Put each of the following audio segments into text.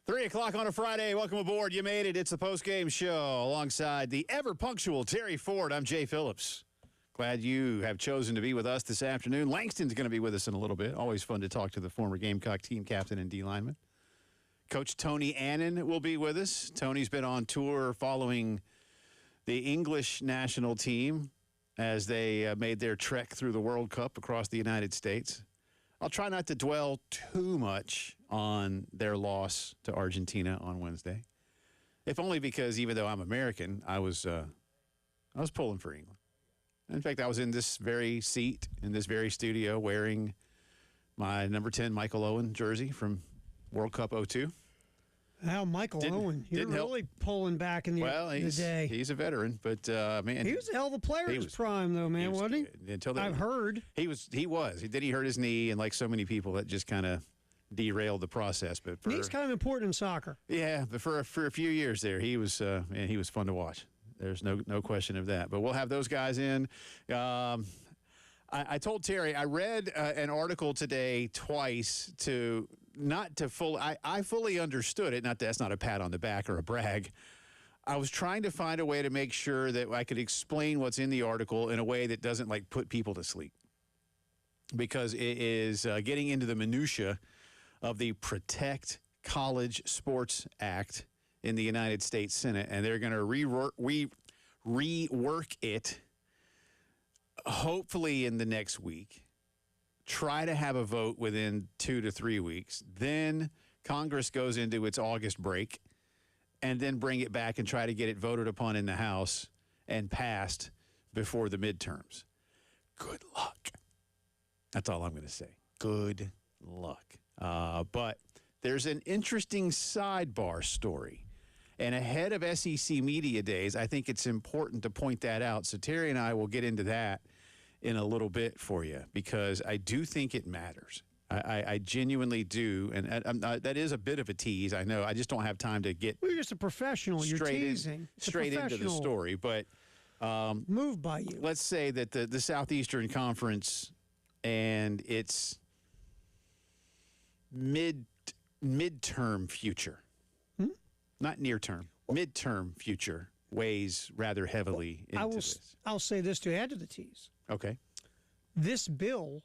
3 o'clock on a Friday. Welcome aboard. You made it. It's the post-game show alongside the ever-punctual Terry Ford. I'm Jay Phillips. Glad you have chosen to be with us this afternoon. Langston's going to be with us in a little bit. Always fun to talk to the former Gamecock team captain and D lineman. Coach Tony Annan will be with us. Tony's been on tour following the English national team as they made their trek through the World Cup across the United States. I'll try not to dwell too much on their loss to Argentina on Wednesday, if only because even though I'm American, I was pulling for England. In fact, I was in this very seat in this very studio wearing my number 10 Michael Owen jersey from World Cup 02. Wow, Michael Owen, you're really pulling back in the day. He's a veteran, but man, he was a hell of a player in his prime, though, man, wasn't he? I've heard he was. Then he hurt his knee, and like so many people, that just kind of derailed the process. But knee's kind of important in soccer. Yeah, but for a few years there, he was fun to watch. There's no question of that. But we'll have those guys in. I told Terry I read an article today twice I fully understood it. That's not a pat on the back or a brag. I was trying to find a way to make sure that I could explain what's in the article in a way that doesn't like put people to sleep, because it is getting into the minutia of the Protect College Sports Act in the United States Senate, and they're going to rework it. Hopefully in the next week, try to have a vote within 2 to 3 weeks. Then Congress goes into its August break, and then bring it back and try to get it voted upon in the House and passed before the midterms. Good luck. That's all I'm going to say. Good luck. But there's an interesting sidebar story. And ahead of SEC Media Days, I think it's important to point that out. So Terry and I will get into that in a little bit for you, because I do think it matters. I genuinely do. And that is a bit of a tease, I know. I just don't have time to get... Well, you're just a professional. You're teasing. Straight into the story. But moved by you. Let's say that the Southeastern Conference and its midterm future... Not near term, midterm future weighs rather heavily into this. I'll say this to add to the tease. Okay. This bill,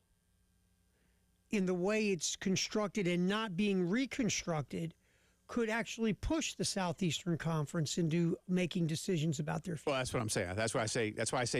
in the way it's constructed and not being reconstructed, could actually push the Southeastern Conference into making decisions about their future. Well, that's what I'm saying. That's why I say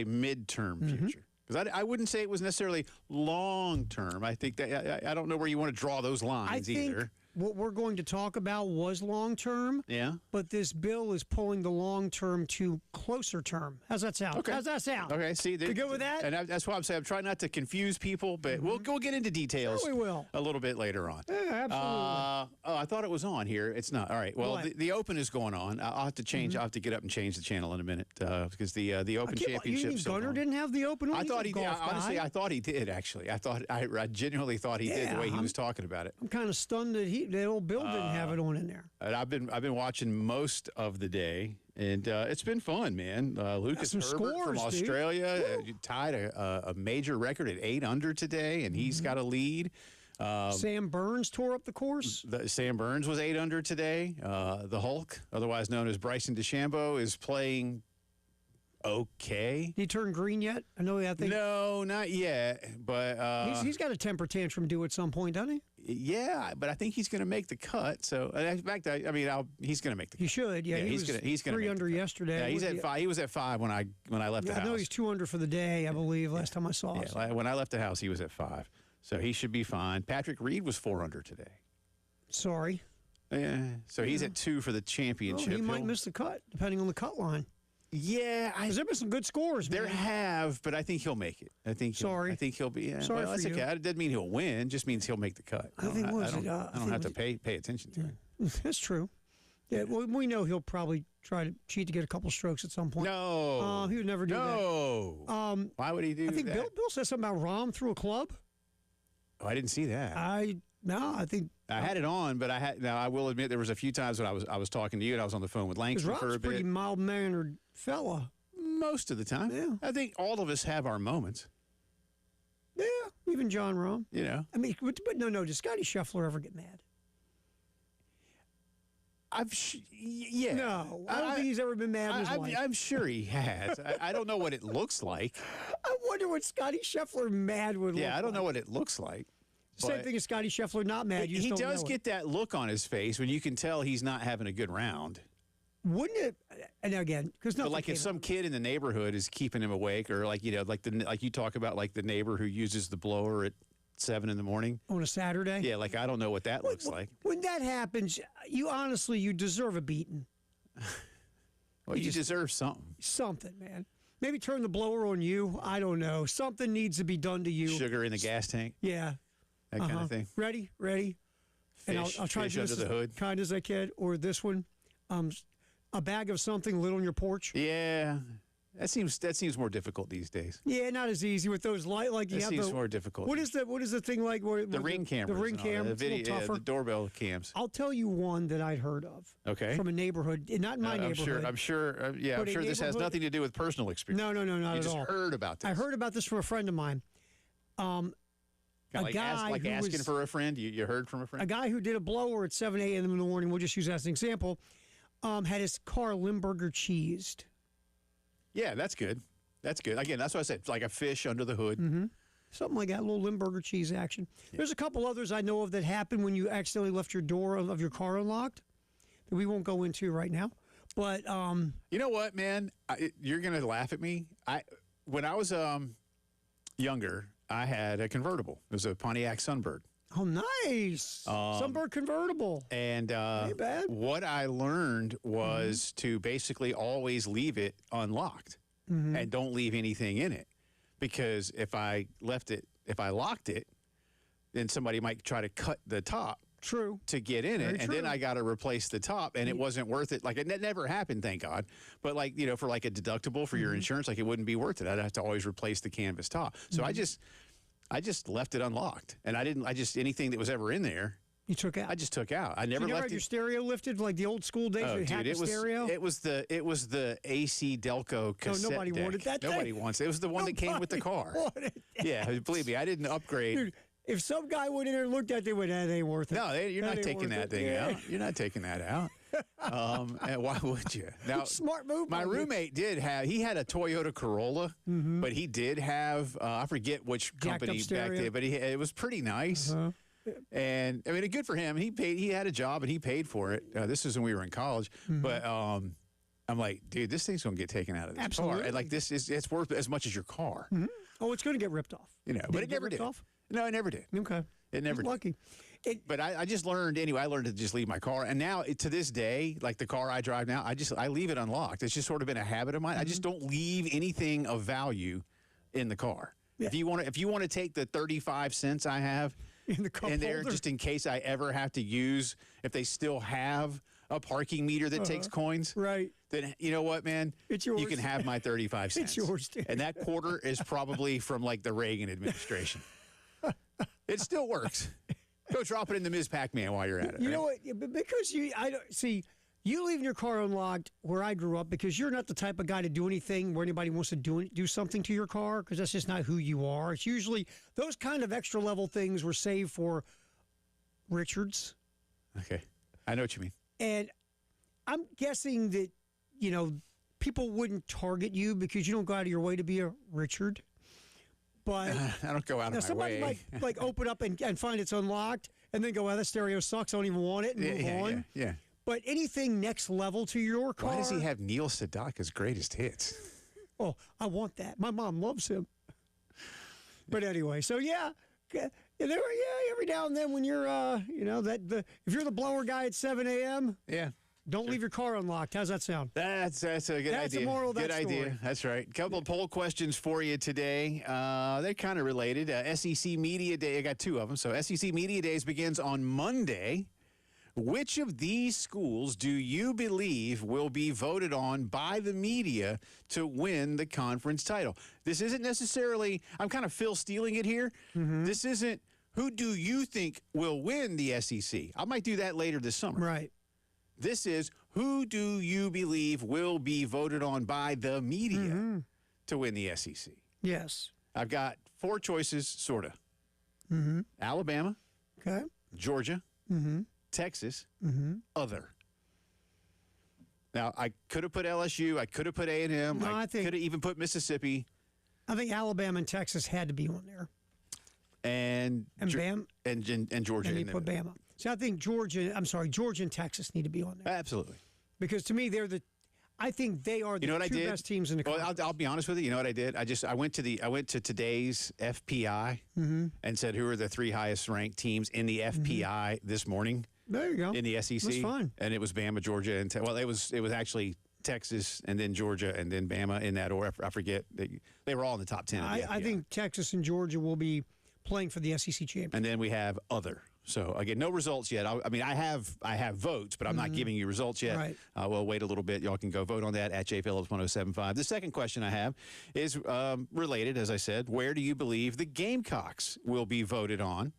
midterm future. Because I wouldn't say it was necessarily long term. I think that I don't know where you want to draw those lines either. What we're going to talk about was long-term. Yeah. But this bill is pulling the long-term to closer term. How's that sound? Okay. How's that sound? Okay. See, you good with that? And that's why I'm saying I'm trying not to confuse people, but we'll get into details. Sure we will. A little bit later on. Yeah, absolutely. I thought it was on here. It's not. All right. Well, the Open is going on. I'll have to change. I'll have to get up and change the channel in a minute because the Open Championship. You Gunnar didn't have the Open. I thought he did. Honestly, I thought he did. Actually, I genuinely thought he did the way he was talking about it. I'm kind of stunned that old Bill didn't have it on in there. And I've been watching most of the day, and it's been fun, man. Lucas Herbert from Australia tied a major record at 8 under today, and he's got a lead. Sam Burns tore up the course. Sam Burns was 8 under today. The Hulk, otherwise known as Bryson DeChambeau, is playing okay. Did he turn green yet? No, not yet. But he's got a temper tantrum due at some point, doesn't he? Yeah, but I think he's going to make the cut. So, in fact, he's going to make the cut. He should. Yeah, he's going to 3 under yesterday. Yeah, he's at 5. He was at 5 when I left the house. I know he's 2 under for the day, I believe. Last time I saw him. Yeah, when I left the house, he was at 5. So he should be fine. Patrick Reed was 4 under today. Sorry. Yeah. So he's at 2 for the championship. He might miss the cut, depending on the cut line. Yeah, there's been some good scores. There have, but I think he'll make it. I think he'll be. Yeah, sorry, that's okay. It doesn't mean he'll win. It just means he'll make the cut. I don't have to pay attention to it. That's true. Yeah, well, we know he'll probably try to cheat to get a couple strokes at some point. No, he would never do that. No. Why would he do that? I think Bill said something about Rahm through a club. Oh, I didn't see that. I think I had it on, but I will admit there was a few times when I was talking to you and I was on the phone with Langston for a bit. Rahm's a pretty mild-mannered fella. Most of the time. Yeah. I think all of us have our moments. Yeah, even John Rahm. You know. I mean, but no, did Scotty Scheffler ever get mad? Yeah. No, I don't think he's ever been mad in his life. I'm sure he has. I don't know what it looks like. I wonder what Scotty Scheffler mad would look Yeah, I don't know like. what it looks like. Same but thing as Scotty Scheffler not mad. You just He don't does know get that look on his face when you can tell he's not having a good round. Wouldn't it? And again, because But like if some kid in the neighborhood is keeping him awake, or like like you talk about like the neighbor who uses the blower at 7 in the morning. on a Saturday. Yeah, like I don't know what that looks like. When that happens, you deserve a beating. Well, you deserve something. Something, man. Maybe turn the blower on you. I don't know. Something needs to be done to you. Sugar in the gas tank, Yeah. that kind of thing. Ready? Fish, And I'll try to fish do under this the as hood. kind as I can. Or this one, a bag of something lit on your porch. Yeah, that seems more difficult these days. Yeah, not as easy with those light. Like you That have seems the more difficult. What is the thing like? Where, The ring cameras? The ring and all that, camera. the It's a little video, tougher. the doorbell cams. I'll tell you one that I'd heard of. Okay. From a neighborhood, not in my neighborhood. I'm sure. Yeah, I'm But a sure this has neighborhood- nothing to do with personal experience. No, not You at just all. heard about this. I heard about this from a friend of mine. Kinda a like guy who asking was- for a friend. You heard from a A friend. guy who did a blower at 7 a.m. in the morning, we'll just use that as an example, had his car Limburger cheesed. Yeah, that's good. That's good. Again, that's what I said. It's like a fish under the hood. Mm-hmm. Something like that, a little Limburger cheese action. There's a couple others I know of that happen when you accidentally left your door of your car unlocked that we won't go into right now. But You know what, man? You're gonna laugh at me. When I was younger, I had a convertible. It was a Pontiac Sunbird. oh, nice. Sunbird convertible. And Ain't bad. what I learned was to basically always leave it unlocked and don't leave anything in it. Because if I locked it, then somebody might try to cut the top True. to get in Very it. And then true. I got to replace the top, and it wasn't worth it. Like, it never happened, thank God. But, like, for like a deductible for your insurance, like, it wouldn't be worth it. I'd have to always replace the canvas top. So I just left it unlocked. And anything that was ever in there, You took out. I just took out. I you never never left had your it. stereo lifted like the old school days? Oh, where you had dude, the stereo? it was the AC Delco cassette nobody deck. wanted that thing. Nobody wants it. It was the one that came with the car. Wanted that. Yeah, believe me, I didn't upgrade. Dude, if some guy went in there and looked at it, they went, that ain't worth it. No, you're That not ain't taking worth that it. thing Yeah. out. You're not taking that out. And why would you? Now, Smart move. my by you. roommate he had a Toyota Corolla, but he did have, I forget which Jacked company up back stereo. there, but it was pretty nice. And I mean, good for him. He had a job and he paid for it. This is when we were in college, but I'm like, dude, this thing's gonna get taken out of this car, Absolutely. and like it's worth as much as your car, Oh, it's going to get ripped off. but it get never ripped did. off? No, it never did. Okay. It never He's did. lucky. But I just learned anyway. I learned to just leave my car, and now to this day, like the car I drive now, I leave it unlocked. It's just sort of been a habit of mine. I just don't leave anything of value in the car. Yeah. If you want to take the 35 cents I have In the cup in there, holder. just in case I ever have to use, if they still have a parking meter that takes coins, Right. then you know what, man? It's You yours. can have my 35 cents. yours, dude. And that quarter is probably from like the Reagan administration. It still works. Go drop it in the Ms. Pac-Man while you're at it. You right? know what? Yeah, but because I don't see you leaving your car unlocked where I grew up because you're not the type of guy to do anything where anybody wants to do something to your car because that's just not who you are. It's usually those kind of extra level things were saved for Richards, Okay. I know what you mean. and I'm guessing that people wouldn't target you because you don't go out of your way to be a Richard. But I don't go out now of my somebody way. might like open up and find it's unlocked and then go, well, that stereo sucks. I don't even want it and move on. Yeah. But anything next level to your car. Why does he have Neil Sedaka's greatest hits? Oh, I want that. My mom loves him. But anyway, so yeah, every now and then when you're, if you're the blower guy at 7 a.m., Yeah. don't leave your car unlocked. How's that sound? That's a good That's the idea. moral of good that idea. story. That's right. Couple of poll questions for you today. They're kind of related. SEC Media Day. I got two of them. So SEC Media Days begins on Monday. Which of these schools do you believe will be voted on by the media to win the conference title? This isn't necessarily, I'm kind of Phil stealing it here. This isn't, who do you think will win the SEC? I might do that later this summer. Right. This is, who do you believe will be voted on by the media to win the SEC? Yes. I've got four choices, sort of. Alabama, Okay. Georgia, Texas, other. Now, I could have put LSU. I could have put A&M. No, I I think- could have even put Mississippi. I think Alabama and Texas had to be on there. And Bam, and Georgia. and you in put there. Bama. So I think Georgia and Texas need to be on there Absolutely. because to me I think they are the You know what I two did? best teams in the Well, country. I'll be honest with you. You know what I did? I went to today's FPI and said who are the 3 highest ranked teams in the FPI this morning There you go. in the SEC. That's fine. And it was Bama, Georgia, and it was actually Texas and then Georgia and then Bama in that order. I forget. They were all in the top 10. Of the I FPI. think Texas and Georgia will be playing for the SEC championship. And then we have other. So again, no results yet. I have votes, but I'm not giving you results yet. Right. We'll wait a little bit. Y'all can go vote on that at jphillips1075. The second question I have is related, as I said. Where do you believe the Gamecocks will be voted on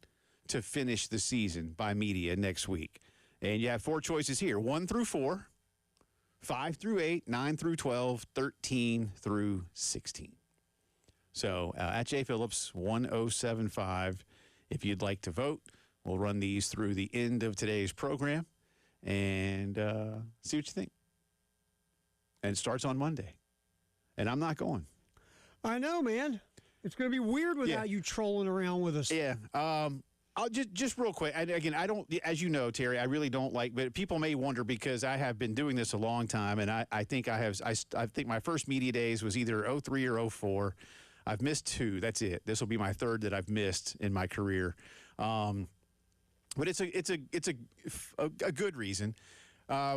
to finish the season by media next week? And you have 4 choices here: 1 through 4, 5 through 8, 9 through 12, 13 through 16. So at jphillips1075, if you'd like to vote. We'll run these through the end of today's program and see what you think. And it starts on Monday. And I'm not going. I know, man. It's going to be weird without you trolling around with us. Yeah. I'll just real quick. Again, I don't, as you know, Terry, I really don't like, but people may wonder because I have been doing this a long time. And I think I think my first media days was either 03 or 04. I've missed 2. That's it. This will be my 3rd that I've missed in my career. But it's a good reason.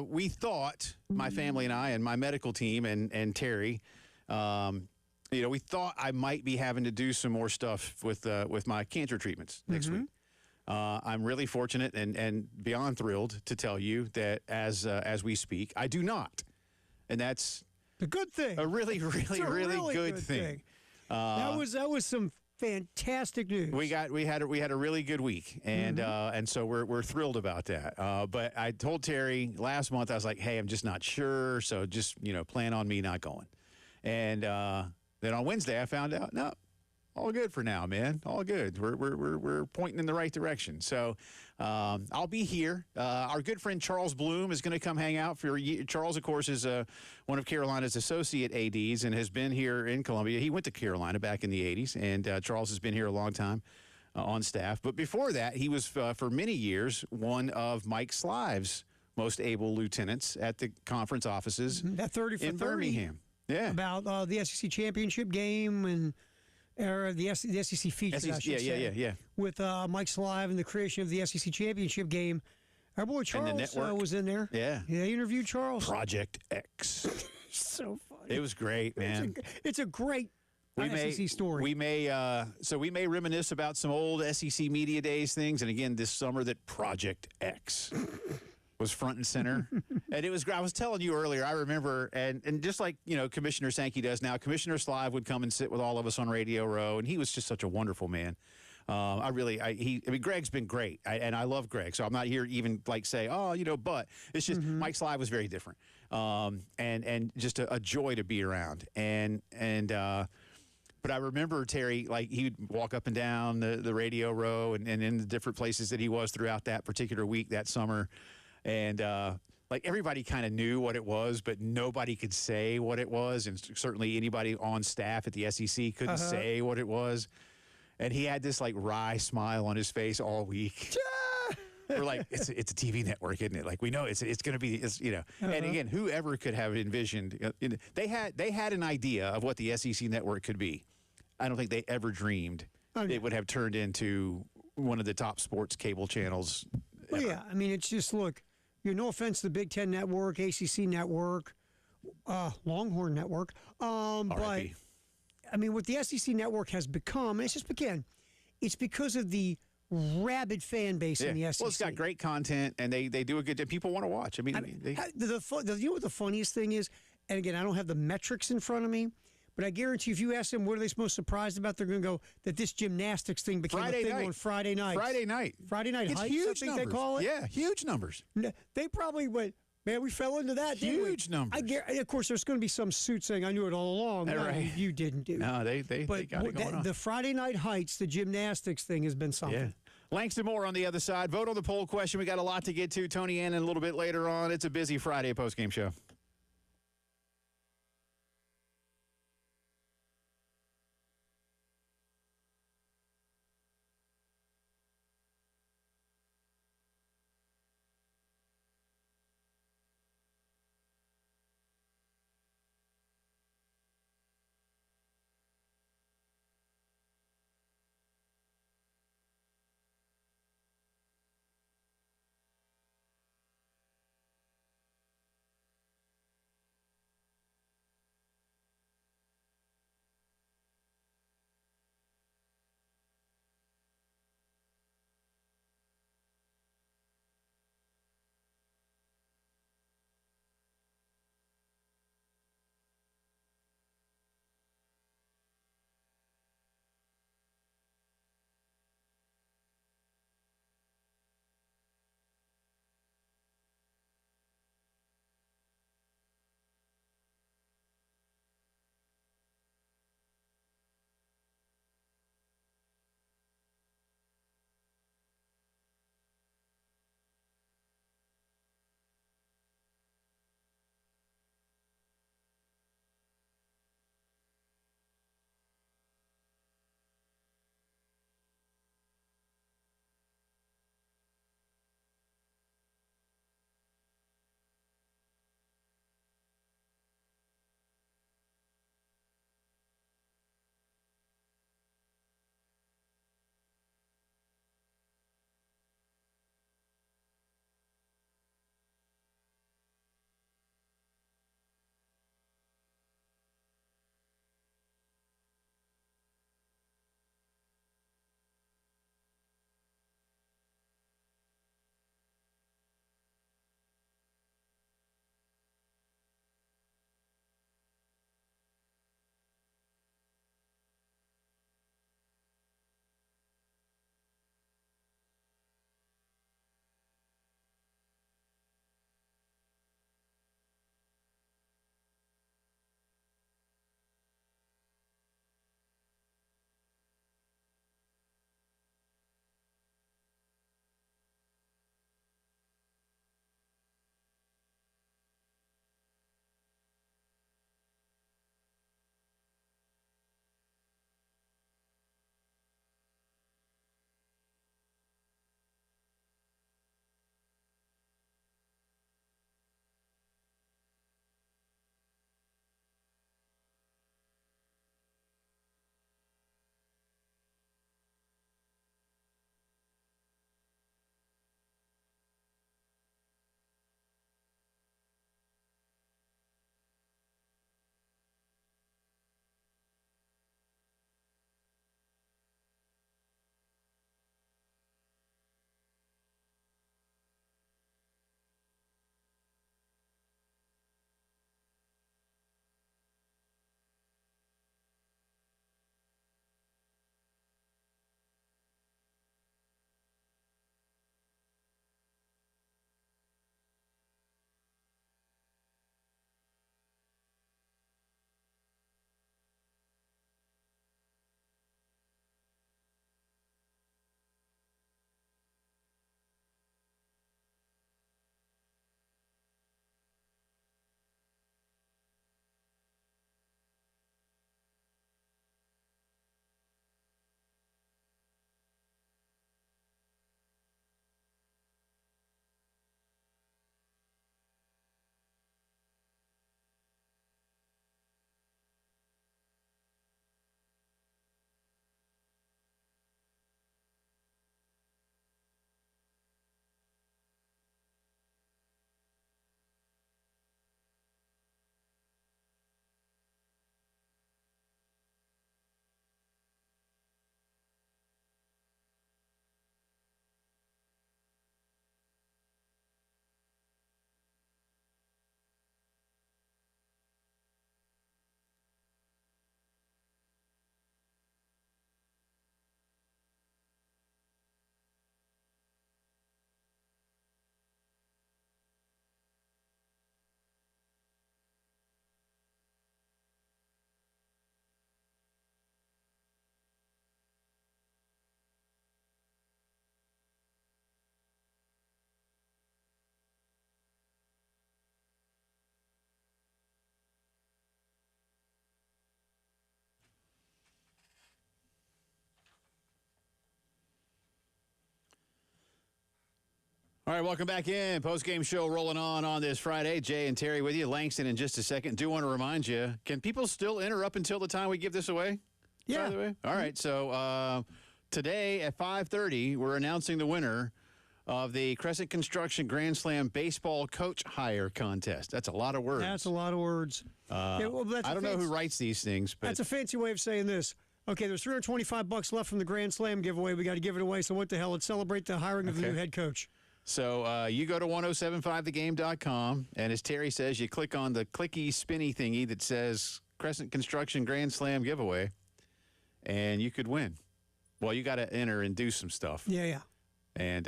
We thought, my family and I and my medical team and Terry, we thought I might be having to do some more stuff with my cancer treatments next week. I'm really fortunate and beyond thrilled to tell you that as we speak, I do not, and that's a good thing. a really good thing. That was some fantastic news. We had a really good week, and so we're thrilled about that. But I told Terry last month, I was like, hey, I'm just not sure, so just plan on me not going. And then on Wednesday, I found out no, all good for now, man, all good. We're pointing in the right direction. So I'll be here. Our good friend Charles Bloom is going to come hang out for Charles. Of course, is one of Carolina's associate ADs and has been here in Columbia. He went to Carolina back in the 80s, and Charles has been here a long time on staff. But before that, he was for many years one of Mike Slive's most able lieutenants at the conference offices that 30 for in 30 Birmingham. Yeah, about the SEC championship game or the SEC feature. I should say. Yeah. With Mike Slive and the creation of the SEC championship game. Our boy Charles was in there. Yeah. Yeah, he interviewed Charles. Project X. So funny. It was great, man. It's a great SEC story. We may reminisce about some old SEC Media Days things, and again this summer that Project X was front and center. And it was, I was telling you earlier, I remember, and just like, Commissioner Sankey does now, Commissioner Slive would come and sit with all of us on Radio Row, and he was just such a wonderful man. Greg's been great, and I love Greg, so I'm not here to even say, but it's just Mike Slive was very different, and just a joy to be around, but I remember Terry, he would walk up and down the Radio Row and in the different places that he was throughout that particular week that summer. And everybody kind of knew what it was, but nobody could say what it was. And certainly anybody on staff at the SEC couldn't say what it was. And he had this wry smile on his face all week. We're like, it's a TV network, isn't it? We know it's going to be, And again, whoever could have envisioned, they had an idea of what the SEC network could be. I don't think they ever dreamed it would have turned into one of the top sports cable channels. Well, yeah, it's just no offense to the Big Ten Network, ACC Network, Longhorn Network, but what the SEC Network has become, it's just it's because of the rabid fan base in the SEC. Well, it's got great content, and they do a good job. People want to watch. You know what the funniest thing is? And again, I don't have the metrics in front of me, but I guarantee if you ask them what are they most surprised about, they're going to go that this gymnastics thing became a thing on Friday night. Friday night it's heights, huge I think numbers. They call it. Yeah, huge numbers. They probably went, man, we fell into that. Huge numbers. Of course, there's going to be some suit saying, I knew it all along. No, right. You didn't do it. No, they got it going on. The Friday night heights, the gymnastics thing has been something. Yeah. Langston Moore on the other side. Vote on the poll question. We got a lot to get to. Tony Annan a little bit later on. It's a busy Friday postgame show. All right, welcome back in. Post-game show rolling on this Friday. Jay and Terry with you. Langston in just a second. Do want to remind you, can people still enter up until the time we give this away? Yeah. By the way? All right, so today at 5:30, we're announcing the winner of the Crescent Construction Grand Slam Baseball Coach Hire Contest. That's a lot of words. That's a lot of words. I don't know who writes these things, but that's a fancy way of saying this. Okay, there's $325 left from the Grand Slam giveaway. We got to give it away, so what the hell? Let's celebrate the hiring of the new head coach. So you go to 1075thegame.com, and as Terry says, you click on the clicky, spinny thingy that says Crescent Construction Grand Slam giveaway, and you could win. Well, you got to enter and do some stuff. Yeah. And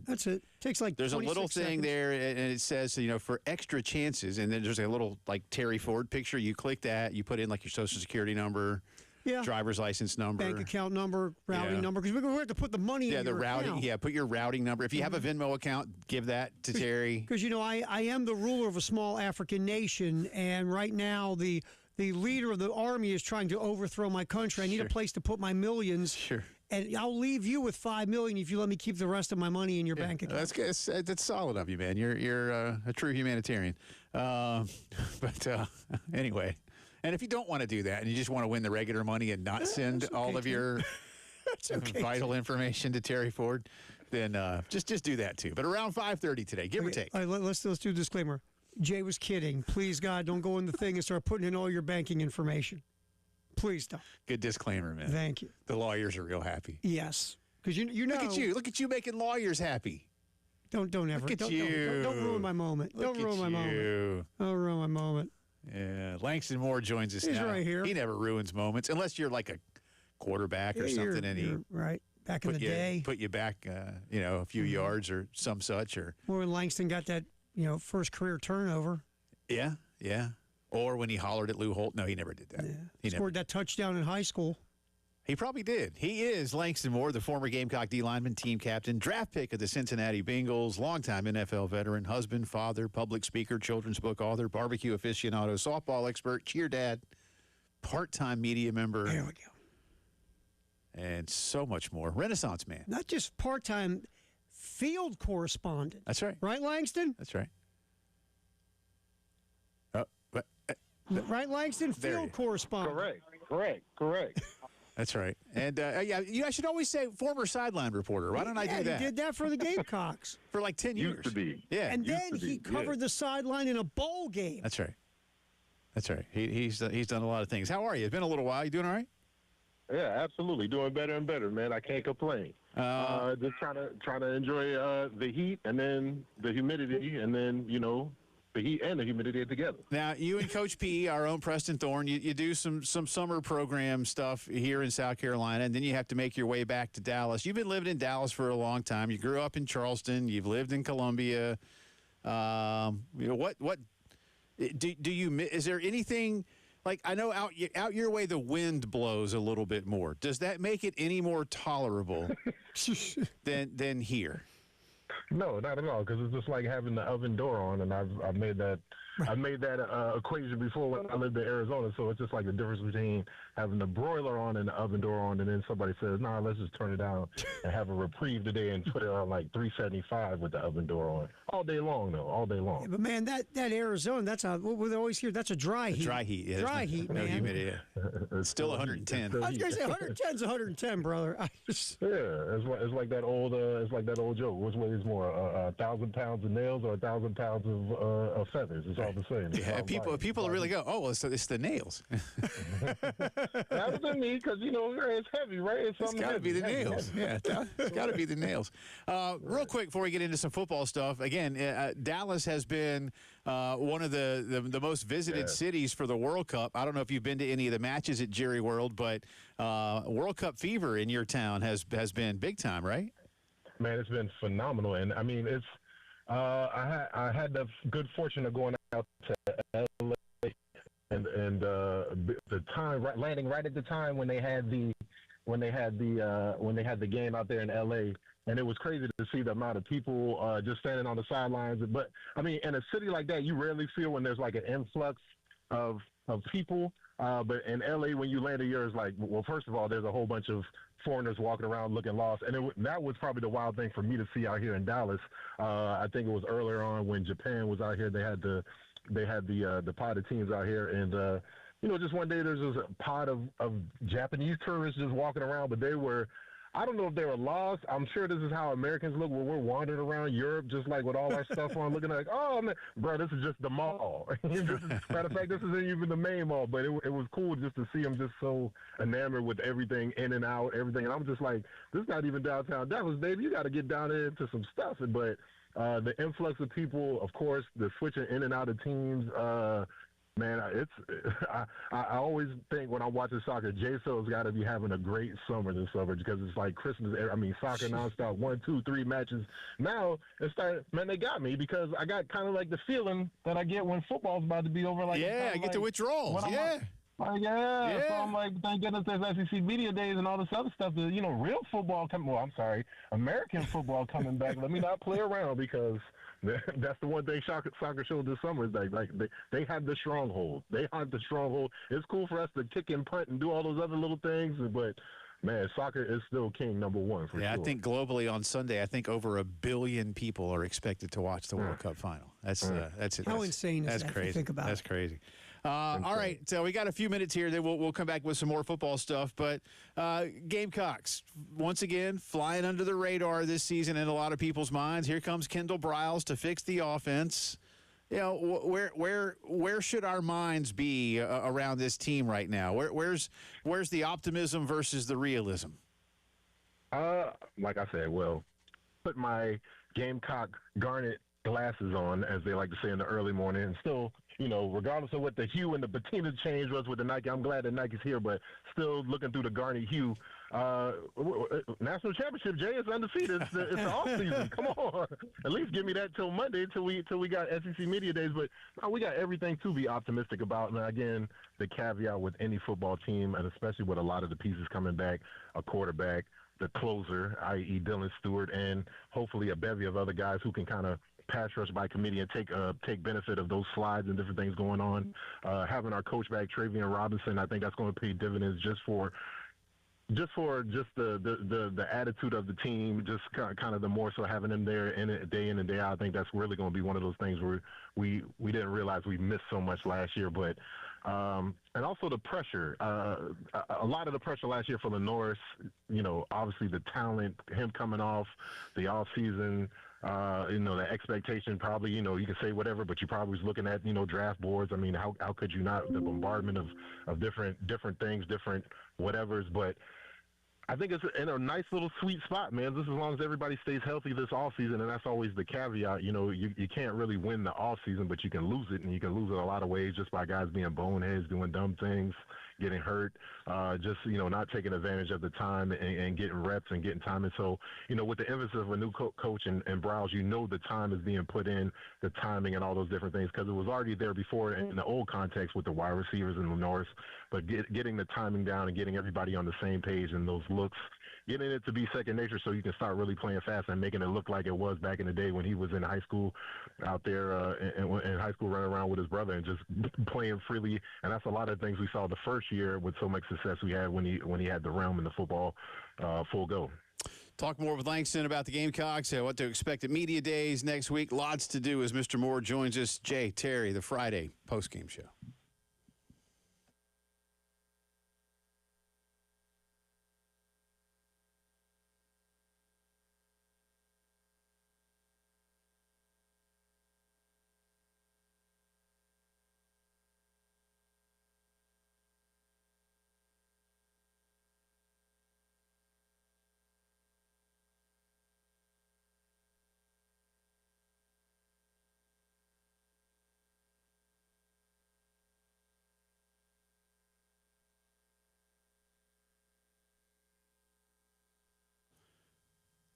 that's it. Takes like there's a little 26 thing seconds. there, and it says, for extra chances, and then there's a little, like, Terry Ford picture. You click that. You put in, like, your Social Security number. Yeah. Driver's license number. Bank account number, routing number, because we're going to have to put the money in the your routing. account. Yeah, put your routing number. If you have a Venmo account, give that to Terry. Because, I am the ruler of a small African nation, and right now the leader of the army is trying to overthrow my country. I need a place to put my millions. Sure. And I'll leave you with $5 million if you let me keep the rest of my money in your bank account. That's good. That's solid of you, man. You're a true humanitarian. But anyway. And if you don't want to do that and you just want to win the regular money and not send all of your vital information to Terry Ford, then just do that too. But around 5:30 today, give or take. All right, let's do a disclaimer. Jay was kidding. Please, God, don't go in the thing and start putting in all your banking information. Please don't. Good disclaimer, man. Thank you. The lawyers are real happy. Yes, because you know. Look at you making lawyers happy. Don't ever. Look at don't ruin my moment. Don't ruin my moment. Don't ruin my moment. Yeah, Langston Moore joins us He's now. right here. He never ruins moments unless you're like a quarterback or something, and he right back in the day put you back, a few yards or some such, or when Langston got that first career turnover. Yeah. Or when he hollered at Lou Holt. No, he never did that. Yeah. He scored that touchdown in high school. He probably did. He is Langston Moore, the former Gamecock D lineman, team captain, draft pick of the Cincinnati Bengals, longtime NFL veteran, husband, father, public speaker, children's book author, barbecue aficionado, softball expert, cheer dad, part-time media member. There we go. And so much more. Renaissance man. Not just part-time, field correspondent. That's right. Right, Langston? That's right. Right, Langston? Field correspondent. Correct. That's right. And, I should always say former sideline reporter. Why don't I do that? He did that for the Gamecocks. For like 10 years. Used to be. Yeah. And then he covered the sideline in a bowl game. That's right. He's done a lot of things. How are you? It's been a little while. You doing all right? Yeah, absolutely. Doing better and better, man. I can't complain. Just trying to enjoy the heat and then the humidity and then, the heat and the humidity together. Now, you and Coach P, our own Preston Thorne, you do some summer program stuff here in South Carolina, and then you have to make your way back to Dallas. You've been living in Dallas for a long time. You grew up in Charleston. You've lived in Columbia. What do you? Is there anything like I know out your way the wind blows a little bit more? Does that make it any more tolerable than here? No, not at all. Because it's just like having the oven door on, and I've made that equation before when I lived in Arizona. So it's just like the difference between having the broiler on and the oven door on, and then somebody says, "Nah, let's just turn it down and have a reprieve today and put it on like 375 with the oven door on all day long, though, all day long." Yeah, but man, that Arizona, that's what we always hear. That's a dry heat. Dry heat, yeah. Dry heat, no man. humidity. It's still 110. I was gonna say 110's 110, brother. It's like that old joke. Which way is more, 1,000 pounds of nails or 1,000 pounds of feathers? It's all the same. Yeah, people really go, oh, well, it's the nails. That was me because it's heavy, right? It's got to be the nails. Yeah, it's got to be the nails. Real quick before we get into some football stuff, again, Dallas has been one of the most visited cities for the World Cup. I don't know if you've been to any of the matches at Jerry World, but World Cup fever in your town has been big time, right? Man, it's been phenomenal, and I mean, it's. I had the good fortune of going out to LA and the time landing right at the time when they had the game out there in LA, and it was crazy to see the amount of people just standing on the sidelines. But I mean, in a city like that, you rarely feel when there's like an influx of of people. But in LA, when you land a year, it's like, well, first of all, there's a whole bunch of foreigners walking around looking lost, and that was probably the wild thing for me to see out here in Dallas. I think it was earlier on when Japan was out here. They had the pod of teams out here, and just one day there's just a pod of Japanese tourists just walking around, but they were. I don't know if they were lost. I'm sure this is how Americans look when we're wandering around Europe, just like with all our stuff on, looking like, oh, man, bro, this is just the mall. Matter of fact, this isn't even the main mall, but it was cool just to see them just so enamored with everything in and out, everything. And I'm just like, this is not even downtown Dallas, baby. You got to get down there into some stuff. But the influx of people, of course, the switching in and out of teams, man, I always think when I'm watching soccer, J-So's got to be having a great summer this summer because it's like Christmas. I mean, soccer nonstop, 1, 2, 3 matches. Now it started. Man, they got me because I got kind of like the feeling that I get when football's about to be over. Like I get the withdrawals. Yeah. So I'm like, thank goodness there's SEC Media Days and all this other stuff. That, real football American football coming back. Let me not play around because that's the one thing soccer showed this summer is like they have the stronghold. They have the stronghold. It's cool for us to kick and punt and do all those other little things, but man, soccer is still king number one for sure. I think globally on Sunday, I think over 1 billion people are expected to watch the World Cup final. That's it. How insane is that? Crazy. Think about that's crazy. All right, so we got a few minutes here. Then we'll come back with some more football stuff. But Gamecocks, once again, flying under the radar this season in a lot of people's minds. Here comes Kendall Briles to fix the offense. Where should our minds be around this team right now? Where's the optimism versus the realism? Like I said, put my Gamecock garnet glasses on, as they like to say in the early morning, and still, regardless of what the hue and the patina change was with the Nike, I'm glad that Nike's here, but still looking through the garnet hue. National championship, Jay, is undefeated. It's the off season. Come on, at least give me that till Monday, till we got SEC Media Days. But we got everything to be optimistic about. And again, the caveat with any football team, and especially with a lot of the pieces coming back, a quarterback, the closer, i.e. Dylan Stewart, and hopefully a bevy of other guys who can kind of pass rush by committee and take benefit of those slides and different things going on. Having our coach back, Travian Robinson, I think that's going to pay dividends just for the attitude of the team, just kind of the more so having them there day in and day out. I think that's really going to be one of those things where we didn't realize we missed so much last year, but and also the pressure. A lot of the pressure last year for Norris, obviously the talent, him coming off the off season. The expectation probably, you can say whatever, but you probably was looking at, draft boards. I mean, how could you not? The bombardment of different things, different whatevers. But I think it's in a nice little sweet spot, man. Just as long as everybody stays healthy this offseason, and that's always the caveat. You can't really win the offseason, but you can lose it, and you can lose it a lot of ways just by guys being boneheads, doing dumb things, getting hurt, just, not taking advantage of the time and getting reps and getting time. And so, with the emphasis of a new coach and Briles, the time is being put in, the timing and all those different things, because it was already there before in the old context with the wide receivers and the Norris, but getting the timing down and getting everybody on the same page and those looks, getting it to be second nature so you can start really playing fast and making it look like it was back in the day when he was in high school out there in high school running around with his brother and just playing freely. And that's a lot of things we saw the first year with so much success we had when he had the realm and the football full go. Talk more with Langston about the Gamecocks, what to expect at Media Days next week. Lots to do as Mr. Moore joins us. Jay, Terry, the Friday postgame show.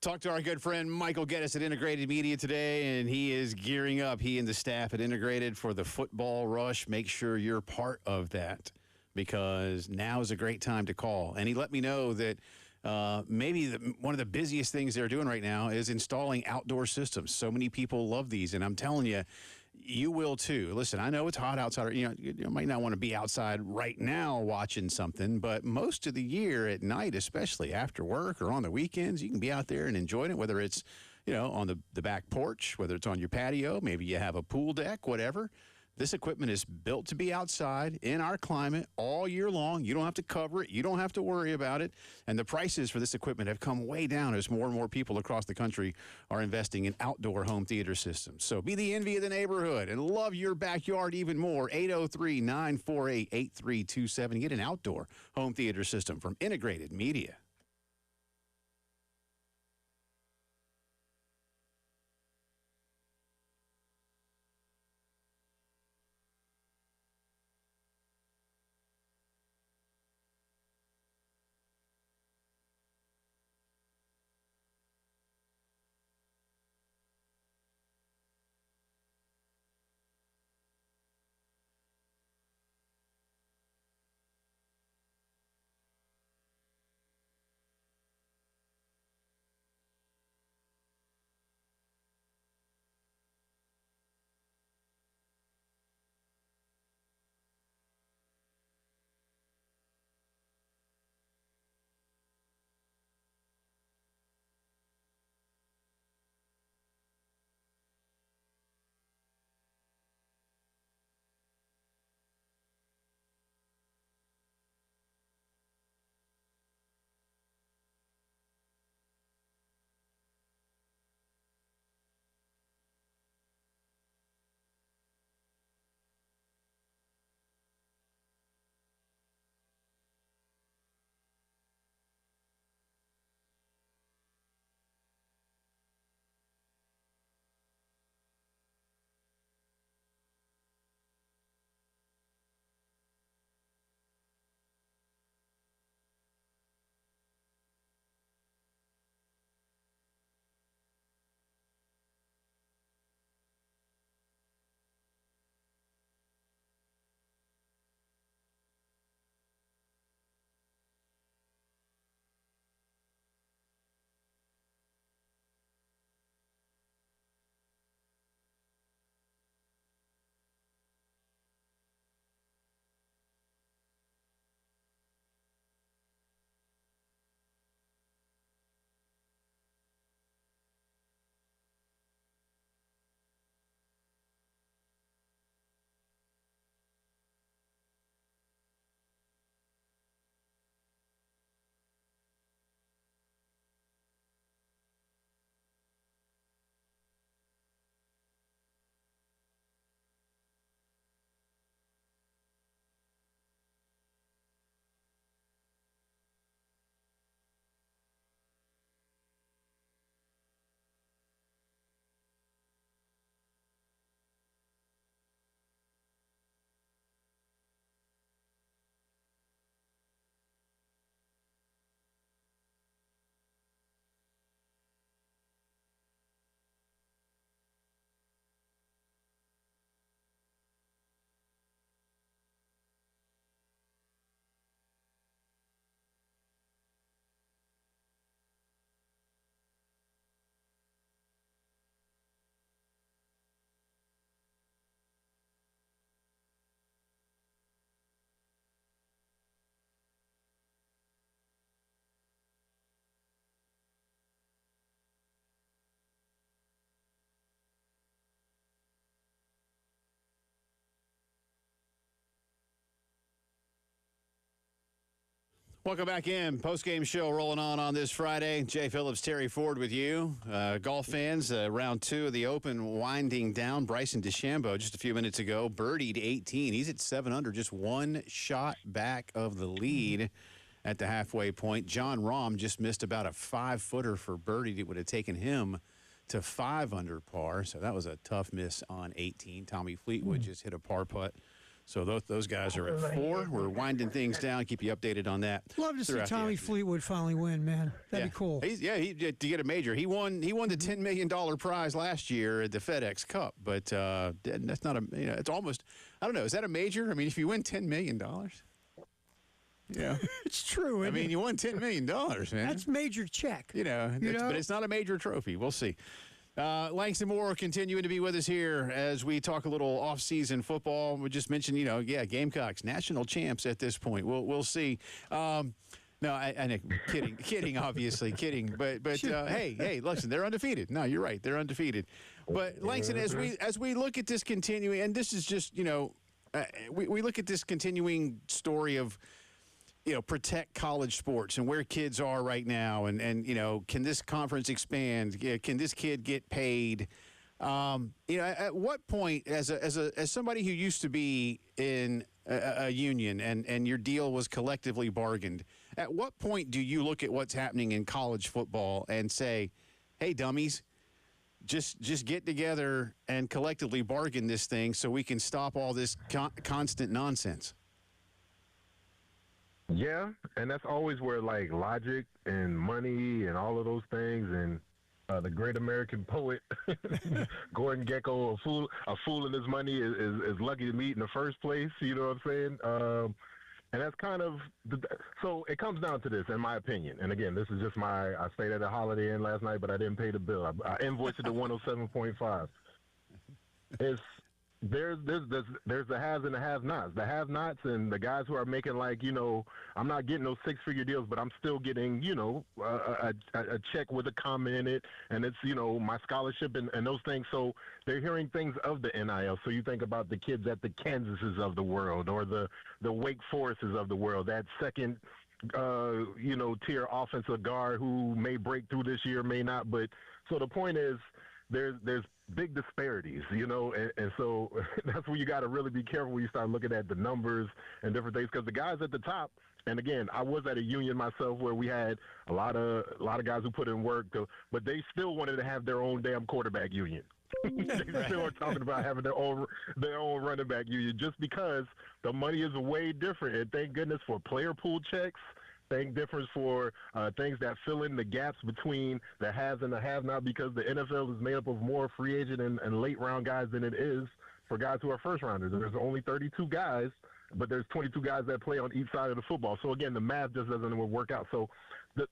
Talked to our good friend Michael Geddes at Integrated Media today, and he is gearing up, he and the staff at Integrated, for the football rush. Make sure you're part of that because now is a great time to call. And he let me know that maybe one of the busiest things they're doing right now is installing outdoor systems. So many people love these, and I'm telling you, You will too. Listen, I know it's hot outside. You might not want to be outside right now watching something, but most of the year at night, especially after work or on the weekends, you can be out there and enjoying it, whether it's, on the back porch, whether it's on your patio, maybe you have a pool deck, whatever. This equipment is built to be outside in our climate all year long. You don't have to cover it. You don't have to worry about it. And the prices for this equipment have come way down as more and more people across the country are investing in outdoor home theater systems. So be the envy of the neighborhood and love your backyard even more. 803-948-8327. Get an outdoor home theater system from Integrated Media. Welcome back in. Post-game show rolling on this Friday. Jay Phillips, Terry Ford with you. Golf fans, round 2 of the Open winding down. Bryson DeChambeau just a few minutes ago birdied 18. He's at 7 under, just one shot back of the lead at the halfway point. John Rahm just missed about a 5-footer for birdie. It would have taken him to 5 under par, so that was a tough miss on 18. Tommy Fleetwood just hit a par putt. So those guys are at 4. We're winding things down. Keep you updated on that. Love to see Tommy Fleetwood finally win, man. That'd be cool. He to get a major. He won the $10 million prize last year at the FedEx Cup, but that's not it's almost, I don't know, is that a major? I mean, if you win $10 million, yeah, it's true. I mean, you won $10 million, man. That's major check. But it's not a major trophy. We'll see. Langston Moore continuing to be with us here as we talk a little off-season football. We just mentioned, Gamecocks, national champs at this point. We'll see. No, I kidding, obviously, kidding. But hey, listen, they're undefeated. No, you're right, they're undefeated. But Langston, as we look at this continuing, and this is just, we look at this continuing story of, protect college sports and where kids are right now, and can this conference expand? Can this kid get paid? At what point, as somebody who used to be in a union and your deal was collectively bargained, at what point do you look at what's happening in college football and say, hey, dummies, just get together and collectively bargain this thing so we can stop all this constant nonsense? Yeah, and that's always where, like, logic and money and all of those things, and the great American poet Gordon Gekko, a fool in his money is lucky to meet in the first place. You know what I'm saying? And that's kind of so it comes down to this, in my opinion. And again, this is just I stayed at a Holiday Inn last night, but I didn't pay the bill. I invoiced it to 107.5. There's the haves and the have-nots. The have-nots and the guys who are making, like, I'm not getting those six-figure deals, but I'm still getting, a check with a comment in it, and it's, my scholarship and those things. So they're hearing things of the NIL. So you think about the kids at the Kansases of the world, or the Wake Forests of the world, that second tier offensive guard who may break through this year, may not. But so the point is, there's big disparities, and so that's where you got to really be careful when you start looking at the numbers and different things, because the guys at the top, and again, I was at a union myself where we had a lot of guys who put in work, but they still wanted to have their own damn quarterback union. They still are talking about having their own running back union, just because the money is way different. And thank goodness for player pool checks. Thank difference for things that fill in the gaps between the haves and the have-not, because the NFL is made up of more free agent and late round guys than it is for guys who are first rounders. And there's only 32 guys, but there's 22 guys that play on each side of the football. So again, the math just doesn't work out. So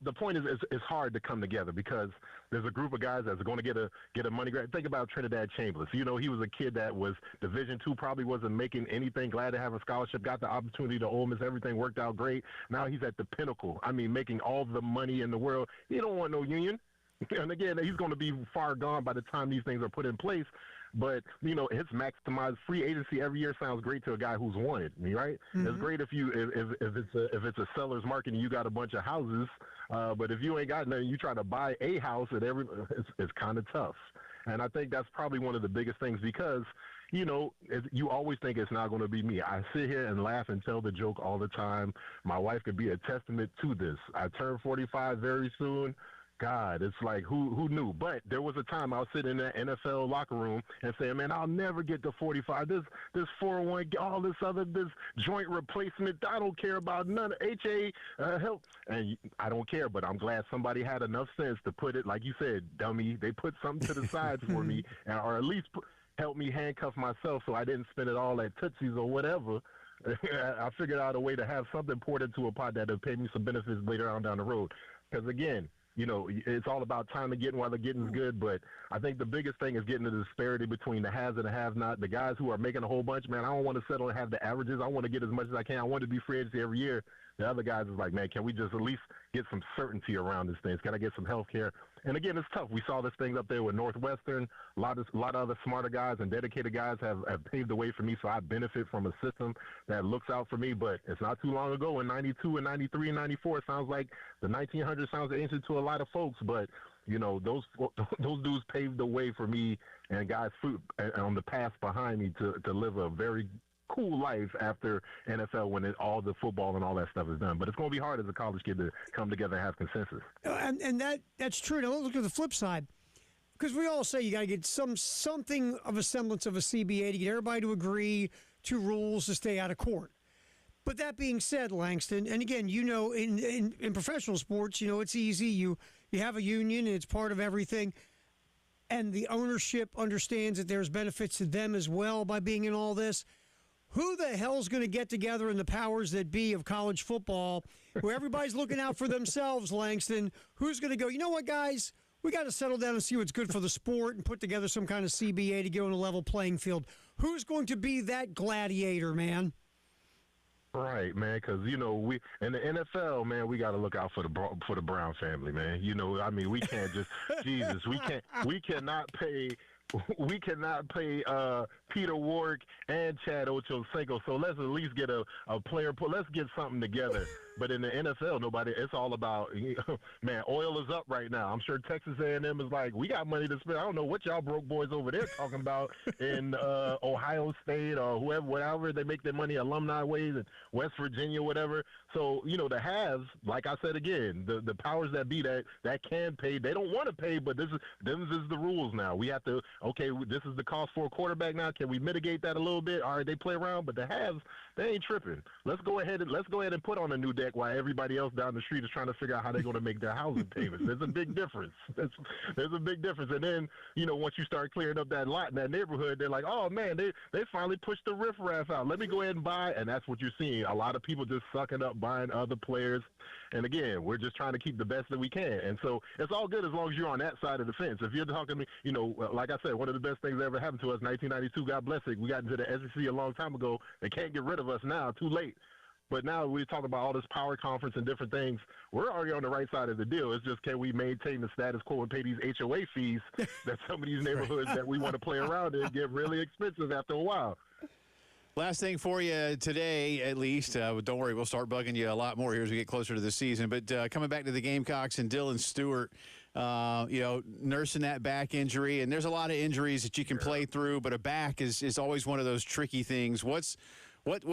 the point is, it's hard to come together, because there's a group of guys that's going to get a money grab. Think about Trinidad Chambers. He was a kid that was Division II, probably wasn't making anything, glad to have a scholarship, got the opportunity to Ole Miss, everything worked out great. Now he's at the pinnacle. I mean, making all the money in the world. He don't want no union. And again, he's going to be far gone by the time these things are put in place. But, his maximized free agency every year sounds great to a guy who's wanted, right? Mm-hmm. It's great if it's a seller's market and you got a bunch of houses, but if you ain't got nothing, you try to buy a house it's kind of tough. And I think that's probably one of the biggest things, because, you always think it's not going to be me. I sit here and laugh and tell the joke all the time. My wife could be a testament to this. I turn 45 very soon. God, it's like, who knew? But there was a time I was sitting in that NFL locker room and saying, man, I'll never get to 45. This 401, all this joint replacement, I don't care about none. HA help. And I don't care, but I'm glad somebody had enough sense to put it, like you said, dummy, they put something to the side for me, or at least help me handcuff myself so I didn't spend it all at Tootsie's or whatever. I figured out a way to have something poured into a pot that would pay me some benefits later on down the road. Because again, it's all about time and getting while the getting's good. But I think the biggest thing is getting the disparity between the haves and the have-not. The guys who are making a whole bunch, man, I don't want to settle and have the averages. I want to get as much as I can. I want to be free agency every year. The other guys is like, man, can we just at least get some certainty around this thing? Can I get some health care? And again, it's tough. We saw this thing up there with Northwestern. A lot of other smarter guys and dedicated guys have paved the way for me, so I benefit from a system that looks out for me. But it's not too long ago in 92 and 93 and 94. It sounds like the 1900s sounds ancient to a lot of folks, but those dudes paved the way for me and guys on the path behind me to live a very cool life after NFL, when all the football and all that stuff is done. But it's going to be hard as a college kid to come together and have consensus. And that's true. Now look at the flip side, because we all say you got to get something of a semblance of a CBA to get everybody to agree to rules to stay out of court. But that being said, Langston, and again, in professional sports, it's easy. You have a union and it's part of everything. And the ownership understands that there's benefits to them as well by being in all this. Who the hell's going to get together in the powers that be of college football, where everybody's looking out for themselves, Langston? Who's going to go, you know what, guys? we got to settle down and see what's good for the sport and put together some kind of CBA to get on a level playing field. Who's going to be that gladiator, man? Right, man, because, we in the NFL, man, we got to look out for the Brown family, man. We can't just Jesus, we cannot pay Peter Warrick and Chad Ochocinco. So let's at least get a player. Let's get something together. But in the NFL, it's all about, man, oil is up right now. I'm sure Texas A&M is like, we got money to spend. I don't know what y'all broke boys over there talking about in Ohio State or whatever they make their money Alumni Ways and West Virginia, whatever. So, the haves, like I said again, the powers that be that can pay, they don't want to pay, but this is the rules now. We have to, this is the cost for a quarterback now. Can we mitigate that a little bit? All right, they play around, but the haves, they ain't tripping. Let's go ahead and put on a new deck while everybody else down the street is trying to figure out how they're going to make their housing payments. There's a big difference. There's a big difference. And then, once you start clearing up that lot in that neighborhood, they're like, oh, man, they finally pushed the riffraff out. Let me go ahead and buy. And that's what you're seeing. A lot of people just sucking up, buying other players. And, again, we're just trying to keep the best that we can. And so it's all good as long as you're on that side of the fence. If you're talking, like I said, one of the best things that ever happened to us, 1992, God bless it. We got into the SEC a long time ago. They can't get rid of us now. Too late. But now we're talking about all this power conference and different things. We're already on the right side of the deal. It's just, can we maintain the status quo and pay these HOA fees that some of these neighborhoods that we want to play around in get really expensive after a while. Last thing for you today, at least. Don't worry, we'll start bugging you a lot more here as we get closer to the season. But coming back to the Gamecocks and Dylan Stewart, nursing that back injury. And there's a lot of injuries that you can play through, but a back is always one of those tricky things. What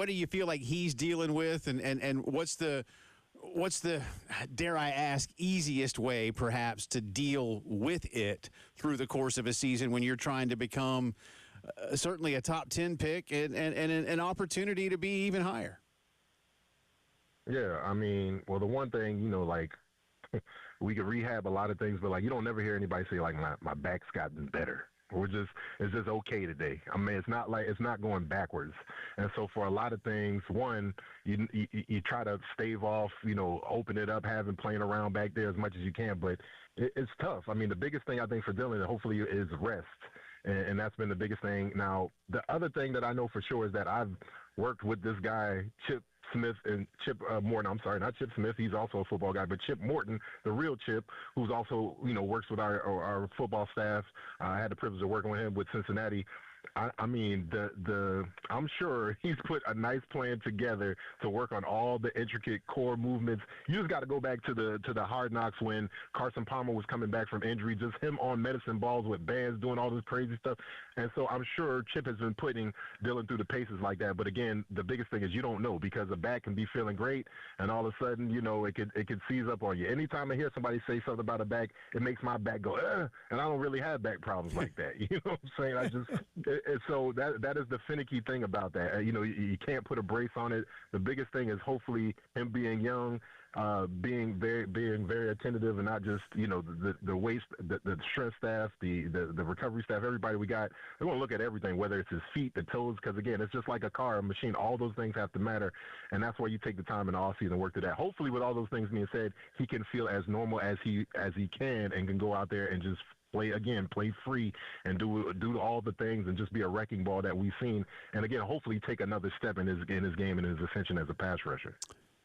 do you feel like he's dealing with, and what's the dare I ask easiest way perhaps to deal with it through the course of a season when you're trying to become certainly a top 10 pick and an opportunity to be even higher? Yeah, the one thing, we could rehab a lot of things, but you don't never hear anybody say my back's gotten better. It's just okay today. It's not going backwards. And so for a lot of things, one, you try to stave off, open it up, playing around back there as much as you can, but it's tough. The biggest thing I think for Dylan, hopefully, is rest. And that's been the biggest thing. Now, the other thing that I know for sure is that I've worked with this guy, Chip Smith and Chip Morton. I'm sorry, not Chip Smith. He's also a football guy, but Chip Morton, the real Chip, who's also, works with our football staff. I had the privilege of working with him with Cincinnati. I'm sure he's put a nice plan together to work on all the intricate core movements. You just got to go back to the Hard Knocks when Carson Palmer was coming back from injury, just him on medicine balls with bands, doing all this crazy stuff. And so I'm sure Chip has been putting Dylan through the paces like that. But again, the biggest thing is you don't know, because the back can be feeling great, and all of a sudden, it could seize up on you. Anytime I hear somebody say something about a back, it makes my back go, and I don't really have back problems like that. You know what I'm saying? And so that is the finicky thing about that. You can't put a brace on it. The biggest thing is hopefully him being young, being very attentive, and not just the waist, the strength staff, the recovery staff, everybody we got. They want to look at everything, whether it's his feet, the toes, because again, it's just like a car, a machine. All those things have to matter, and that's why you take the time in the off season and work to that. Hopefully, with all those things being said, he can feel as normal as he can, and can go out there and just play free and do all the things and just be a wrecking ball that we've seen. And again, hopefully take another step in his game and his ascension as a pass rusher.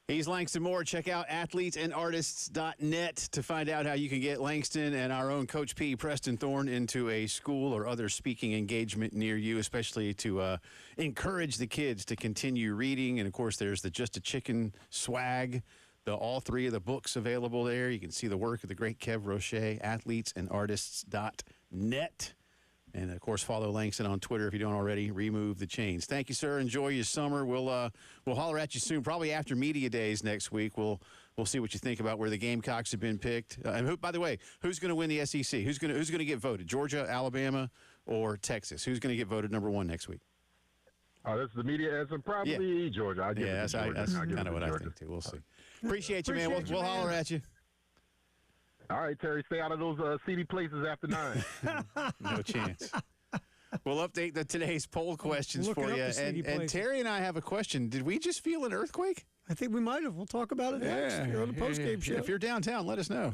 He's Langston Moore. Check out athletesandartists.net to find out how you can get Langston and our own Coach P, Preston Thorne, into a school or other speaking engagement near you, especially to encourage the kids to continue reading. And, of course, there's the Just a Chicken swag. All three of the books available there. You can see the work of the great Kev Roche, athletesandartists.net. And, of course, follow Langston on Twitter if you don't already. Remove the chains. Thank you, sir. Enjoy your summer. We'll holler at you soon, probably after media days next week. We'll see what you think about where the Gamecocks have been picked. And by the way, who's going to win the SEC? Who's going to get voted? Georgia, Alabama, or Texas? Who's going to get voted number one next week? Oh, that's the media answer. Probably Georgia. That's kind of what I think, too. We'll see. Appreciate you, man. We'll holler at you. All right, Terry, stay out of those seedy places after 9. No chance. We'll update today's poll questions for you. And Terry and I have a question. Did we just feel an earthquake? I think we might have. We'll talk about it next. You're on the postgame show. If you're downtown, let us know.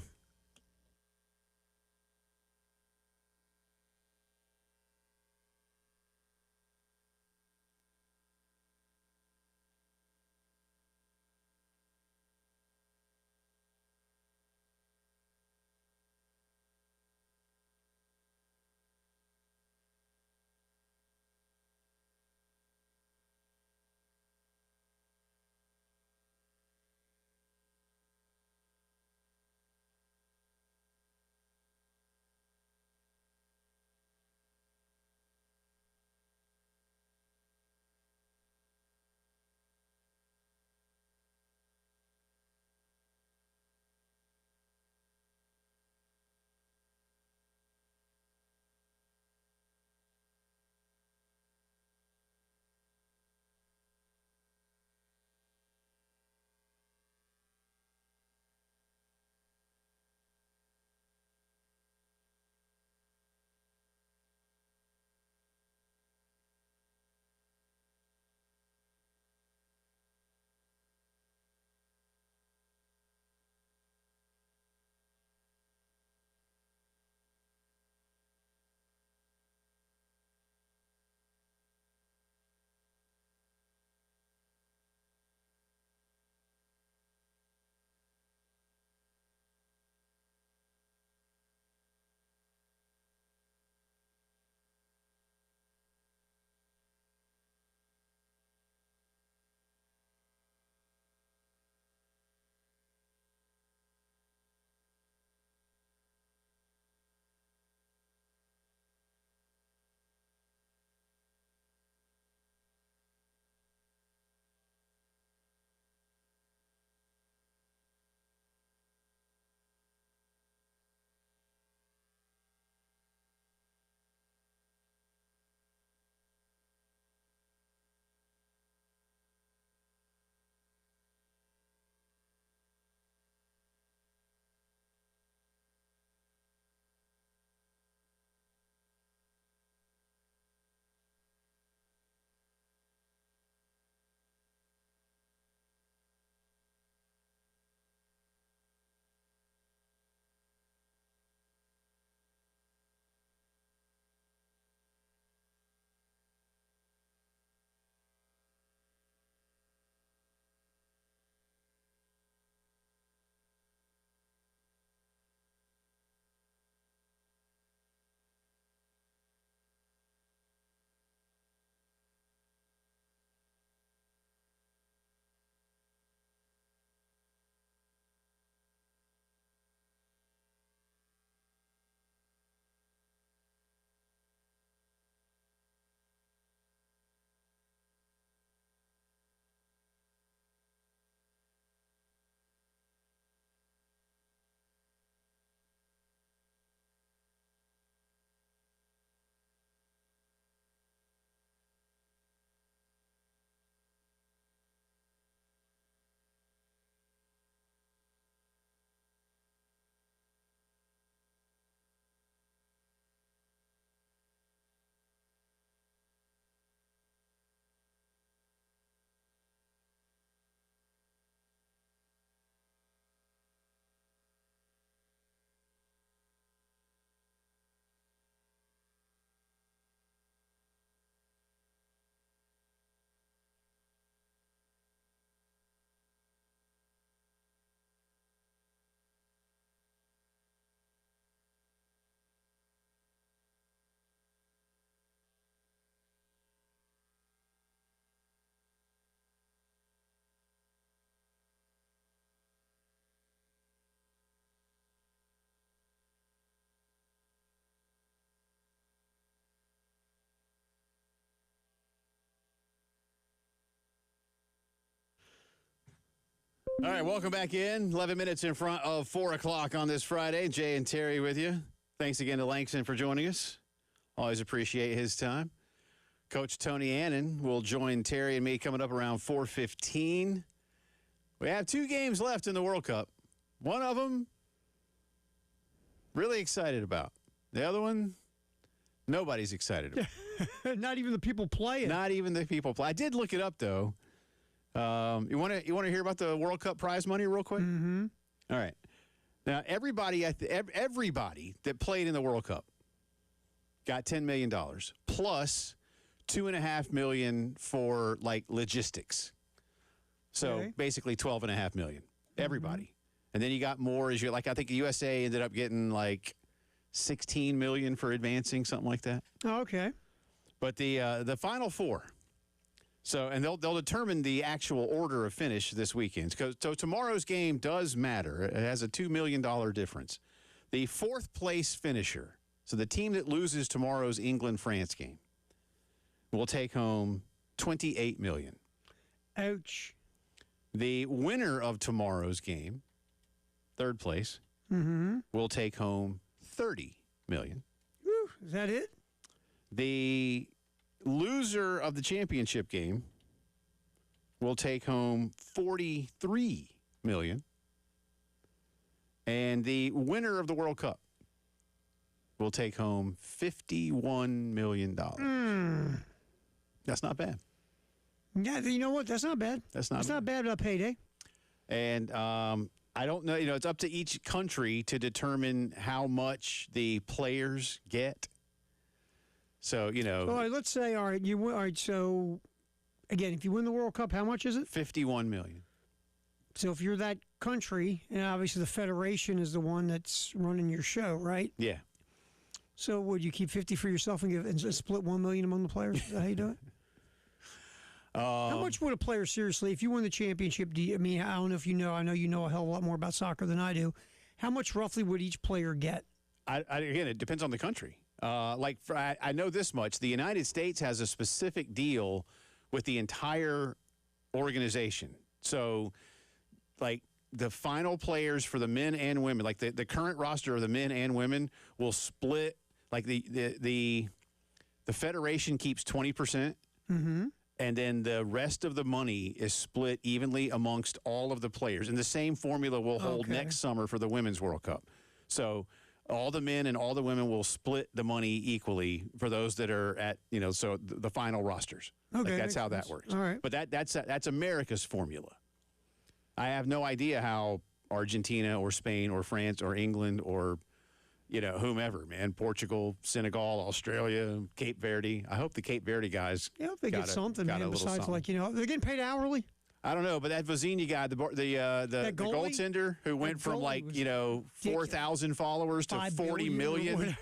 All right, welcome back in. 11 minutes in front of 4 o'clock on this Friday. Jay and Terry with you. Thanks again to Langston for joining us. Always appreciate his time. Coach Tony Annan will join Terry and me coming up around 4:15. We have 2 games left in the World Cup. One of them, really excited about. The other one, nobody's excited about. Not even the people playing. Not even the people play. I did look it up, though. You want to hear about the World Cup prize money real quick? Mm-hmm. All right. Now, everybody that played in the World Cup got $10 million, plus $2.5 million for, like, logistics. So, Okay. basically $12.5 million. Everybody. And then you got more as I think the USA ended up getting, like, $16 million for advancing, something like that. Oh, okay. But the Final Four. So, and they'll determine the actual order of finish this weekend. So tomorrow's game does matter. It has a $2 million difference. The 4th place finisher, so the team that loses tomorrow's England-France game, will take home $28 million. Ouch. The winner of tomorrow's game, 3rd place, will take home $30 million. Whew, is that it? The loser of the championship game will take home $43 million. And the winner of the World Cup will take home $51 million. That's not bad. Yeah, you know what? That's not bad. That's not bad about payday. And I don't know, it's up to each country to determine how much the players get. So, All right, let's say, all right, so, again, if you win the World Cup, how much is it? $51 million. So if you're that country, and obviously the federation is the one that's running your show, right? Yeah. So would you keep 50 for yourself and split $1 million among the players? Is that how you do it? How much would a player, seriously, if you win the championship, I don't know if you know, I know you know a hell of a lot more about soccer than I do. How much roughly would each player get? Again, it depends on the country. I know this much. The United States has a specific deal with the entire organization. So, like, the final players for the men and women, like the current roster of the men and women will split, like the federation keeps 20%. Mm-hmm. And then the rest of the money is split evenly amongst all of the players. And the same formula will hold next summer for the Women's World Cup. So all the men and all the women will split the money equally for those that are at, so the final rosters. Okay. Like that's how that works. All right. But that's America's formula. I have no idea how Argentina or Spain or France or England or, whomever, man, Portugal, Senegal, Australia, Cape Verde. I hope the Cape Verde guys They get something, man, besides something. they're getting paid hourly? I don't know, but that Vazini guy, the goaltender who went from 4,000 followers to 40 million.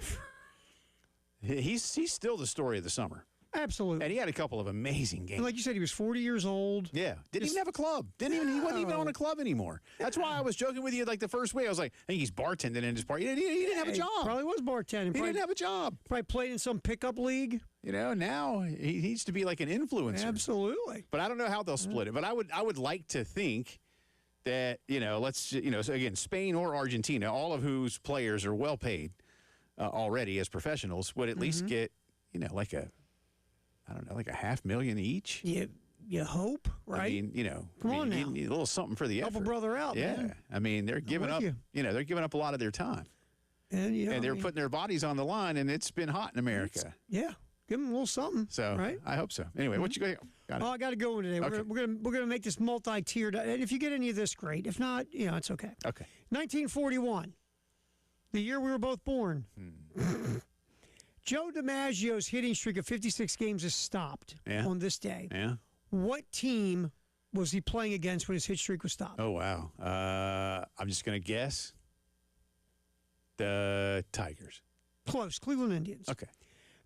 He's still the story of the summer. Absolutely. And he had a couple of amazing games. And like you said, he was 40 years old. Yeah. Didn't even have a club. He wasn't even on a club anymore. That's why I was joking with you like the first week. I was like, I think he's bartending in his party. He didn't have a job. Probably was bartending. He didn't have a job. Probably played in some pickup league. Now he needs to be like an influencer. Absolutely. But I don't know how they'll split it. But I would like to think that, so again, Spain or Argentina, all of whose players are well paid already as professionals, would at least get, like a $500,000 each. You hope, right? I mean, Come on now. you need a little something for the effort. Help a brother out, yeah. man. I mean, they're giving up. They're giving up a lot of their time, and they're putting their bodies on the line, and it's been hot in America. Yeah, give them a little something. So, right? I hope so. Anyway, what you got? I got to go in today. Okay. We're gonna make this multi-tiered. And if you get any of this, great. If not, it's okay. Okay. 1941, the year we were both born. Joe DiMaggio's hitting streak of 56 games is stopped on this day. Yeah. What team was he playing against when his hit streak was stopped? Oh, wow. I'm just going to guess the Tigers. Close. Cleveland Indians. Okay.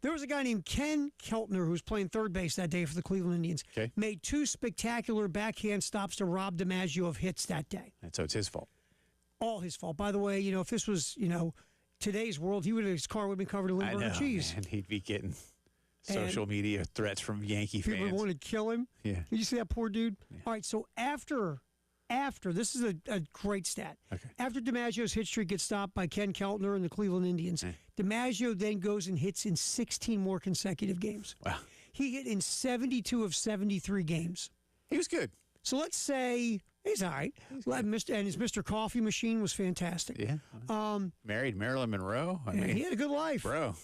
There was a guy named Ken Keltner who was playing third base that day for the Cleveland Indians. Okay. Made 2 spectacular backhand stops to rob DiMaggio of hits that day. And so it's his fault. All his fault. By the way, if this was, today's world, his car would have been covered in Limburger cheese. And he'd be getting social media threats from Yankee fans. People would want to kill him. Yeah. Did you see that poor dude? Yeah. All right, so after after, this is a great stat. Okay. After DiMaggio's hit streak gets stopped by Ken Keltner and the Cleveland Indians, DiMaggio then goes and hits in 16 more consecutive games. Wow. He hit in 72 of 73 games. He was good. So let's say he's all right. And his Mr. Coffee machine was fantastic. Yeah. Married Marilyn Monroe. I mean, He had a good life. bro.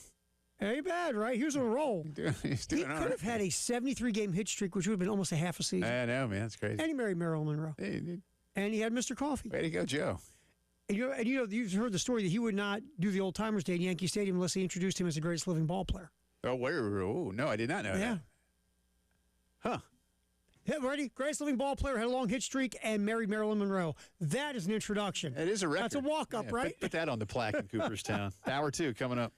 Ain't bad, right? He was on a roll. He's He doing all could right. have had a 73-game hit streak, which would have been almost a half a season. I know, man. That's crazy. And he married Marilyn Monroe. Hey, And he had Mr. Coffee. way to go, Joe. And you've heard the story that he would not do the Old Timers Day at Yankee Stadium unless they introduced him as the greatest living ball player. Oh, where? Oh, no, I did not know Yeah. that. Huh. Yeah, ready? Greatest living ball player, had a long hit streak, and married Marilyn Monroe. That is an introduction. It is a record. That's a walk-up, Yeah, right? Put that on the plaque in Cooperstown. Hour 2 coming up.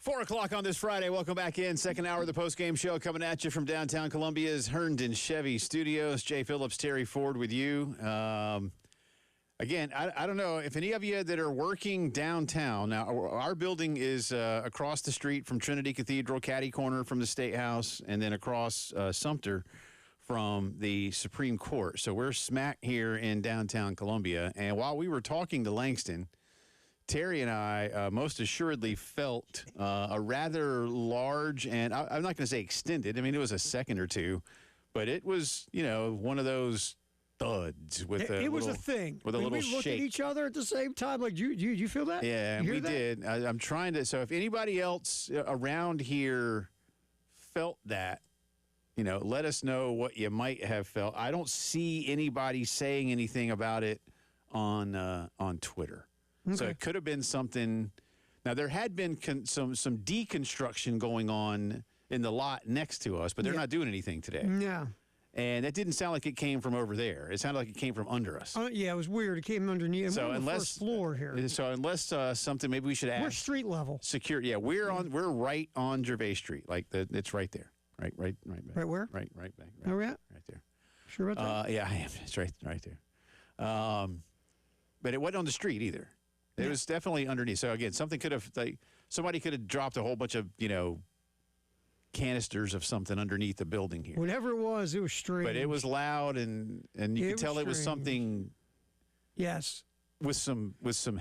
4 o'clock on this Friday. Welcome back in. Second hour of the postgame show coming at you from downtown Columbia's Herndon Chevy Studios. Jay Phillips, Terry Ford with you. Again, I don't know if any of you that are working downtown. Now, our building is across the street from Trinity Cathedral, catty corner from the State House, and then across Sumter from the Supreme Court. So we're smack here in downtown Columbia. And while we were talking to Langston, Terry and I most assuredly felt a rather large, and I'm not going to say extended. I mean, it was a second or two, but it was, one of those thuds with it was a thing. With a little we looked shake. at each other at the same time. Like, you feel that? Yeah, we did. I'm trying to. So if anybody else around here felt that, let us know what you might have felt. I don't see anybody saying anything about it on Twitter. Okay. So it could have been something. Now, there had been some deconstruction going on in the lot next to us, but they're not doing anything today. Yeah. And that didn't sound like it came from over there. It sounded like it came from under us. Yeah, it was weird. It came underneath. So we're on the first floor here. So unless something, maybe we should ask. We're street level. Security. Yeah, we're right on Gervais Street. It's right there. Right back. Right where? Right back. Where we at? Right there. Sure about that? Yeah, I am. It's right there. But it wasn't on the street either. It was definitely underneath. So again, somebody could have dropped a whole bunch of, canisters of something underneath the building here. Whatever it was strange. But it was loud and you could tell it was something. Yes. With some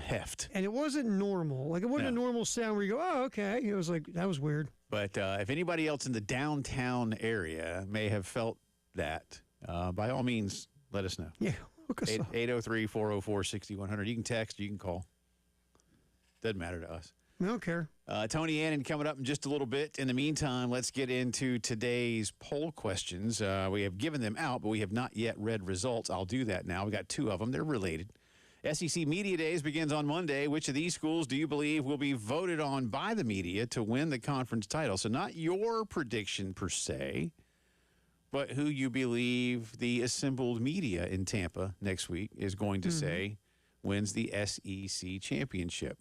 heft. And it wasn't normal. Like, it wasn't a normal sound where you go, oh, okay. It was like, that was weird. But if anybody else in the downtown area may have felt that, by all means, let us know. Yeah. Look us up. 803-404-6100. You can text, you can call. Doesn't matter to us. I don't care. Tony Annan coming up in just a little bit. In the meantime, let's get into today's poll questions. We have given them out, but we have not yet read results. I'll do that now. We got two of them. They're related. SEC Media Days begins on Monday. Which of these schools do you believe will be voted on by the media to win the conference title? So not your prediction per se, but who you believe the assembled media in Tampa next week is going to say wins the SEC championship.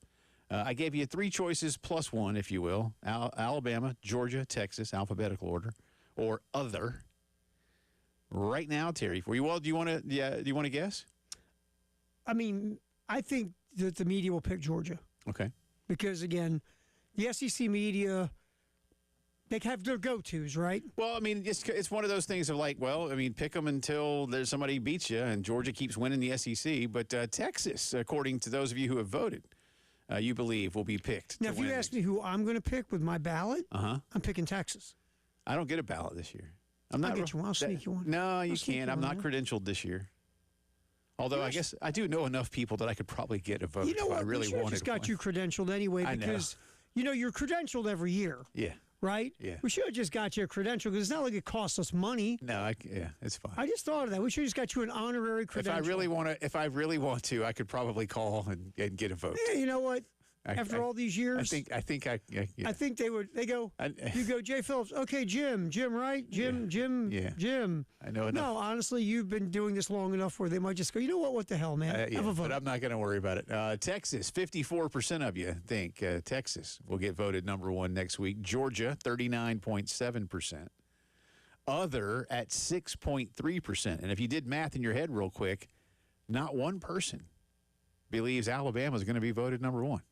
I gave you three choices plus one, if you will. Alabama, Georgia, Texas, alphabetical order, or other. Right now, Terry, do you want to guess? I mean, I think that the media will pick Georgia. Okay. Because, again, the SEC media, they have their go-tos, right? Well, I mean, it's one of those things of like, well, I mean, pick them until there's somebody beats you, and Georgia keeps winning the SEC. But Texas, according to those of you who have voted, you believe will be picked. Now, if you ask me who I'm going to pick with my ballot, I'm picking Texas. I don't get a ballot this year. I'll get you one. I'll sneak you one. No, you can't. I'm not credentialed this year. Although I guess I do know enough people that I could probably get a vote. You know what? I really we just got you credentialed anyway because you're credentialed every year. Yeah. Right? Yeah. We should have just got you a credential because it's not like it costs us money. No, it's fine. I just thought of that. We should have just got you an honorary credential. If I really want to, I could probably call and get a vote. Yeah, you know what? After all these years, I think they would. They go. You go, Jay Phillips. Okay, Jim, right? Jim. I know enough. No, honestly, you've been doing this long enough where they might just go. You know what? What the hell, man? Have a vote. But I'm not going to worry about it. Texas, 54% of you think Texas will get voted number one next week. Georgia, 39.7%. Other at 6.3%. And if you did math in your head real quick, not one person believes Alabama is going to be voted number one.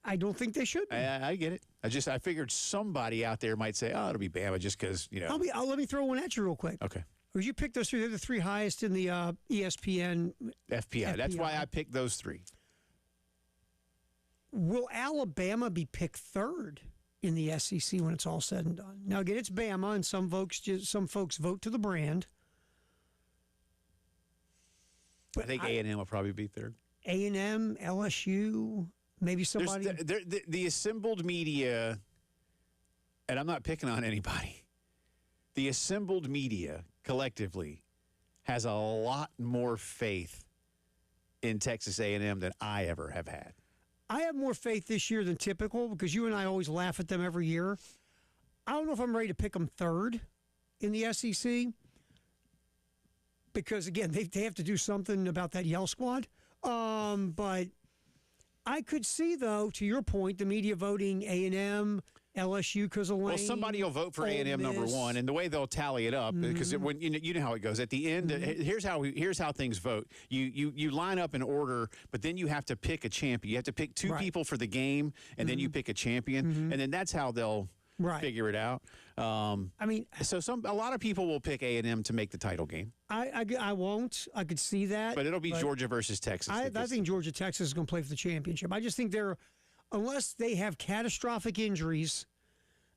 I don't think they should be. I get it. I figured somebody out there might say, "Oh, it'll be Bama," just because let me throw one at you real quick. Okay. Would you pick those three? They're the three highest in the ESPN FPI. That's why I picked those three. Will Alabama be picked third in the SEC when it's all said and done? Now again, it's Bama, and some folks vote to the brand. But I think A&M will probably be third. A&M, LSU. Maybe somebody. The assembled media, and I'm not picking on anybody, the assembled media collectively has a lot more faith in Texas A&M than I ever have had. I have more faith this year than typical because you and I always laugh at them every year. I don't know if I'm ready to pick them third in the SEC because, again, they have to do something about that Yell squad. But I could see, though, to your point, the media voting A&M, LSU because of Lane. Well, somebody will vote for A&M number one, and the way they'll tally it up, because when you know how it goes. At the end, here's how things vote. You line up in order, but then you have to pick a champion. You have to pick two people for the game, and then you pick a champion, and then that's how they'll figure it out. I mean, so a lot of people will pick A&M to make the title game. I won't. I could see that, but it'll be Georgia versus Texas. I think Georgia Texas is going to play for the championship. I just think unless they have catastrophic injuries,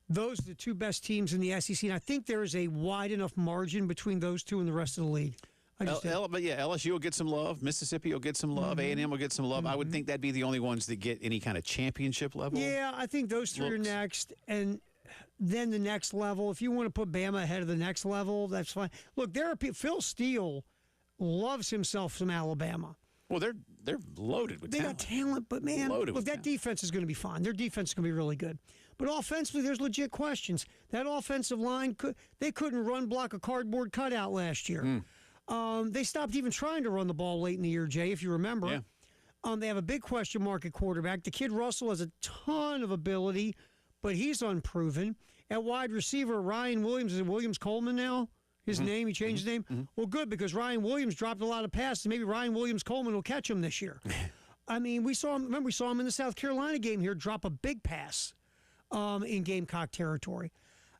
those are the two best teams in the SEC. And I think there is a wide enough margin between those two and the rest of the league. But yeah, LSU will get some love. Mississippi will get some love. A&M will get some love. I would think that'd be the only ones that get any kind of championship level. Yeah, I think those three are next. And then the next level, if you want to put Bama ahead of the next level, that's fine. Look, there are people. Phil Steele loves himself some Alabama. Well, they're loaded with talent. They got talent, but man, look, that defense is going to be fine. Their defense is going to be really good. But offensively, there's legit questions. That offensive line, they couldn't run block a cardboard cutout last year. They stopped even trying to run the ball late in the year, Jay, if you remember. Yeah. They have a big question mark at quarterback. The kid Russell has a ton of ability, but he's unproven. At wide receiver, Ryan Williams, is it Williams Coleman now? His name, he changed his name? Well, good, because Ryan Williams dropped a lot of passes. Maybe Ryan Williams Coleman will catch him this year. I mean, we saw him in the South Carolina game here drop a big pass in Gamecock territory.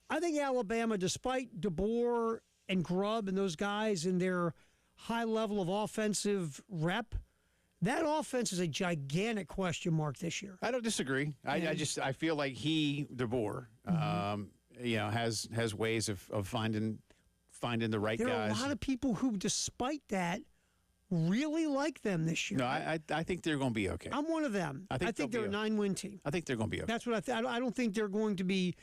I think Alabama, despite DeBoer and Grubb and those guys in their high level of offensive rep, that offense is a gigantic question mark this year. I don't disagree. I feel like DeBoer, has ways of finding the right guys. There are a lot of people who, despite that, really like them this year. No, I think they're going to be okay. I'm one of them. I think they're a 9-win team. I think they're going to be okay. That's what I think. I don't think they're going to be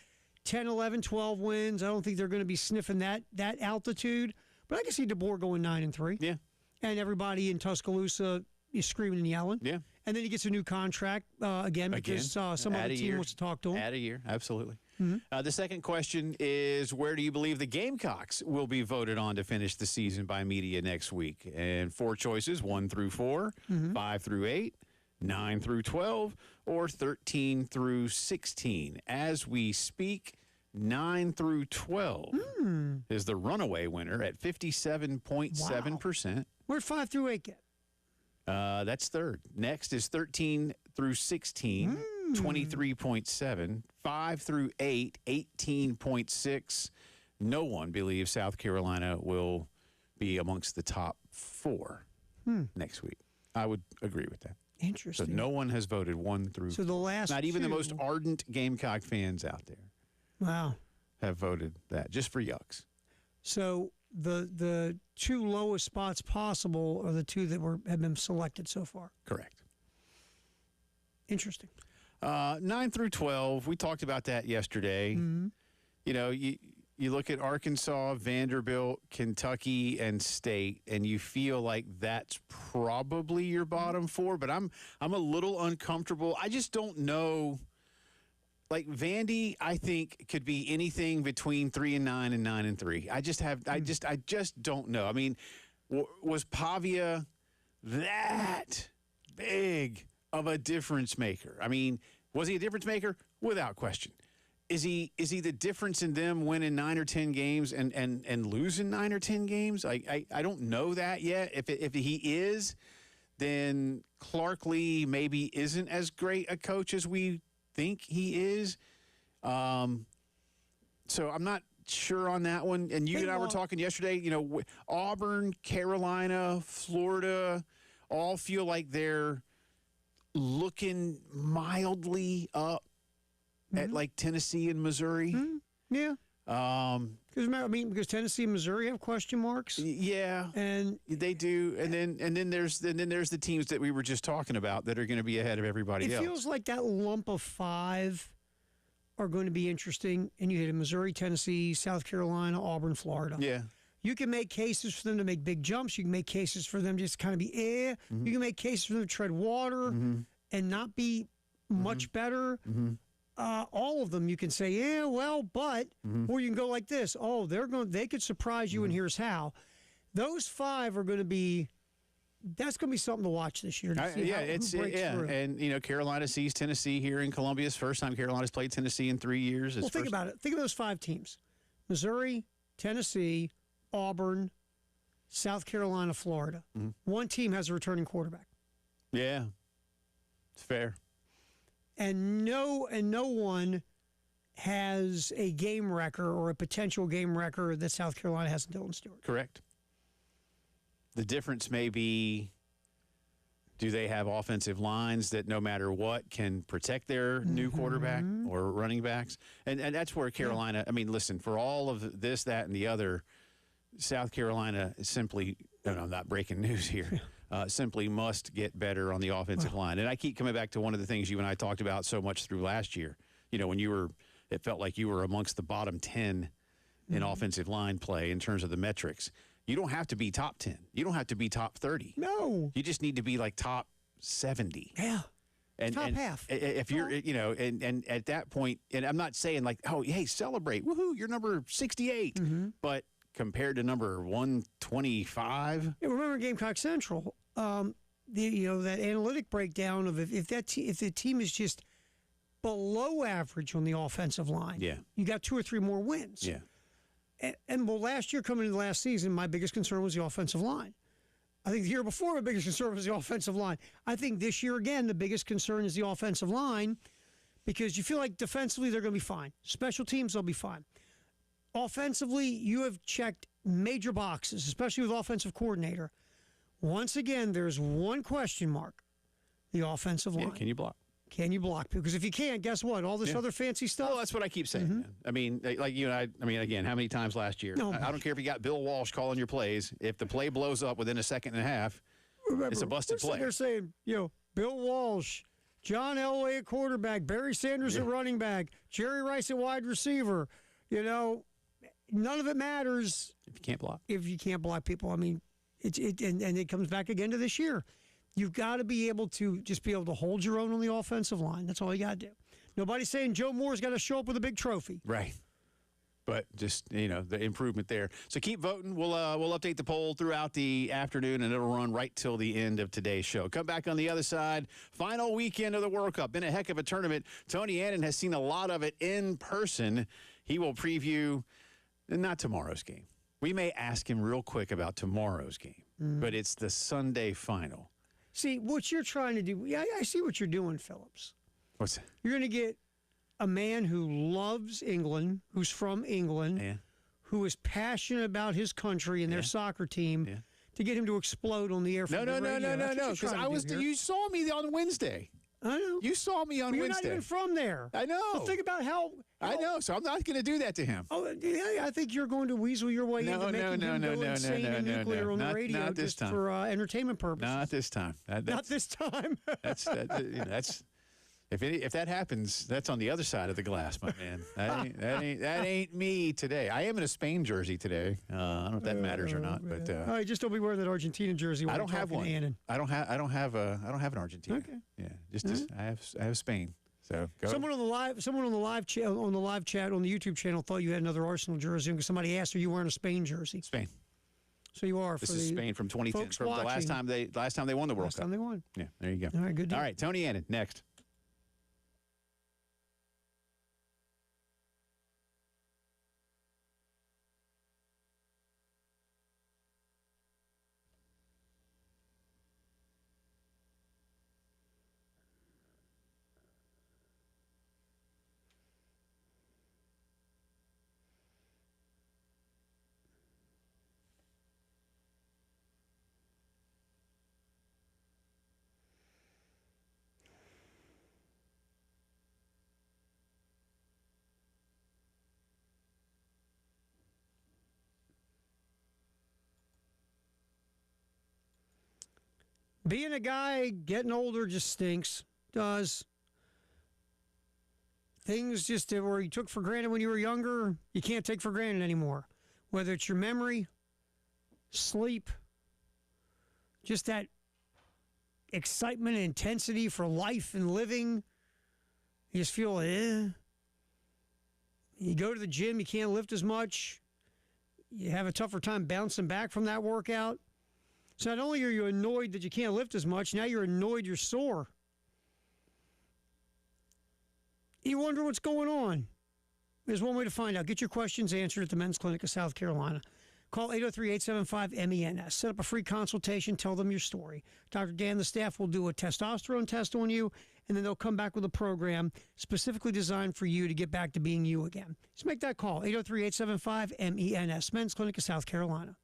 10, 11, 12 wins. I don't think they're going to be sniffing that altitude. But I can see DeBoer going 9-3. Yeah. And everybody in Tuscaloosa is screaming and yelling. Yeah. And then he gets a new contract again because some other team wants to talk to him. Add a year, absolutely. The second question is, where do you believe the Gamecocks will be voted on to finish the season by media next week? And 4 choices, 1 through 4, 5 through 8, 9 through 12, or 13 through 16. As we speak, 9 through 12 is the runaway winner at 57.7%. Wow. Where'd 5 through 8 get? That's third. Next is 13 through 16, 23.7. 5 through 8, 18.6. No one believes South Carolina will be amongst the top 4 next week. I would agree with that. Interesting. So no one has voted 1 through 4. So the last not even two, the most ardent Gamecock fans out there. Wow. Have voted that just for yucks. So the 2 lowest spots possible are the 2 that have been selected so far. Correct. Interesting. 9 through 12, we talked about that yesterday. You know, you look at Arkansas, Vanderbilt, Kentucky, and State, and you feel like that's probably your bottom 4, but I'm a little uncomfortable. I just don't know. Like Vandy, I think could be anything between 3-9 and 9-3. I just don't know. I mean, was Pavia that big of a difference maker? I mean, was he a difference maker? Without question. Is he the difference in them winning 9 or 10 games and losing 9 or 10 games? I don't know that yet. If he is, then Clark Lee maybe isn't as great a coach as we think he is. So I'm not sure on that one. And you and I were talking yesterday, you know, Auburn, Carolina, Florida all feel like they're looking mildly up at like Tennessee and Missouri. Yeah. Because Tennessee and Missouri have question marks. Yeah, and they do. And then there's the teams that we were just talking about that are going to be ahead of everybody else. It feels like that lump of 5 are going to be interesting. And you hit Missouri, Tennessee, South Carolina, Auburn, Florida. Yeah. You can make cases for them to make big jumps. You can make cases for them just kind of be You can make cases for them to tread water and not be much better. All of them, you can say, yeah, well, but, or you can go like this. Oh, they could surprise you, and here's how. Those 5 are going to be that's going to be something to watch this year. To see who breaks through. And Carolina sees Tennessee here in Columbia. It's the first time Carolina's played Tennessee in 3 years. Well, think about it. Think of those 5 teams: Missouri, Tennessee, Auburn, South Carolina, Florida. Mm-hmm. One team has a returning quarterback. Yeah, it's fair. And no one has a game wrecker or a potential game wrecker that South Carolina has in Dylan Stewart. Correct. The difference may be, do they have offensive lines that no matter what can protect their new quarterback or running backs? And that's where Carolina, I mean, listen, for all of this, that, and the other, South Carolina simply, and I'm not breaking news here, simply must get better on the offensive line. And I keep coming back to one of the things you and I talked about so much through last year. When it felt like you were amongst the bottom 10 in offensive line play in terms of the metrics. You don't have to be top 10. You don't have to be top 30. No. You just need to be like top 70. Yeah. And top half. If you're, and at that point, and I'm not saying like, oh, hey, celebrate. Woohoo, you're number 68. But compared to number 125. Remember Gamecock Central, that analytic breakdown of if the team is just below average on the offensive line, you got 2 or 3 more wins. Yeah. And last year, coming into last season, my biggest concern was the offensive line. I think the year before, my biggest concern was the offensive line. I think this year, again, the biggest concern is the offensive line because you feel like defensively they're going to be fine. Special teams, they'll be fine. Offensively, you have checked major boxes, especially with offensive coordinator. Once again, there's one question mark, the offensive line. Yeah, can you block? Can you block? Because if you can't, guess what? All this other fancy stuff. Well, that's what I keep saying. Man. I mean, like you and I mean, again, how many times last year? I don't care if you got Bill Walsh calling your plays. If the play blows up within a second and a half, it's a busted play. They're saying, Bill Walsh, John Elway at quarterback, Barry Sanders at running back, Jerry Rice at wide receiver. None of it matters if you can't block. If you can't block people. I mean, and it comes back again to this year. You've got to be able to just be able to hold your own on the offensive line. That's all you got to do. Nobody's saying Joe Moore's got to show up with a big trophy. Right. But just, the improvement there. So keep voting. We'll update the poll throughout the afternoon, and it'll run right till the end of today's show. Come back on the other side. Final weekend of the World Cup. Been a heck of a tournament. Tony Annan has seen a lot of it in person. He will preview not tomorrow's game. We may ask him real quick about tomorrow's game, but it's the Sunday final. See, what you're trying to do, I see what you're doing, Phillips. What's that? You're going to get a man who loves England, who's from England, who is passionate about his country and their soccer team, to get him to explode on the air from the radio. No. Because you saw me on Wednesday. I know. You saw me on You're Wednesday. You're not even from there. I know. Well, think about how I know, so I'm not going to do that to him. Oh, yeah, I think you're going to weasel your way into making him go insane and nuclear on the radio not just time. for entertainment purposes. Not this time. Not this time. That's if that happens, that's on the other side of the glass, my man. That ain't me today. I am in a Spain jersey today. I don't know if that matters or not, but all right, just don't be wearing that Argentina jersey. I don't have one. I don't have an Argentina. Okay. Yeah, just I have Spain. So go. Someone on the live chat on the YouTube channel thought you had another Arsenal jersey because somebody asked, "Are you wearing a Spain jersey?" Spain. So you are. This is Spain from 2010, from the last time they won the World Cup. Last time they won. Yeah, there you go. All right, good deal. All right, Tony Annan next. Being a guy getting older just stinks. Does. Things just where you took for granted when you were younger, you can't take for granted anymore. Whether it's your memory, sleep, just that excitement and intensity for life and living. You just feel, You go to the gym, you can't lift as much. You have a tougher time bouncing back from that workout. So not only are you annoyed that you can't lift as much, now you're annoyed you're sore. You wonder what's going on. There's one way to find out. Get your questions answered at the Men's Clinic of South Carolina. Call 803-875-MENS. Set up a free consultation. Tell them your story. Dr. Dan, the staff will do a testosterone test on you, and then they'll come back with a program specifically designed for you to get back to being you again. Just make that call, 803-875-MENS. Men's Clinic of South Carolina.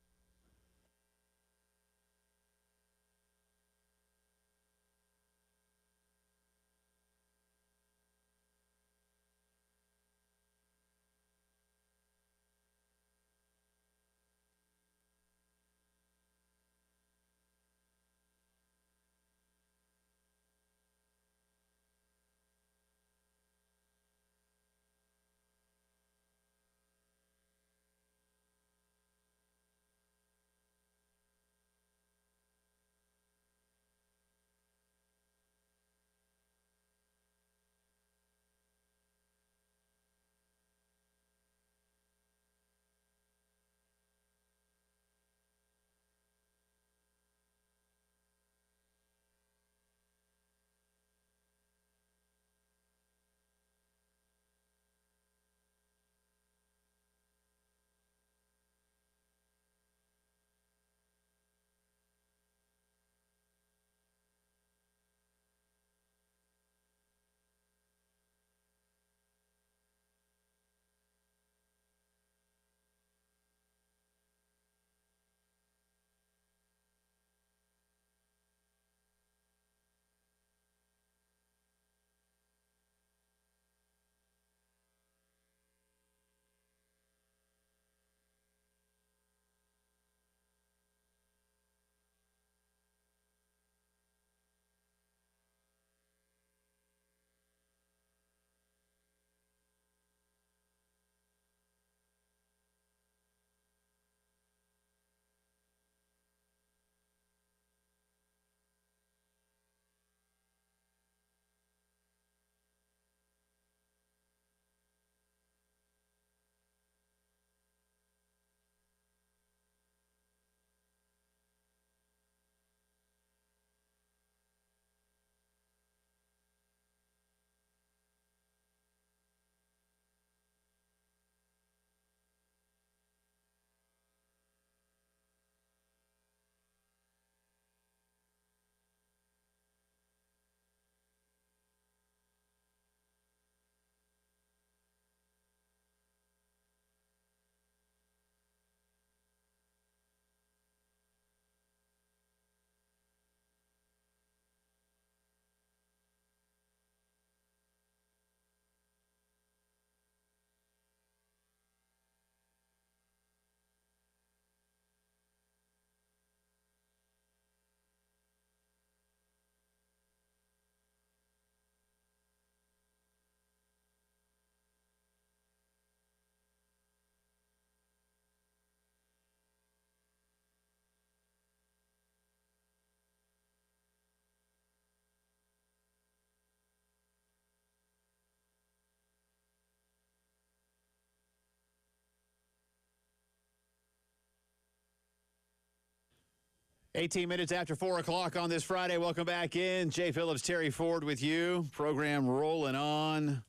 Eighteen minutes after 4 o'clock on this Friday. Welcome back in. Jay Phillips, Terry Ford with you. Program rolling on.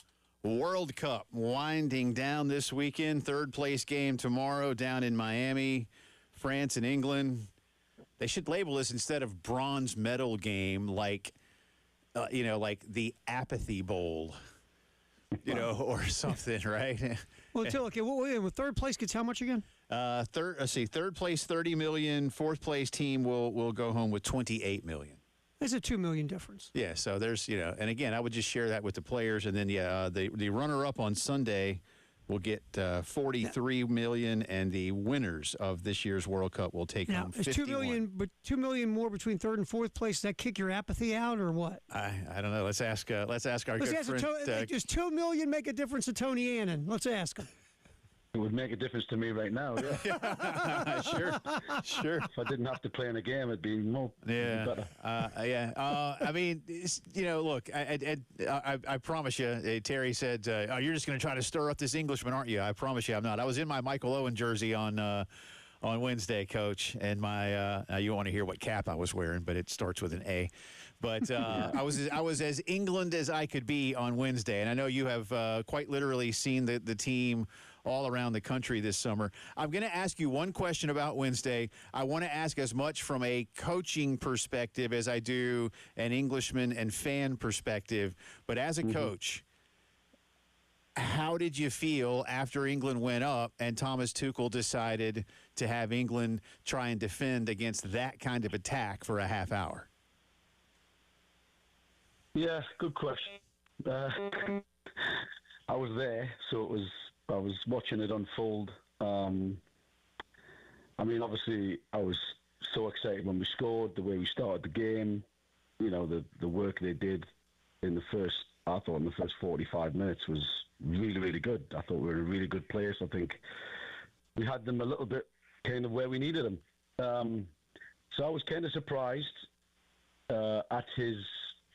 World Cup winding down this weekend. Third place game tomorrow down in Miami. France and England. They should label this instead of bronze medal game like the Apathy Bowl, or something, right? Well, okay, third place gets how much again? Third place, $30 million. Fourth place team will go home with $28 million. There's a $2 million difference. Yeah, so there's, and again, I would just share that with the players. And then, the runner-up on Sunday will get $43 million, and the winners of this year's World Cup will take home $51 million. But $2 million more between third and fourth place. Does that kick your apathy out or what? I don't know. Let's ask our good friend. Does $2 million make a difference to Tony Annan? Let's ask him. It would make a difference to me right now, yeah. Sure. If I didn't have to play in a game, it'd be more better. I mean, look, I promise you, Terry said, you're just going to try to stir up this Englishman, aren't you? I promise you I'm not. I was in my Michael Owen jersey on on Wednesday, Coach. And my you want to hear what cap I was wearing, but it starts with an A. But I was as England as I could be on Wednesday. And I know you have quite literally seen the team all around the country this summer. I'm going to ask you one question about Wednesday. I want to ask as much from a coaching perspective as I do an Englishman and fan perspective. But as a coach, how did you feel after England went up and Thomas Tuchel decided to have England try and defend against that kind of attack for a half hour? Yeah, good question. I was there, so I was watching it unfold. I mean, obviously, I was so excited when we scored, the way we started the game, you know, the work they did in the first 45 minutes was really, really good. I thought we were in a really good place. I think we had them a little bit kind of where we needed them. So I was kind of surprised at his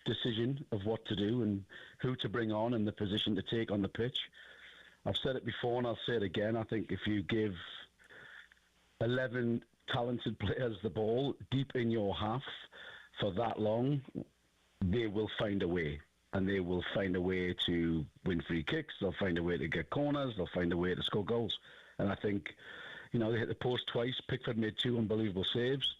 decision of what to do and who to bring on and the position to take on the pitch. I've said it before and I'll say it again. I think if you give 11 talented players the ball deep in your half for that long, they will find a way. And they will find a way to win free kicks. They'll find a way to get corners. They'll find a way to score goals. And I think, you know, they hit the post twice. Pickford made 2 unbelievable saves.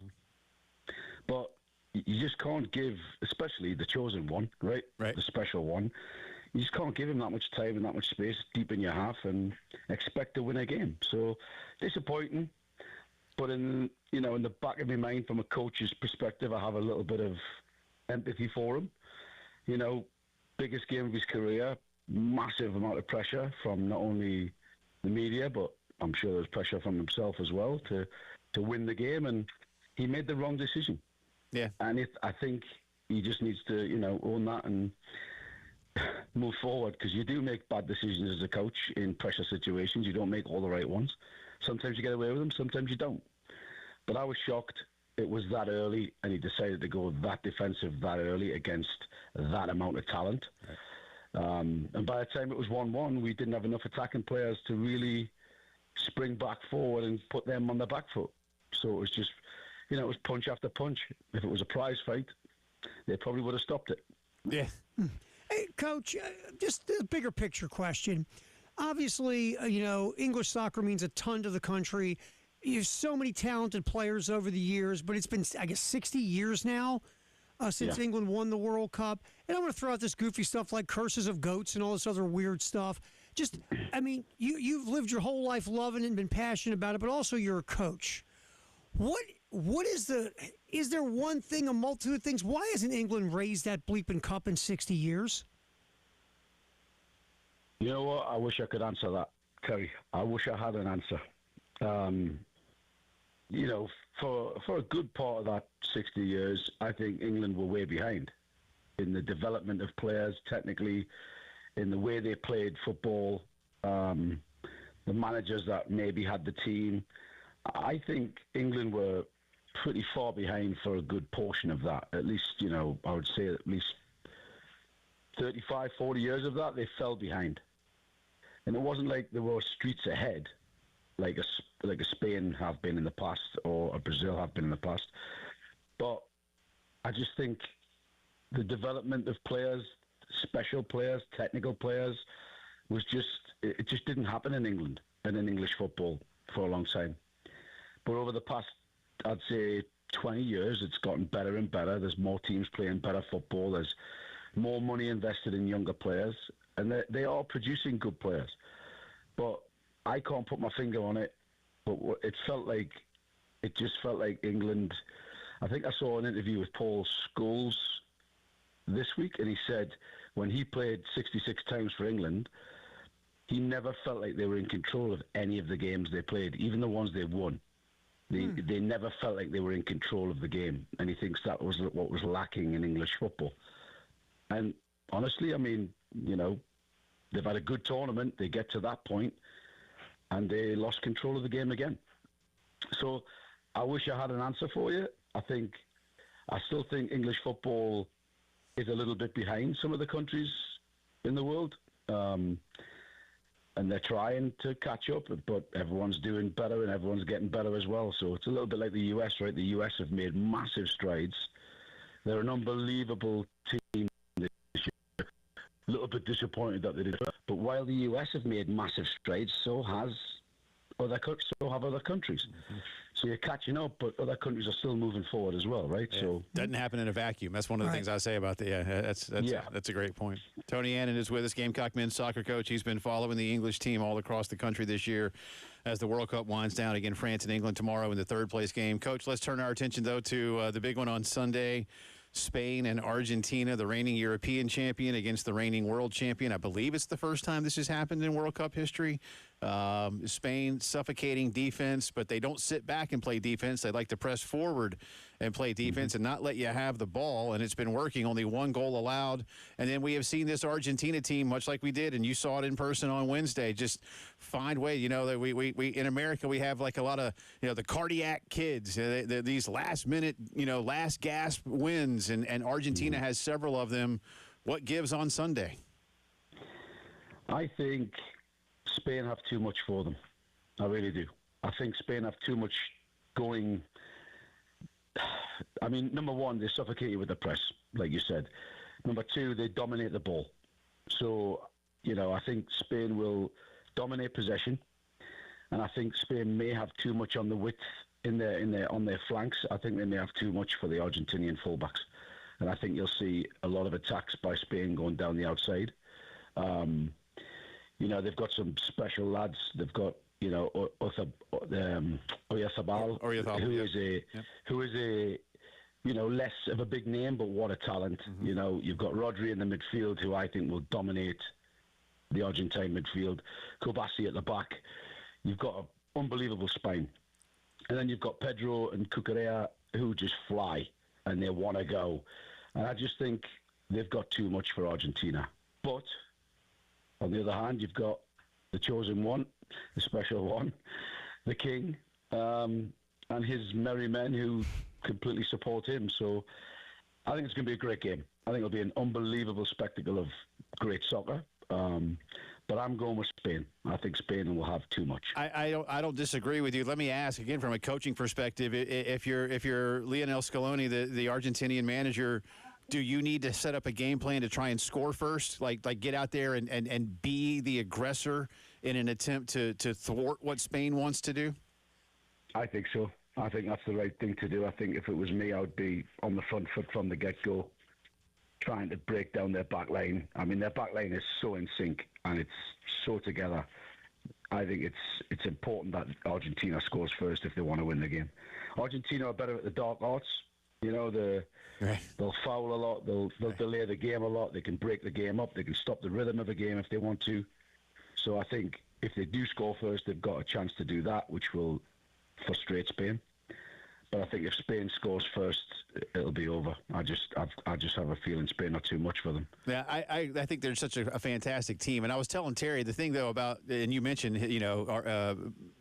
But you just can't give, especially the chosen one, right? The special one. You just can't give him that much time and that much space deep in your half and expect to win a game. So disappointing. But in the back of my mind, from a coach's perspective, I have a little bit of empathy for him. You know, biggest game of his career, massive amount of pressure from not only the media, but I'm sure there's pressure from himself as well to win the game, and he made the wrong decision. Yeah. And I think he just needs to, you know, own that and move forward, because you do make bad decisions as a coach in pressure situations. You don't make all the right ones. Sometimes you get away with them, sometimes you don't. But I was shocked it was that early, and he decided to go that defensive that early against that amount of talent. Right. And by the time it was 1-1, we didn't have enough attacking players to really spring back forward and put them on the back foot. So it was just, you know, it was punch after punch. If it was a prize fight, they probably would have stopped it. Yeah. Hey, Coach, just a bigger picture question. Obviously, you know, English soccer means a ton to the country. You have so many talented players over the years, but it's been, I guess, 60 years now since England won the World Cup. And I'm going to throw out this goofy stuff like curses of goats and all this other weird stuff. Just, I mean, you've lived your whole life loving it and been passionate about it, but also you're a coach. What is there one thing, a multitude of things? Why hasn't England raised that bleeping cup in 60 years? You know what? I wish I could answer that, Kerry. I wish I had an answer. You know, for a good part of that 60 years, I think England were way behind in the development of players, technically, in the way they played football, the managers that maybe had the team. I think England were pretty far behind for a good portion of that. At least, you know, I would say at least 35, 40 years of that, they fell behind. And it wasn't like they were streets ahead, like a Spain have been in the past or a Brazil have been in the past. But I just think the development of players, special players, technical players, it just didn't happen in England and in English football for a long time. But over the past, I'd say, 20 years, it's gotten better and better. There's more teams playing better football. There's more money invested in younger players, and they are producing good players. But I can't put my finger on it, but it just felt like England. I think I saw an interview with Paul Scholes this week, and he said when he played 66 times for England, he never felt like they were in control of any of the games they played, even the ones they won. They never felt like they were in control of the game, and he thinks that was what was lacking in English football. And honestly, I mean, you know, they've had a good tournament. They get to that point, and they lost control of the game again. So I wish I had an answer for you. I still think English football is a little bit behind some of the countries in the world. and they're trying to catch up, but everyone's doing better and everyone's getting better as well. So it's a little bit like the US, right? The US have made massive strides. They're an unbelievable team this year. A little bit disappointed that they did, but while the US have made massive strides, so have other countries. Mm-hmm. So you're catching up, but other countries are still moving forward as well, right? Yeah. So doesn't happen in a vacuum. That's one of the things I say about that's a great point. Tony Annan is with us, Gamecock men's soccer coach. He's been following the English team all across the country this year as the World Cup winds down. Again, France and England tomorrow in the third-place game. Coach, let's turn our attention, though, to the big one on Sunday. Spain and Argentina, the reigning European champion against the reigning world champion. I believe it's the first time this has happened in World Cup history. Spain suffocating defense, but they don't sit back and play defense. They like to press forward and play defense and not let you have the ball, and it's been working. Only one goal allowed. And then we have seen this Argentina team, much like we did, and you saw it in person on Wednesday, just find way. You know, that we in America, we have like a lot of, the cardiac kids, these last-minute, last gasp wins, and Argentina has several of them. What gives on Sunday? I think Spain have too much for them. I really do. I think Spain have too much going. I mean, number one, they suffocate you with the press, like you said. Number two, they dominate the ball. So, I think Spain will dominate possession, and I think Spain may have too much on the width on their flanks. I think they may have too much for the Argentinian fullbacks, and I think you'll see a lot of attacks by Spain going down the outside. They've got some special lads. They've got, Oyarzabal, who is a less of a big name, but what a talent. Mm-hmm. You've got Rodri in the midfield, who I think will dominate the Argentine midfield. Kobasi at the back. You've got an unbelievable spine. And then you've got Pedro and Cucurella, who just fly, and they want to go. And I just think they've got too much for Argentina. But on the other hand, you've got the chosen one, the special one, the king, and his merry men who completely support him. So I think it's going to be a great game. I think it'll be an unbelievable spectacle of great soccer. But I'm going with Spain. I think Spain will have too much. I don't disagree with you. Let me ask again from a coaching perspective: if you're Lionel Scaloni, the Argentinian manager, do you need to set up a game plan to try and score first, like get out there and be the aggressor in an attempt to thwart what Spain wants to do? I think so. I think that's the right thing to do. I think if it was me, I would be on the front foot from the get-go, trying to break down their back line. I mean, their back line is so in sync and it's so together. I think it's important that Argentina scores first if they want to win the game. Argentina are better at the dark arts. They'll foul a lot. They'll delay the game a lot. They can break the game up. They can stop the rhythm of the game if they want to. So I think if they do score first, they've got a chance to do that, which will frustrate Spain. But I think if Spain scores first, it'll be over. I just have a feeling Spain are too much for them. Yeah, I think they're such a fantastic team. And I was telling Terry the thing though about, and you mentioned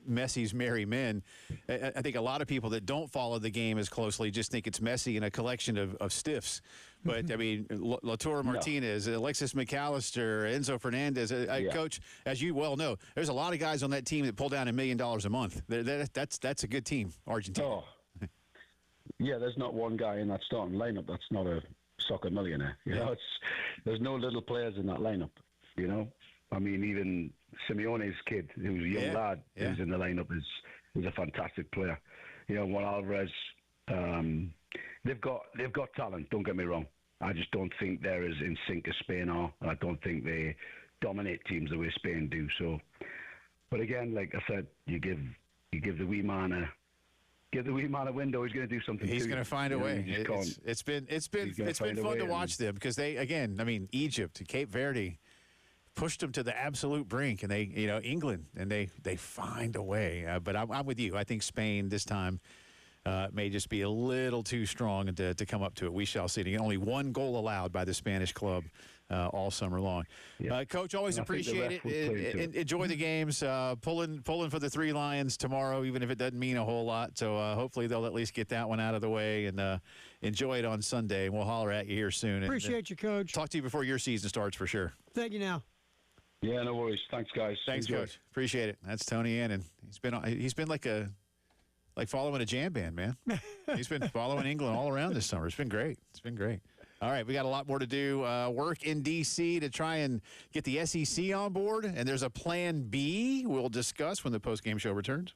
Messi's merry men. I think a lot of people that don't follow the game as closely just think it's Messi and a collection of stiffs. But I mean, Lautaro Martinez, Alexis McAllister, Enzo Fernandez. Coach, as you well know, there's a lot of guys on that team that pull down $1 million a month. That's a good team, Argentina. Oh. Yeah, there's not one guy in that starting lineup that's not a soccer millionaire. There's no little players in that lineup. I mean, even Simeone's kid, who's a young lad, who's in the lineup, is a fantastic player. Juan Alvarez. They've got talent. Don't get me wrong. I just don't think they're as in sync as Spain are. I don't think they dominate teams the way Spain do. So, but again, like I said, you give the wee man a. Give the wee man a window. He's going to do something. He's going to find a way. It's been fun to watch them because Egypt, Cape Verde, pushed them to the absolute brink, and England, and they find a way. But I'm with you. I think Spain this time may just be a little too strong to come up to it. We shall see. Again, only one goal allowed by the Spanish club all summer long. Yeah. Coach, always appreciate it. Enjoy the games. Pulling for the Three Lions tomorrow, even if it doesn't mean a whole lot. So hopefully they'll at least get that one out of the way and enjoy it on Sunday. And we'll holler at you here soon. Appreciate you, Coach. Talk to you before your season starts for sure. Thank you now. Yeah, no worries. Thanks, guys. Thanks, Enjoy. Coach. Appreciate it. That's Tony Annan. He's been like following a jam band, man. He's been following England all around this summer. It's been great. All right, we got a lot more to do. Work in D.C. to try and get the SEC on board, and there's a plan B we'll discuss when the postgame show returns.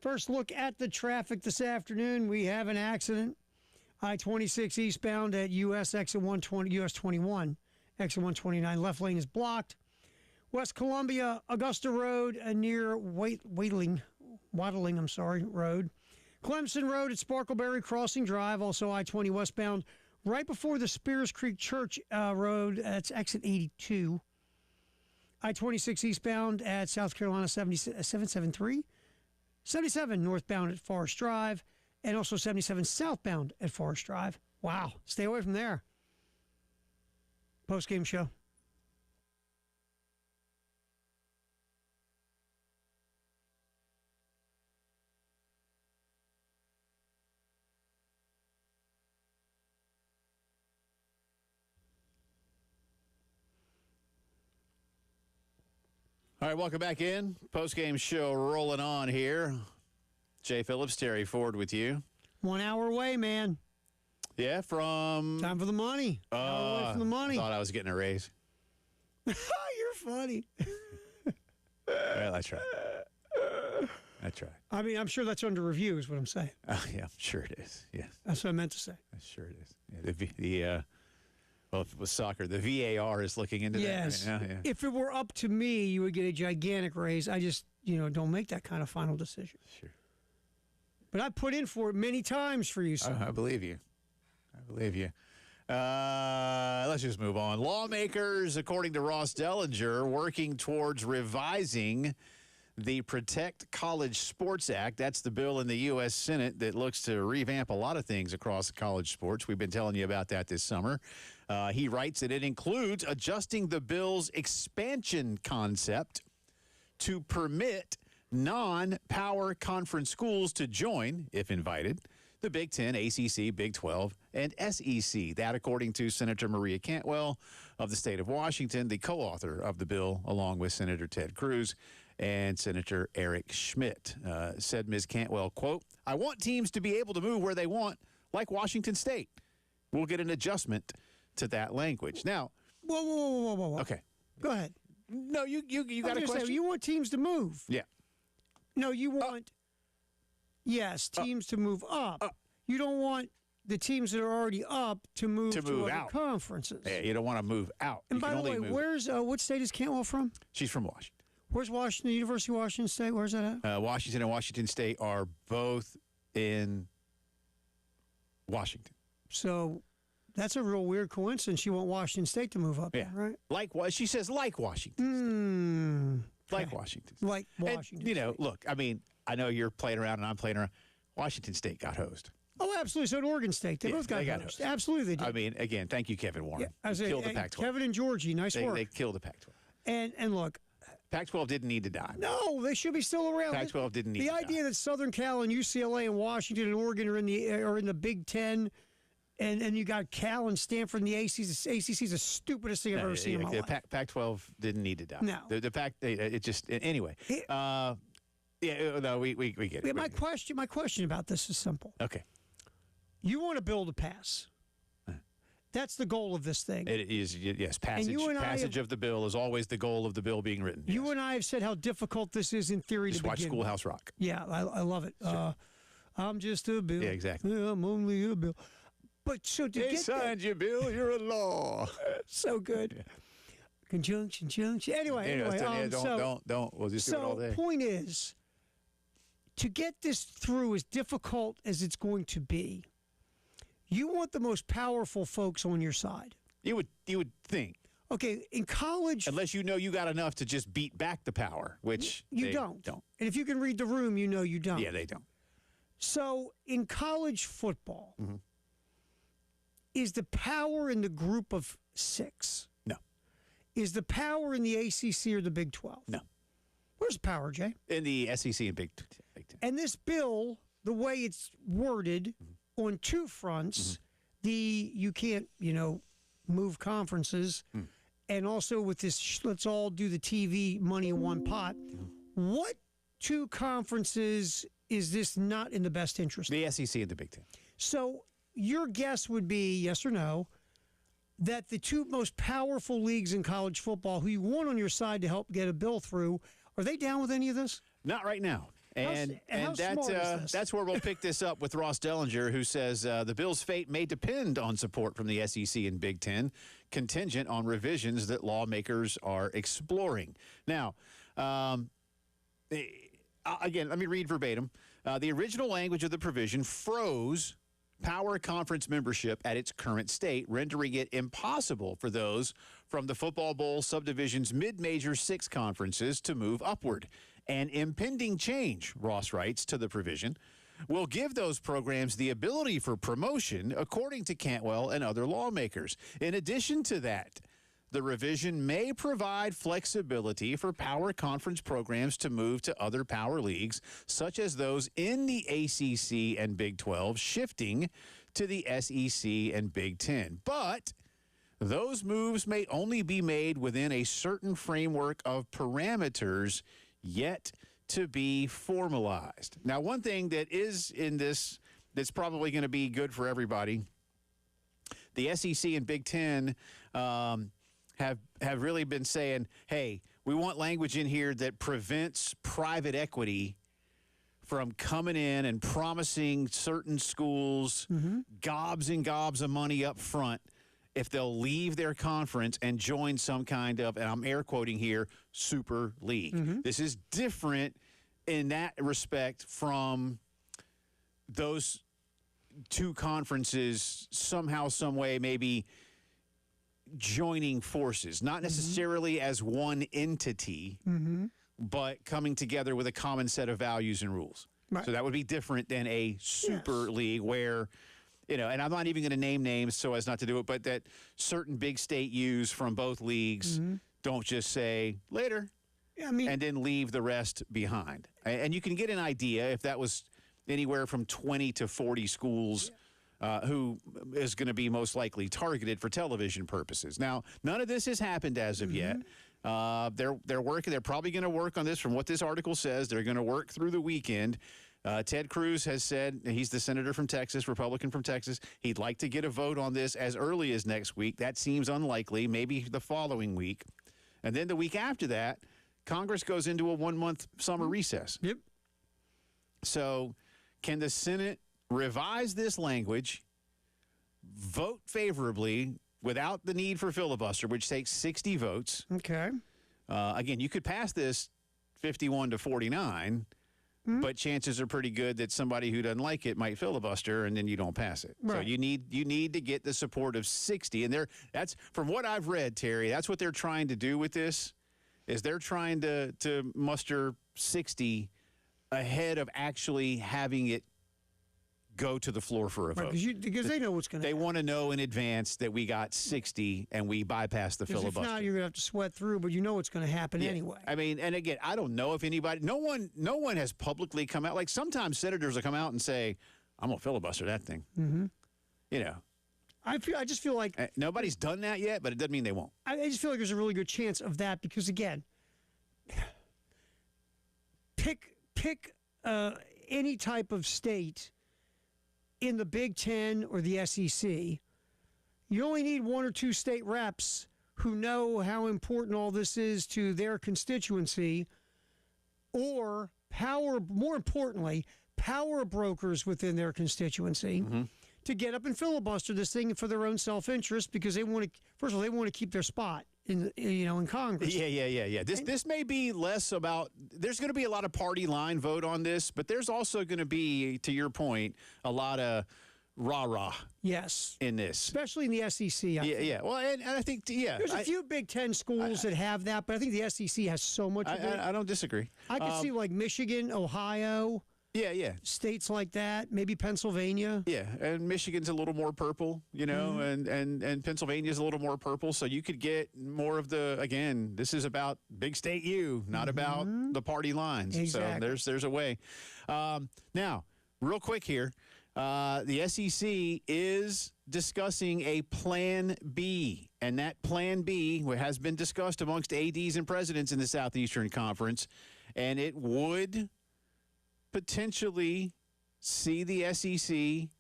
First look at the traffic this afternoon. We have an accident. I-26 eastbound at US exit 120, US 21, exit 129. Left lane is blocked. West Columbia, Augusta Road near Waddling Road. Clemson Road at Sparkleberry Crossing Drive, also I-20 westbound, right before the Spears Creek Church Road. That's exit 82. I-26 eastbound at South Carolina 773, 77 northbound at Forest Drive, and also 77 southbound at Forest Drive. Wow. Stay away from there. Post-game show. All right, welcome back in. Post-game show rolling on here. Jay Phillips, Terry Ford with you. 1 hour away, man. Yeah, from... Time for the money. An hour away from the money. I thought I was getting a raise. You're funny. Well, that's right. That's right. I mean, I'm sure that's under review is what I'm saying. Yeah, I'm sure it is. Yes, That's what I meant to say. I'm sure it is. Yeah, well, if it was soccer, the VAR is looking into Yes. that. Right now. Yeah. If it were up to me, you would get a gigantic raise. I just, don't make that kind of final decision. Sure. But I put in for it many times for you, sir. I believe you. I believe you. Let's just move on. Lawmakers, according to Ross Dellinger, working towards revising the Protect College Sports Act. That's the bill in the U.S. Senate that looks to revamp a lot of things across college sports. We've been telling you about that this summer. He writes that it includes adjusting the bill's expansion concept to permit non-power conference schools to join, if invited, the Big Ten, ACC, Big 12, and SEC. That, according to Senator Maria Cantwell of the state of Washington, the co-author of the bill, along with Senator Ted Cruz and Senator Eric Schmidt. Said Ms. Cantwell, quote, "I want teams to be able to move where they want, like Washington State. We'll get an adjustment to that language." Now, Whoa. okay. Go ahead. No, you got a question? Say, you want teams to move. Yeah. No, you want, yes, teams to move up. You don't want the teams that are already up to move other out. conferences. Yeah, you don't want to move out. And You by can the only way, move. what state is Cantwell from? She's from Washington. Where's Washington, University of Washington State? Where's that at? Washington and Washington State are both in Washington. So that's a real weird coincidence. You want Washington State to move up, Yeah. there, right? Like what she says, like Washington. Like okay. Washington. Like And, Washington. State. look, I mean, I know you're playing around and I'm playing around. Washington State got hosed. Oh, absolutely. So did Oregon State. They Yeah, both got they got host. hosed. Absolutely, they did. I mean, again, thank you, Kevin Warren. I was Killed the saying, Pac-12. Kevin and Georgie, nice work. They killed the Pac-12. And look, Pac-12 didn't need to die. no, they should be still around. Pac-12 didn't need the to idea die. that Southern Cal and UCLA and Washington and Oregon are in the Big Ten, and you got Cal and Stanford in the ACC. The ACC is the stupidest thing I've ever seen in my life. Pac-12 didn't need to die. No. The Pac, it just anyway. No, we get it. Yeah, my question about this is simple. Okay. You want a bill to pass. That's the goal of this thing. It is, yes. Passage of the bill is always the goal of the bill being written. You yes. and I have said how difficult this is in theory Just to watch begin Schoolhouse Rock. Yeah, I love it. I'm just a bill. Yeah, exactly. Yeah, I'm only a bill. But so to They get that, signed you, Bill. You're a law. so good. Yeah. Conjunction. Anyway, don't. We'll just do it all day. Point is, to get this through as difficult as it's going to be, you want the most powerful folks on your side. You would think, Okay, in college, unless you know you got enough to just beat back the power, which you they don't. Don't. And if you can read the room, you know you don't. Yeah, they don't. So in college football, Mm-hmm. is the power in the group of 6? No. Is the power in the ACC or the Big 12? No. Where's the power, Jay? In the SEC and Big Ten. And this bill, the way it's worded on two fronts, you can't, move conferences, and also with this, let's all do the TV money in one pot. What two conferences is this not in the best interest? The SEC and the Big Ten. So your guess would be, yes or no, that the two most powerful leagues in college football who you want on your side to help get a bill through, are they down with any of this? Not right now. And how smart is this? that's where we'll pick this up with Ross Dellinger, who says the bill's fate may depend on support from the SEC and Big Ten, contingent on revisions that lawmakers are exploring. Now, again, let me read verbatim. The original language of the provision froze power conference membership at its current state, rendering it impossible for those from the Football Bowl subdivision's mid-major 6 conferences to move upward. An impending change, Ross writes, to the provision will give those programs the ability for promotion, according to Cantwell and other lawmakers. In addition to that, the revision may provide flexibility for power conference programs to move to other power leagues, such as those in the ACC and Big 12, shifting to the SEC and Big 10. But those moves may only be made within a certain framework of parameters yet to be formalized. Now, one thing that is in this that's probably going to be good for everybody, the SEC and Big 10 have really been saying, hey, we want language in here that prevents private equity from coming in and promising certain schools gobs and gobs of money up front if they'll leave their conference and join some kind of, and I'm air quoting here, super league. This is different in that respect from those 2 conferences somehow, some way, maybe joining forces, not necessarily as one entity, but coming together with a common set of values and rules. Right. So that would be different than a super league where, and I'm not even going to name names so as not to do it, but that certain big state U's from both leagues don't just say later and then leave the rest behind. And you can get an idea if that was anywhere from 20 to 40 schools who is going to be most likely targeted for television purposes. Now, none of this has happened as of yet. They're working. They're probably going to work on this from what this article says. They're going to work through the weekend. Ted Cruz has said, he's the senator from Texas, Republican from Texas, he'd like to get a vote on this as early as next week. That seems unlikely, maybe the following week. And then the week after that, Congress goes into a 1-month summer recess. Yep. So can the Senate revise this language, vote favorably without the need for filibuster, which takes 60 votes? Okay. Again, you could pass this 51 to 49, but chances are pretty good that somebody who doesn't like it might filibuster, and then you don't pass it. Right. So you need to get the support of 60, and that's from what I've read, Terry. That's what they're trying to do with this. Is they're trying to muster 60 ahead of actually having it go to the floor for a vote. Because they know what's going to happen. They want to know in advance that we got 60 and we bypass the filibuster. If not, you're going to have to sweat through, but you know what's going to happen anyway. I mean, and again, I don't know if anybody, no one has publicly come out. Like sometimes senators will come out and say, I'm going to filibuster that thing. I just feel like nobody's done that yet, but it doesn't mean they won't. I just feel like there's a really good chance of that because, again, pick any type of state in the Big Ten or the SEC. You only need 1 or 2 state reps who know how important all this is to their constituency, or more importantly, power brokers within their constituency to get up and filibuster this thing for their own self-interest because they want to. First of all, they want to keep their spot in Congress. Yeah. This may be less about. There's going to be a lot of party line vote on this, but there's also going to be, to your point, a lot of rah-rah. Yes. In this, especially in the SEC. Yeah. Well, and I think there's a few Big Ten schools that have that, but I think the SEC has so much of it. I don't disagree. I could see like Michigan, Ohio. Yeah. States like that, maybe Pennsylvania. Yeah, and Michigan's a little more purple, and Pennsylvania's a little more purple, so you could get more of the, again, this is about big state U, not about the party lines. Exactly. So there's a way. Now, real quick here, the SEC is discussing a Plan B, and that Plan B has been discussed amongst ADs and presidents in the Southeastern Conference, and it would potentially see the SEC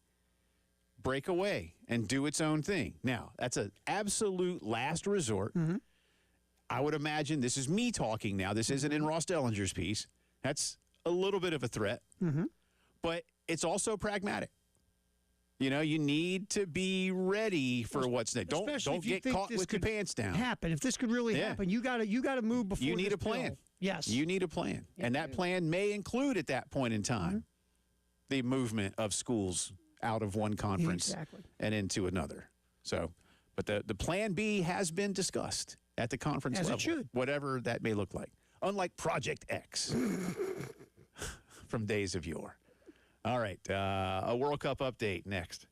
break away and do its own thing. Now, that's an absolute last resort. I would imagine, this is me talking now, this isn't in Ross Dellinger's piece. That's a little bit of a threat, but it's also pragmatic. You need to be ready for what's next. Don't get caught with your pants down. If this could really happen, you got to move before. You need a plan. Bill. Yes. You need a plan. And that plan may include at that point in time the movement of schools out of one conference Exactly. and into another. So, but the plan B has been discussed at the conference As it level, should. whatever that may look like. Unlike Project X from days of yore. All right, a World Cup update next.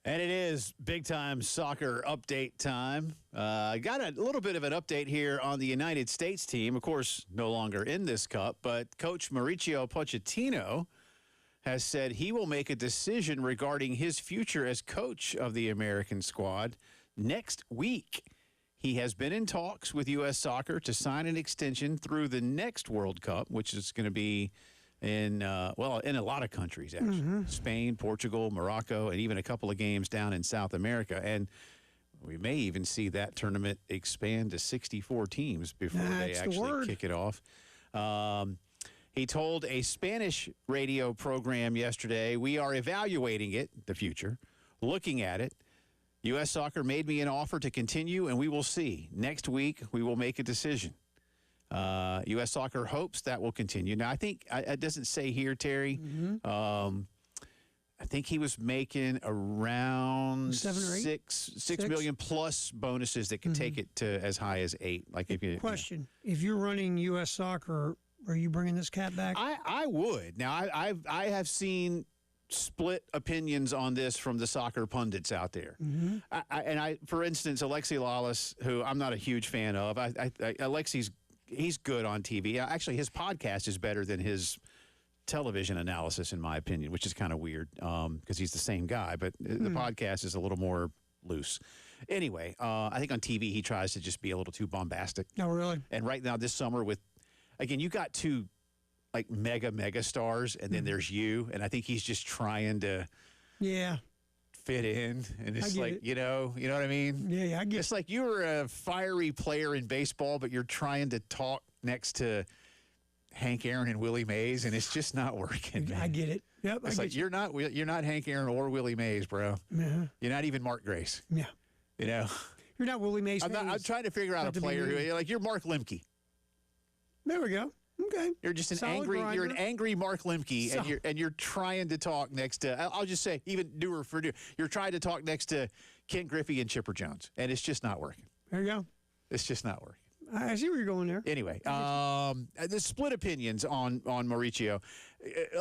And it is big-time soccer update time. Got a little bit of an update here on the United States team. Of course, no longer in this cup, but Coach Mauricio Pochettino has said he will make a decision regarding his future as coach of the American squad next week. He has been in talks with U.S. Soccer to sign an extension through the next World Cup, which is going to be in a lot of countries, actually. Spain, Portugal, Morocco, and even a couple of games down in South America. And we may even see that tournament expand to 64 teams before they actually kick it off. He told a Spanish radio program yesterday, "We are evaluating it, the future, looking at it. U.S. Soccer made me an offer to continue, and we will see. Next week, we will make a decision." U.S. Soccer hopes that will continue. Now, I think it doesn't say here, Terry. I think he was making around 7 or 8? $6 million plus bonuses that could take it to as high as 8. Like if you Question: if you're running U.S. Soccer, are you bringing this cat back? I would. Now, I have seen split opinions on this from the soccer pundits out there. For instance, Alexi Lalas, who I'm not a huge fan of, he's good on TV. Actually, his podcast is better than his television analysis, in my opinion, which is kind of weird because he's the same guy, but the podcast is a little more loose. Anyway, I think on TV he tries to just be a little too bombastic. Oh, really? And right now this summer again, you got two like mega stars, and then there's you, and I think he's just trying to fit in, and it's like, you know what I mean? Yeah, I get it. It's like you were a fiery player in baseball, but you're trying to talk next to Hank Aaron and Willie Mays, and it's just not working, man. I get it. Yep, it's like you're not Hank Aaron or Willie Mays, bro. You're not even Mark Grace. Yeah. You know? You're not Willie Mays. I'm trying to figure out a player who, you're Mark Lemke. There we go. Okay. You're just an angry Mark Lemke, and you're trying to talk next to, I'll just say, even newer for new, you're trying to talk next to Ken Griffey and Chipper Jones, and it's just not working. There you go. It's just not working. I see where you're going there. Anyway, the split opinions on Mauricio.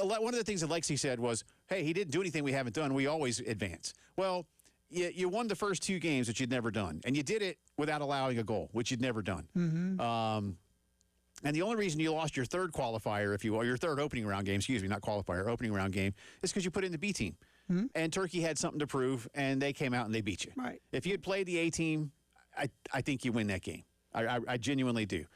One of the things that Lexi said was, hey, he didn't do anything we haven't done. We always advance. Well, you won the first 2 games that you'd never done, and you did it without allowing a goal, which you'd never done. And the only reason you lost your third qualifier, if you will, your third opening round game, not qualifier, opening round game, is because you put in the B team. And Turkey had something to prove, and they came out and they beat you. Right. If you had played the A team, I think you win that game. I genuinely do.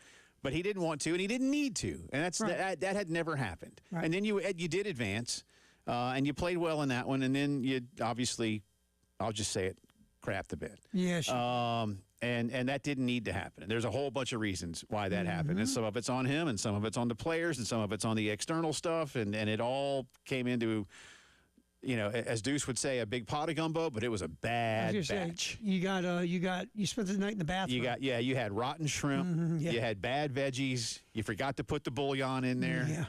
But he didn't want to, and he didn't need to. And that had never happened. Right. And then you did advance, and you played well in that one, and then you obviously, I'll just say it, crapped the bed. Yeah, sure. And that didn't need to happen. And there's a whole bunch of reasons why that happened. And some of it's on him, and some of it's on the players, and some of it's on the external stuff. And it all came into, as Deuce would say, a big pot of gumbo, but it was a bad batch. You spent the night in the bathroom. You had rotten shrimp. You had bad veggies. You forgot to put the bouillon in there. Yeah.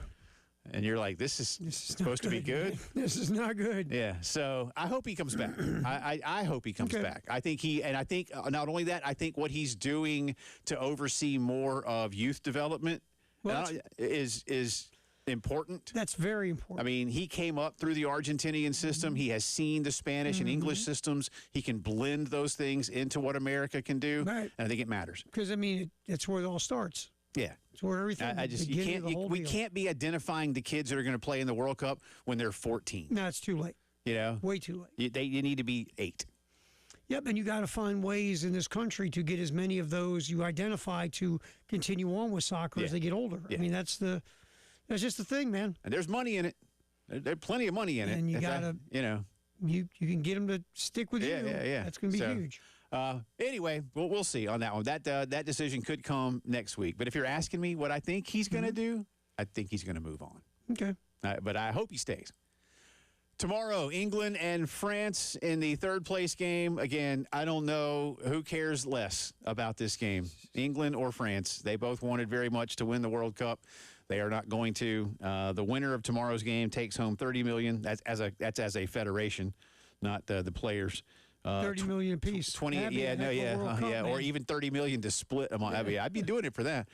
And you're like, this is supposed to be good? This is not good. Yeah. So I hope he comes back. I hope he comes back. I think not only that, I think what he's doing to oversee more of youth development is important. That's very important. I mean, he came up through the Argentinian system. He has seen the Spanish and English systems. He can blend those things into what America can do. Right. And I think it matters. Because, it's where it all starts. Yeah. It's where everything. We can't be identifying the kids that are going to play in the World Cup when they're 14. No, it's too late. Way too late. You need to be 8. Yep, and you got to find ways in this country to get as many of those you identify to continue on with soccer as they get older. Yeah. I mean, that's just the thing, man. And there's money in it. There's plenty of money in it. And you got to, you can get them to stick with you. Yeah. That's going to be huge. Anyway, we'll see on that one. That decision could come next week. But if you're asking me what I think he's going to do, I think he's going to move on. Okay. But I hope he stays. Tomorrow, England and France in the third place game. Again, I don't know who cares less about this game, England or France. They both wanted very much to win the World Cup. They are not going to. The winner of tomorrow's game takes home $30 million. That's as a federation, not the players. 30 million apiece. 28, or even 30 million to split among. I mean, I'd be doing it for that.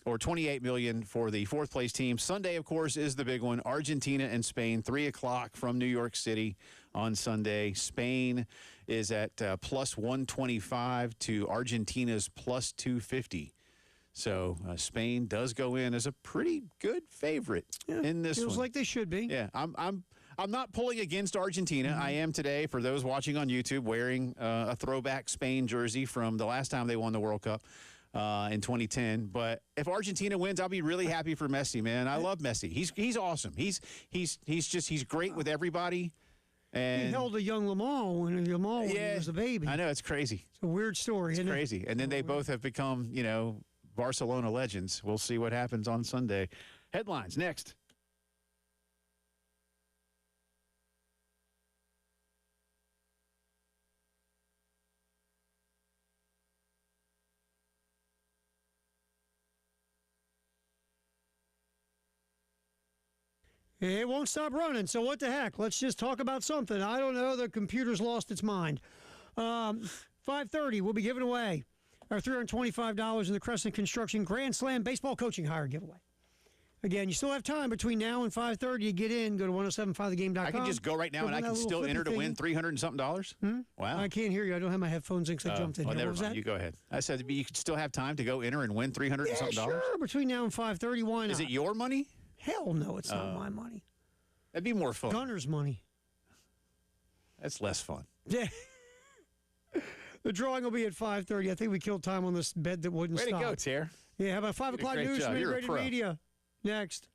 Or 28 million for the fourth place team. Sunday, of course, is the big one. Argentina and Spain, 3:00 from New York City on Sunday. Spain is at plus 125 to Argentina's plus 250. So Spain does go in as a pretty good favorite in this Feels one. like they should be. Yeah, I'm not pulling against Argentina. I am today, for those watching on YouTube, wearing a throwback Spain jersey from the last time they won the World Cup in 2010. But if Argentina wins, I'll be really happy for Messi, man. I love Messi. He's awesome. He's great with everybody. And He held a young Lamar when he was a baby. I know, it's crazy. It's a weird story, It's isn't crazy. And then they both have become, Barcelona legends. We'll see what happens on Sunday. Headlines next. It won't stop running, so what the heck? Let's just talk about something. I don't know. The computer's lost its mind. 5:30, we'll be giving away our $325 in the Crescent Construction Grand Slam Baseball Coaching Hire giveaway. Again, you still have time between now and 5:30 to get in. Go to 1075thegame.com. I can just go right now and I can still enter to win $300 and something dollars? Wow. I can't hear you. I don't have my headphones in because I jumped in well, here. never What was mind. that? You go ahead. I said you could still have time to go enter and win $300 and something dollars? Sure. Between now and 5:30, why not? Is it your money? Hell no, it's not my money. That'd be more fun. Gunner's money. That's less fun. Yeah. The drawing will be at 5:30. I think we killed time on this bed that wouldn't Way stop. to go, Tear. Yeah, how about 5 did a o'clock great news job. from You're a Integrated pro. Media? Next.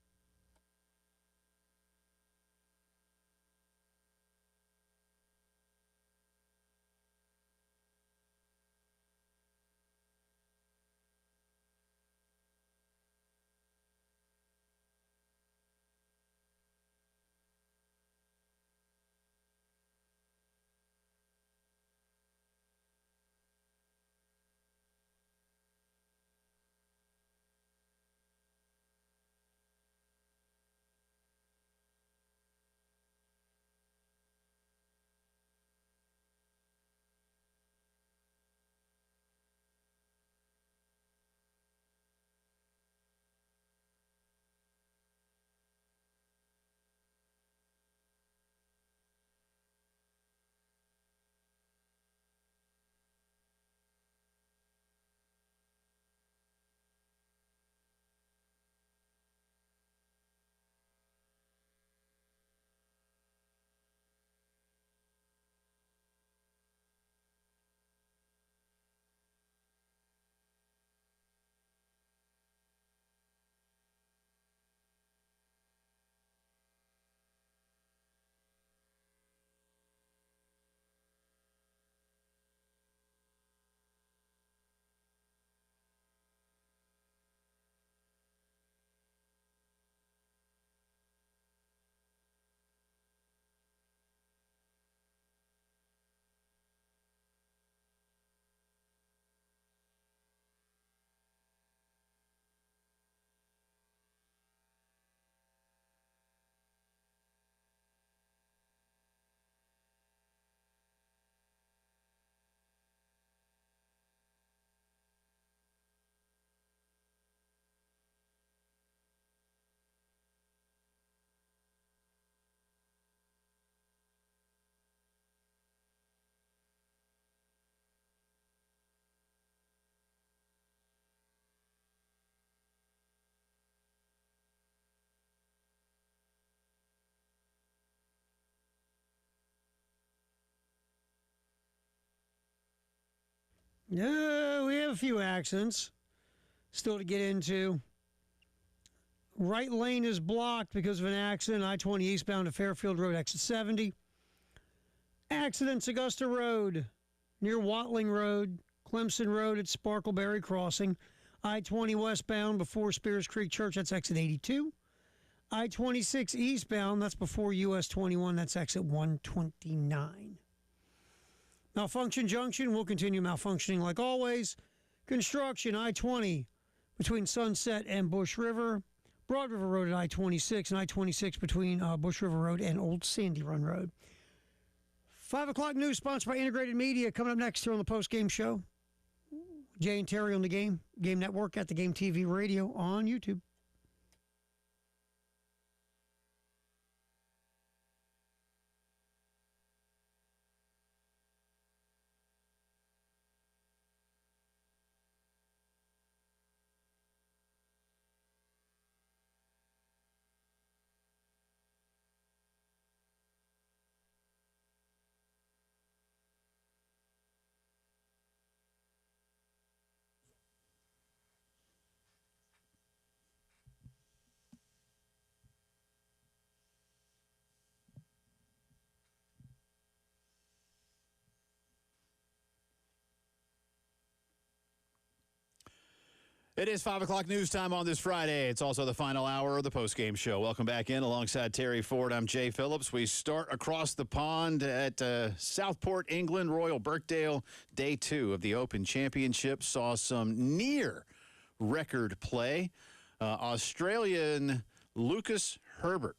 No, we have a few accidents still to get into. Right lane is blocked because of an accident. I-20 eastbound to Fairfield Road, exit 70. Accidents, Augusta Road, near Watling Road, Clemson Road at Sparkleberry Crossing. I-20 westbound before Spears Creek Church, that's exit 82. I-26 eastbound, that's before US 21, that's exit 129. Malfunction Junction will continue malfunctioning like always. Construction, I-20 between Sunset and Bush River. Broad River Road at I-26 and I-26 between Bush River Road and Old Sandy Run Road. 5 o'clock news sponsored by Integrated Media. Coming up next here on the post-game show. Jay and Terry on the Game Network at the Game TV Radio on YouTube. It is 5 o'clock news time on this Friday. It's also the final hour of the postgame show. Welcome back in alongside Terry Ford. I'm Jay Phillips. We start across the pond at Southport, England. Royal Birkdale, day 2 of the Open Championship. Saw some near record play. Australian Lucas Herbert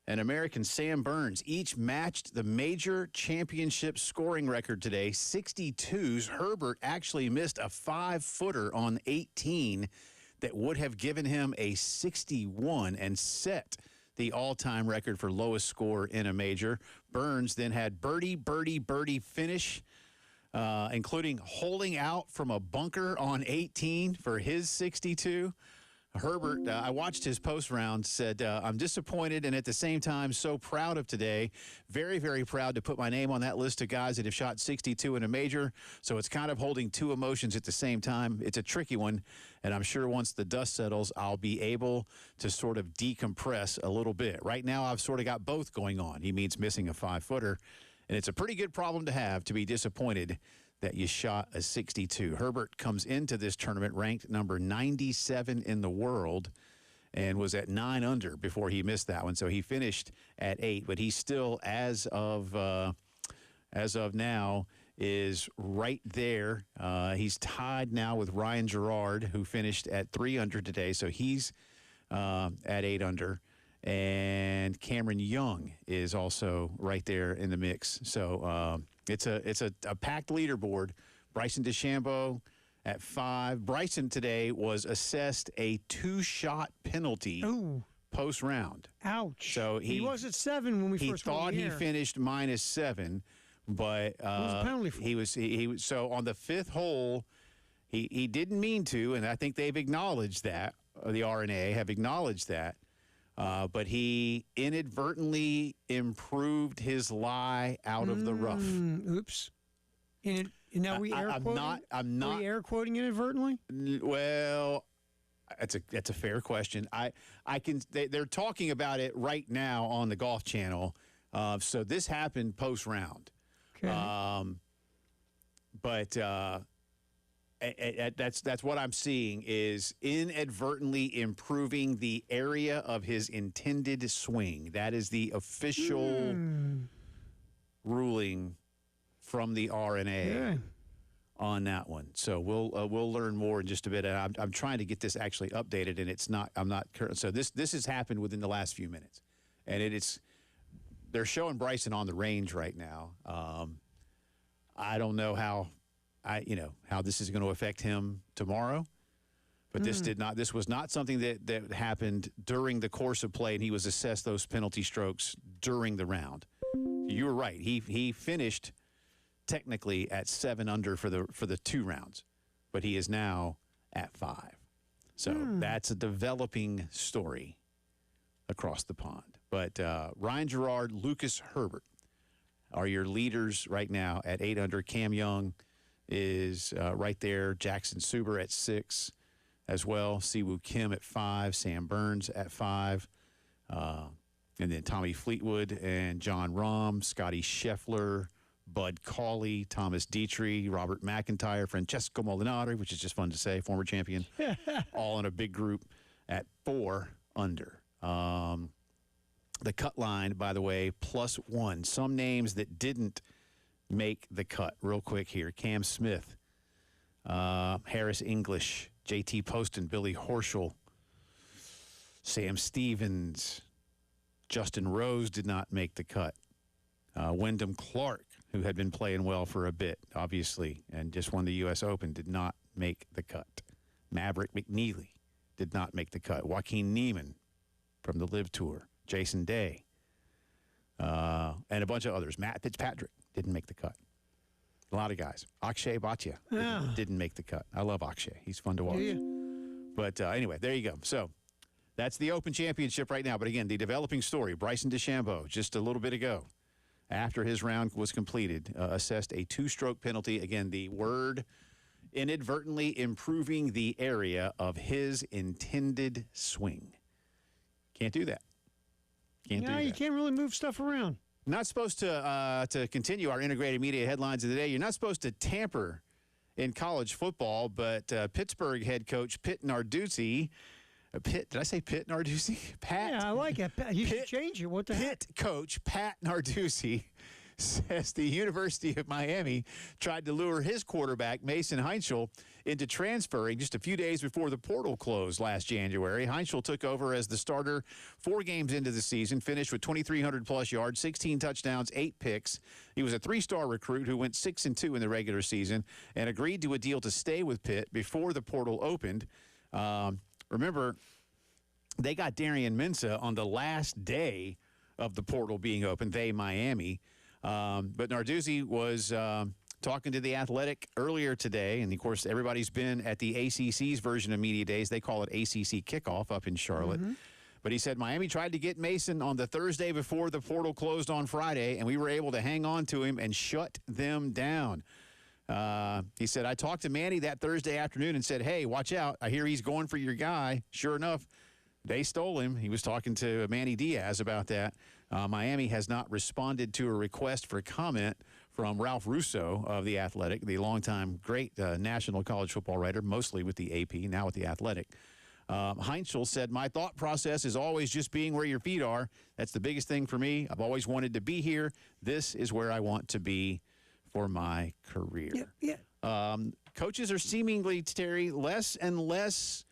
and American Sam Burns each matched the major championship scoring record today, 62s. Herbert actually missed a 5-footer on 18 that would have given him a 61 and set the all-time record for lowest score in a major. Burns then had birdie finish, including holding out from a bunker on 18 for his 62. Herbert, I watched his post round, said, I'm disappointed and at the same time so proud of today. Very, very proud to put my name on that list of guys that have shot 62 in a major. So it's kind of holding two emotions at the same time. It's a tricky one, and I'm sure once the dust settles, I'll be able to sort of decompress a little bit. Right now, I've sort of got both going on. He means missing a 5-footer, and it's a pretty good problem to have, to be disappointed that you shot a 62. Herbert comes into this tournament ranked number 97 in the world and was at 9 under before he missed that one. So he finished at 8, but he still, as of now, is right there. He's tied now with Ryan Gerard, who finished at 3 under today. So he's at 8 under. And Cameron Young is also right there in the mix. So it's a packed leaderboard. Bryson DeChambeau at 5. Bryson today was assessed a 2-shot penalty post round. Ouch. So he was at 7 when we first thought went on the he air. finished -7, but What was the penalty for? he was so on the 5th hole. He didn't mean to, and I think they've acknowledged that. The RNA have acknowledged that. But he inadvertently improved his lie out of the rough. Oops. And now we air quoting? I'm not. Are we air quoting inadvertently? Well, that's a fair question. They're talking about it right now on the Golf Channel. So this happened post round. Okay. But that's what I'm seeing is inadvertently improving the area of his intended swing. That is the official ruling from the RNA on that one. So we'll learn more in just a bit. And I'm trying to get this actually updated, and it's not. I'm not. So this has happened within the last few minutes, and they're showing Bryson on the range right now. I don't know how this is going to affect him tomorrow, but this was not something that happened during the course of play, and he was assessed those penalty strokes during the round. You were right. He finished technically at 7 under for the 2 rounds, but he is now at 5. So that's a developing story across the pond. But Ryan Gerard, Lucas Herbert are your leaders right now at 8 under. Cam Young is right there. Jackson Suber at 6 as well. Siwoo Kim at 5. Sam Burns at 5. And then Tommy Fleetwood and John Rahm, Scotty Scheffler, Bud Cauley, Thomas Dietrich, Robert McIntyre, Francesco Molinari, which is just fun to say, former champion, all in a big group at 4 under. The cut line, by the way, +1. Some names that didn't make the cut. Real quick here. Cam Smith, Harris English, JT Poston, Billy Horschel, Sam Stevens, Justin Rose did not make the cut. Wyndham Clark, who had been playing well for a bit, obviously, and just won the U.S. Open, did not make the cut. Maverick McNeely did not make the cut. Joaquin Niemann from the Live Tour. Jason Day, and a bunch of others. Matt Fitzpatrick didn't make the cut. A lot of guys. Akshay Bhatia didn't make the cut. I love Akshay. He's fun to watch. Yeah. But anyway, there you go. So that's the Open Championship right now. But again, the developing story, Bryson DeChambeau, just a little bit ago, after his round was completed, assessed a 2-stroke penalty. Again, the word inadvertently improving the area of his intended swing. Can't do that. Can't do that. You can't really move stuff around. Not supposed to continue our integrated media headlines of the day. You're not supposed to tamper in college football, but Pittsburgh head coach Pitt Narduzzi. Did I say Pitt Narduzzi? Pat. Yeah, I like it. You should change it. What the heck? Pitt coach Pat Narduzzi says the University of Miami tried to lure his quarterback, Mason Heinschel, into transferring just a few days before the portal closed last January. Heinschel took over as the starter 4 games into the season, finished with 2,300-plus yards, 16 touchdowns, 8 picks. He was a 3-star recruit who went 6-2 in the regular season and agreed to a deal to stay with Pitt before the portal opened. Remember, they got Darian Mensah on the last day of the portal being open, Miami. But Narduzzi was talking to The Athletic earlier today, and, of course, everybody's been at the ACC's version of Media Days. They call it ACC Kickoff up in Charlotte. But he said Miami tried to get Mason on the Thursday before the portal closed on Friday, and we were able to hang on to him and shut them down. He said, I talked to Manny that Thursday afternoon and said, hey, watch out. I hear he's going for your guy. Sure enough, they stole him. He was talking to Manny Diaz about that. Miami has not responded to a request for comment from Ralph Russo of The Athletic, the longtime great national college football writer, mostly with the AP, now with The Athletic. Heinschel said, my thought process is always just being where your feet are. That's the biggest thing for me. I've always wanted to be here. This is where I want to be for my career. Coaches are seemingly, Terry, less and less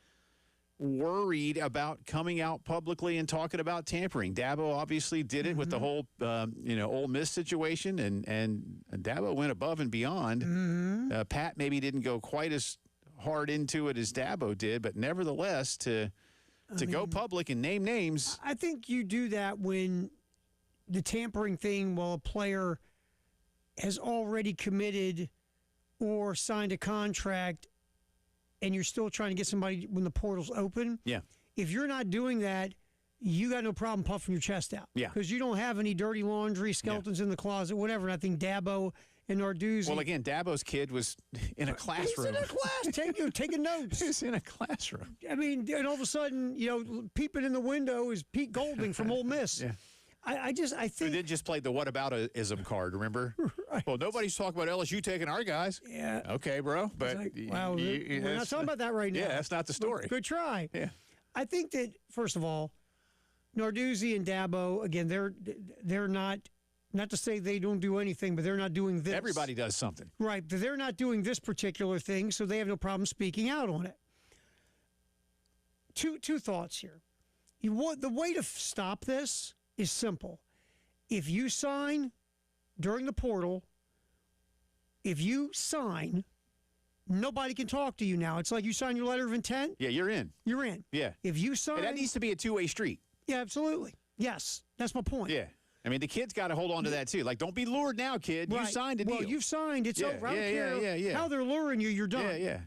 worried about coming out publicly and talking about tampering. Dabo obviously did it with the whole, Ole Miss situation, and Dabo went above and beyond. Pat maybe didn't go quite as hard into it as Dabo did, but nevertheless, to go public and name names. I think you do that when the tampering thing, while a player has already committed or signed a contract and you're still trying to get somebody when the portal's open. Yeah. If you're not doing that, you got no problem puffing your chest out. Yeah. Because you don't have any dirty laundry, skeletons in the closet, whatever. And I think Dabo and Narduzzi. Well, again, Dabo's kid was in a classroom. He's in a class, taking notes. He's in a classroom. I mean, and all of a sudden, peeping in the window is Pete Golding from Ole Miss. Yeah. I think. They did just play the whataboutism card, remember? Right. Well, nobody's talking about LSU taking our guys. Yeah. Okay, bro. But wow, we're not talking about that right now. Yeah, that's not the story. Good try. Yeah. I think that, first of all, Narduzzi and Dabo, again, they're not to say they don't do anything, but they're not doing this. Everybody does something. Right. But they're not doing this particular thing, so they have no problem speaking out on it. Two thoughts here. The way to stop this is simple. If you sign during the portal, nobody can talk to you now. It's like you sign your letter of intent. Yeah, you're in. You're in. Yeah. If you sign. And that needs to be a two-way street. Yeah, absolutely. Yes, that's my point. Yeah. I mean, the kid's got to hold on to that, too. Like, don't be lured now, kid. Right. You signed a deal. Well, you've signed. It's over. I don't care how they're luring you. You're done. Yeah, yeah.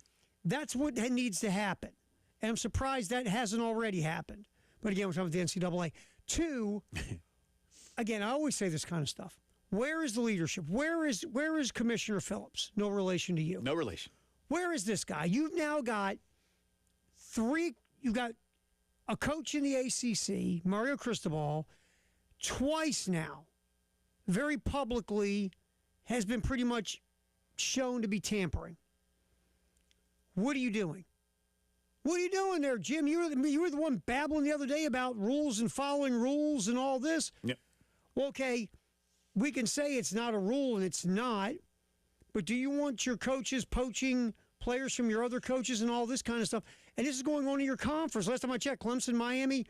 That's what needs to happen. And I'm surprised that hasn't already happened. But again, we're talking about the NCAA. 2, again, I always say this kind of stuff. Where is the leadership? Where is Commissioner Phillips? No relation to you. No relation. Where is this guy? You've now got you've got a coach in the ACC, Mario Cristobal, twice now, very publicly, has been pretty much shown to be tampering. What are you doing? What are you doing there, Jim? You were the one babbling the other day about rules and following rules and all this. Yep. Well, okay, we can say it's not a rule and it's not, but do you want your coaches poaching players from your other coaches and all this kind of stuff? And this is going on in your conference. Last time I checked, Clemson, Miami,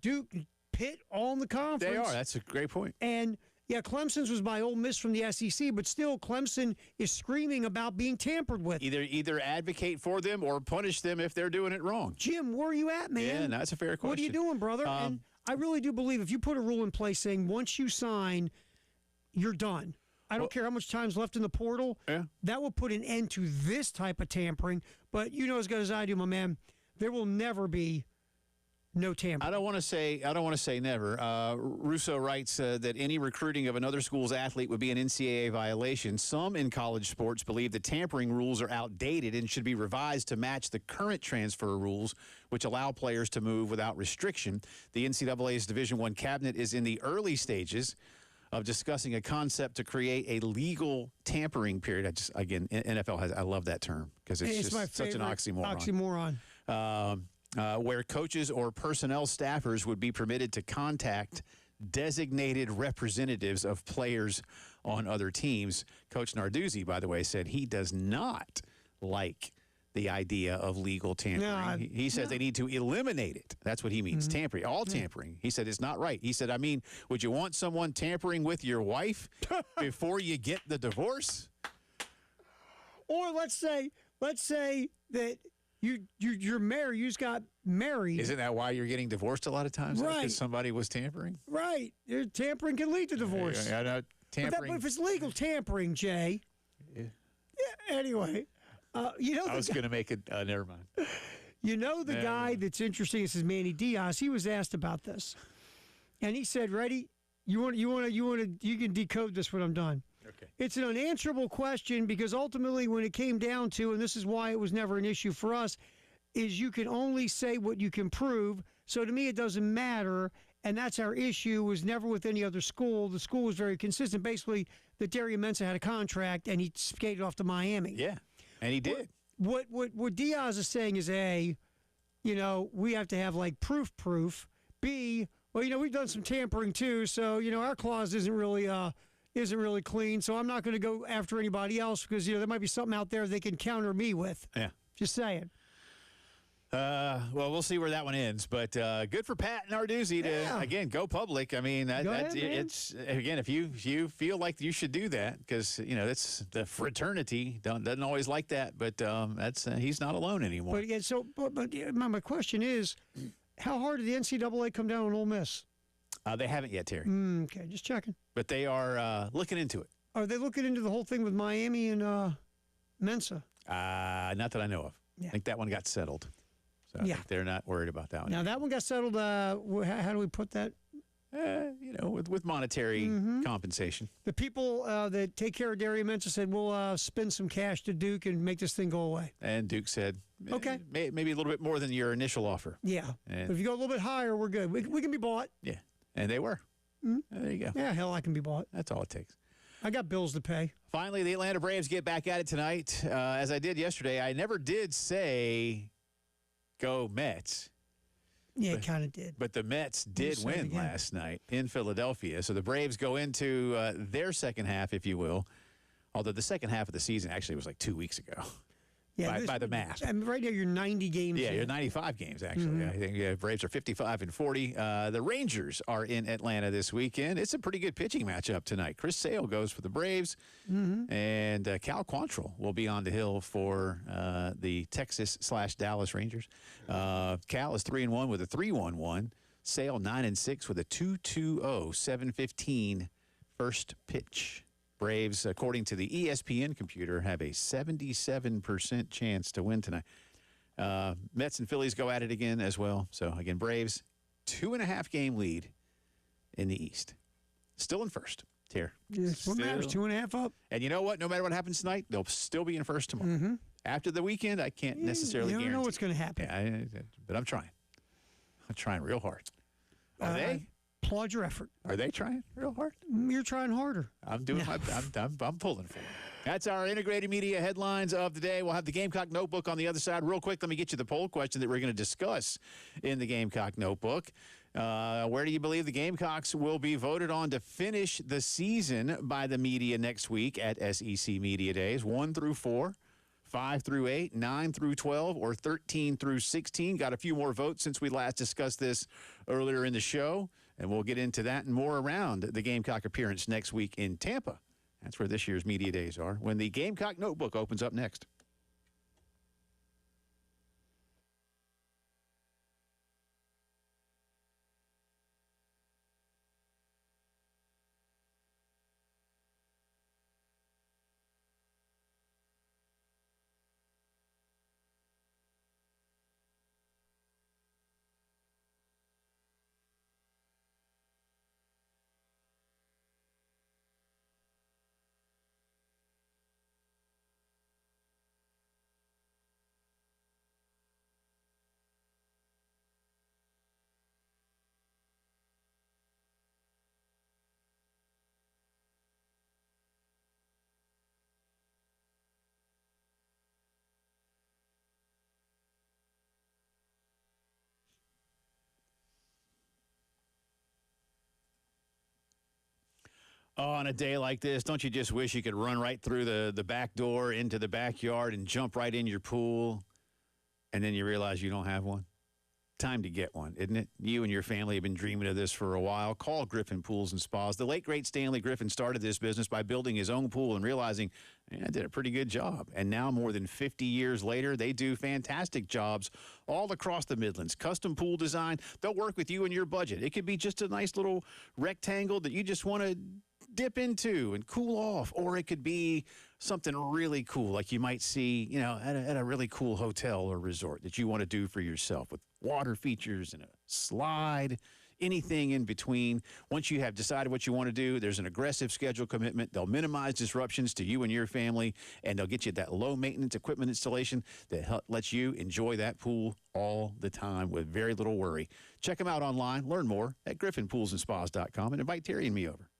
Duke, Pitt, all in the conference. They are. That's a great point. And yeah, Clemson's was by Ole Miss from the SEC, but still Clemson is screaming about being tampered with. Either advocate for them or punish them if they're doing it wrong. Jim, where are you at, man? Yeah, that's a fair question. What are you doing, brother? And I really do believe if you put a rule in place saying once you sign, you're done. I don't care how much time's left in the portal. Yeah. That will put an end to this type of tampering. But you know as good as I do, my man, there will never be no tampering. I don't want to say never. Russo writes that any recruiting of another school's athlete would be an NCAA violation. Some in college sports believe the tampering rules are outdated and should be revised to match the current transfer rules, which allow players to move without restriction. The NCAA's Division I cabinet is in the early stages of discussing a concept to create a legal tampering period. NFL has, I love that term because it's just my such an oxymoron. Where coaches or personnel staffers would be permitted to contact designated representatives of players on other teams. Coach Narduzzi, by the way, said he does not like the idea of legal tampering. He says they need to eliminate it. That's what he means, tampering, all tampering. He said it's not right. He said, I mean, would you want someone tampering with your wife before you get the divorce? Or let's say that you're married, you just got married. Isn't that why you're getting divorced a lot of times? Right. Because somebody was tampering? Right. Tampering can lead to divorce. Tampering. But if it's legal tampering, Jay. Yeah. Anyway, I was going to make it. Never mind. You know the guy that's interesting. This is Manny Diaz. He was asked about this, and he said, "Ready? You can decode this when I'm done." Okay. It's an unanswerable question because ultimately, when it came down to, and this is why it was never an issue for us, is you can only say what you can prove. So to me, it doesn't matter. And that's our issue, was never with any other school. The school was very consistent. Basically, that Darian Mensah had a contract, and he skated off to Miami. Yeah, and he did. What Diaz is saying is, A, we have to have, like, proof. B, well, we've done some tampering, too, so, our clause isn't really clean, so I'm not going to go after anybody else because, there might be something out there they can counter me with. Yeah. Just saying. Well, we'll see where that one ends, but good for Pat Narduzzi to again go public. I mean, it's again, if you feel like you should do that, because it's the fraternity doesn't always like that, but that's he's not alone anymore. But again, my question is, how hard did the NCAA come down on Ole Miss? They haven't yet, Terry. Okay, just checking. But they are looking into it. Are they looking into the whole thing with Miami and Mensa? Not that I know of. Yeah. I think that one got settled. So I think they're not worried about that one. Now, that one got settled. How do we put that? With monetary compensation. The people that take care of Darian Mensah said, we'll spend some cash to Duke and make this thing go away. And Duke said, okay, maybe a little bit more than your initial offer. Yeah. But if you go a little bit higher, we're good. We can be bought. Yeah. And they were. There you go. Yeah, hell, I can be bought. That's all it takes. I got bills to pay. Finally, the Atlanta Braves get back at it tonight. As I did yesterday, I never did say go Mets. Yeah, it kind of did. But the Mets did win last night in Philadelphia. So the Braves go into their second half, if you will, although the second half of the season actually was like 2 weeks ago. Yeah, by the math. I mean, right now you're 90 games. Yeah, you're 95 games, actually. I think Braves are 55 and 40. The Rangers are in Atlanta this weekend. It's a pretty good pitching matchup tonight. Chris Sale goes for the Braves, and Cal Quantrill will be on the hill for the Texas/Dallas Rangers. Cal is 3-1 with a 3.11. Sale 9-6 with a 2.20, 7:15 first pitch. Braves, according to the ESPN computer, have a 77% chance to win tonight. Mets and Phillies go at it again as well. So, again, Braves, 2.5 game lead in the East. Still in first. Here. What matters? 2.5 up. And you know what? No matter what happens tonight, they'll still be in first tomorrow. After the weekend, I can't necessarily guarantee. You don't know what's going to happen. Yeah, but I'm trying. I'm trying real hard. Are they? Applaud your effort. Are they trying real hard? You're trying harder. I'm doing I'm pulling for it. That's our integrated media headlines of the day. We'll have the Gamecock Notebook on the other side. Real quick, let me get you the poll question that we're going to discuss in the Gamecock Notebook. Where do you believe the Gamecocks will be voted on to finish the season by the media next week at SEC Media Days? 1 through 4, 5 through 8, 9 through 12, or 13 through 16. Got a few more votes since we last discussed this earlier in the show. And we'll get into that and more around the Gamecock appearance next week in Tampa. That's where this year's Media Days are, when the Gamecock Notebook opens up next. Oh, on a day like this, don't you just wish you could run right through the back door into the backyard and jump right in your pool, and then you realize you don't have one? Time to get one, isn't it? You and your family have been dreaming of this for a while. Call Griffin Pools and Spas. The late, great Stanley Griffin started this business by building his own pool and realizing, I did a pretty good job. And now, more than 50 years later, they do fantastic jobs all across the Midlands. Custom pool design, they'll work with you and your budget. It could be just a nice little rectangle that you just want to dip into and cool off, or it could be something really cool like you might see, at a really cool hotel or resort that you want to do for yourself with water features and a slide, anything in between. Once you have decided what you want to do, there's an aggressive schedule commitment. They'll minimize disruptions to you and your family, and they'll get you that low maintenance equipment installation that lets you enjoy that pool all the time with very little worry. Check them out online. Learn more at griffinpoolsandspas.com and invite Terry and me over.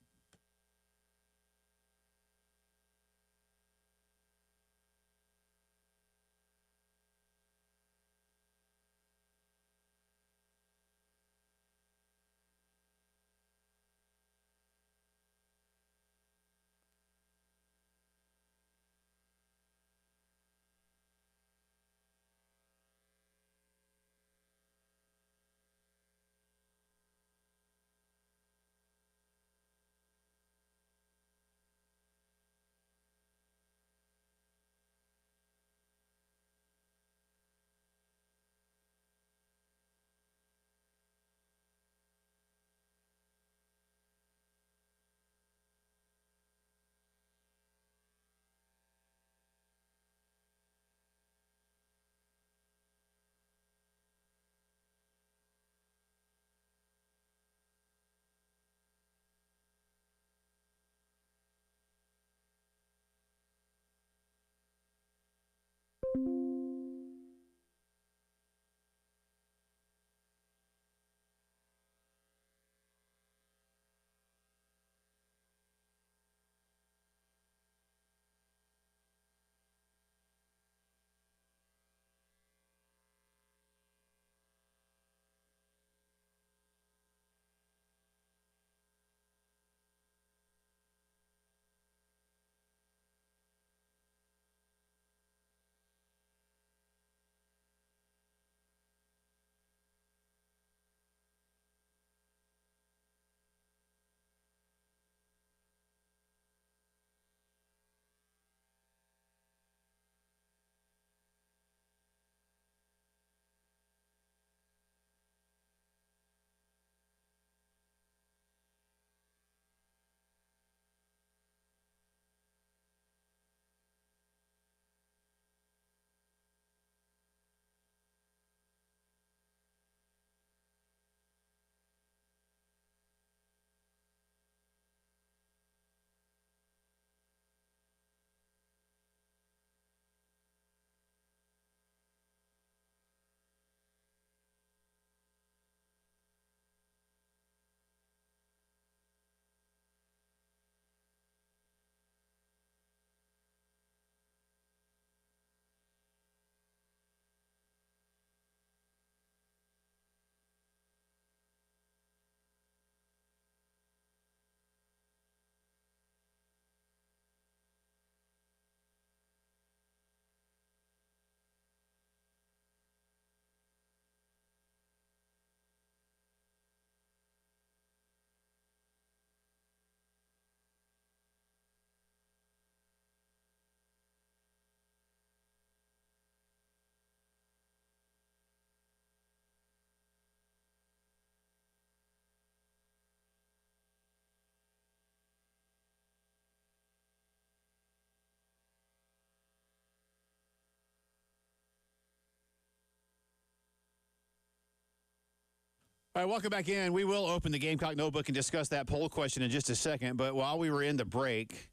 All right, welcome back in. We will open the Gamecock Notebook and discuss that poll question in just a second. But while we were in the break,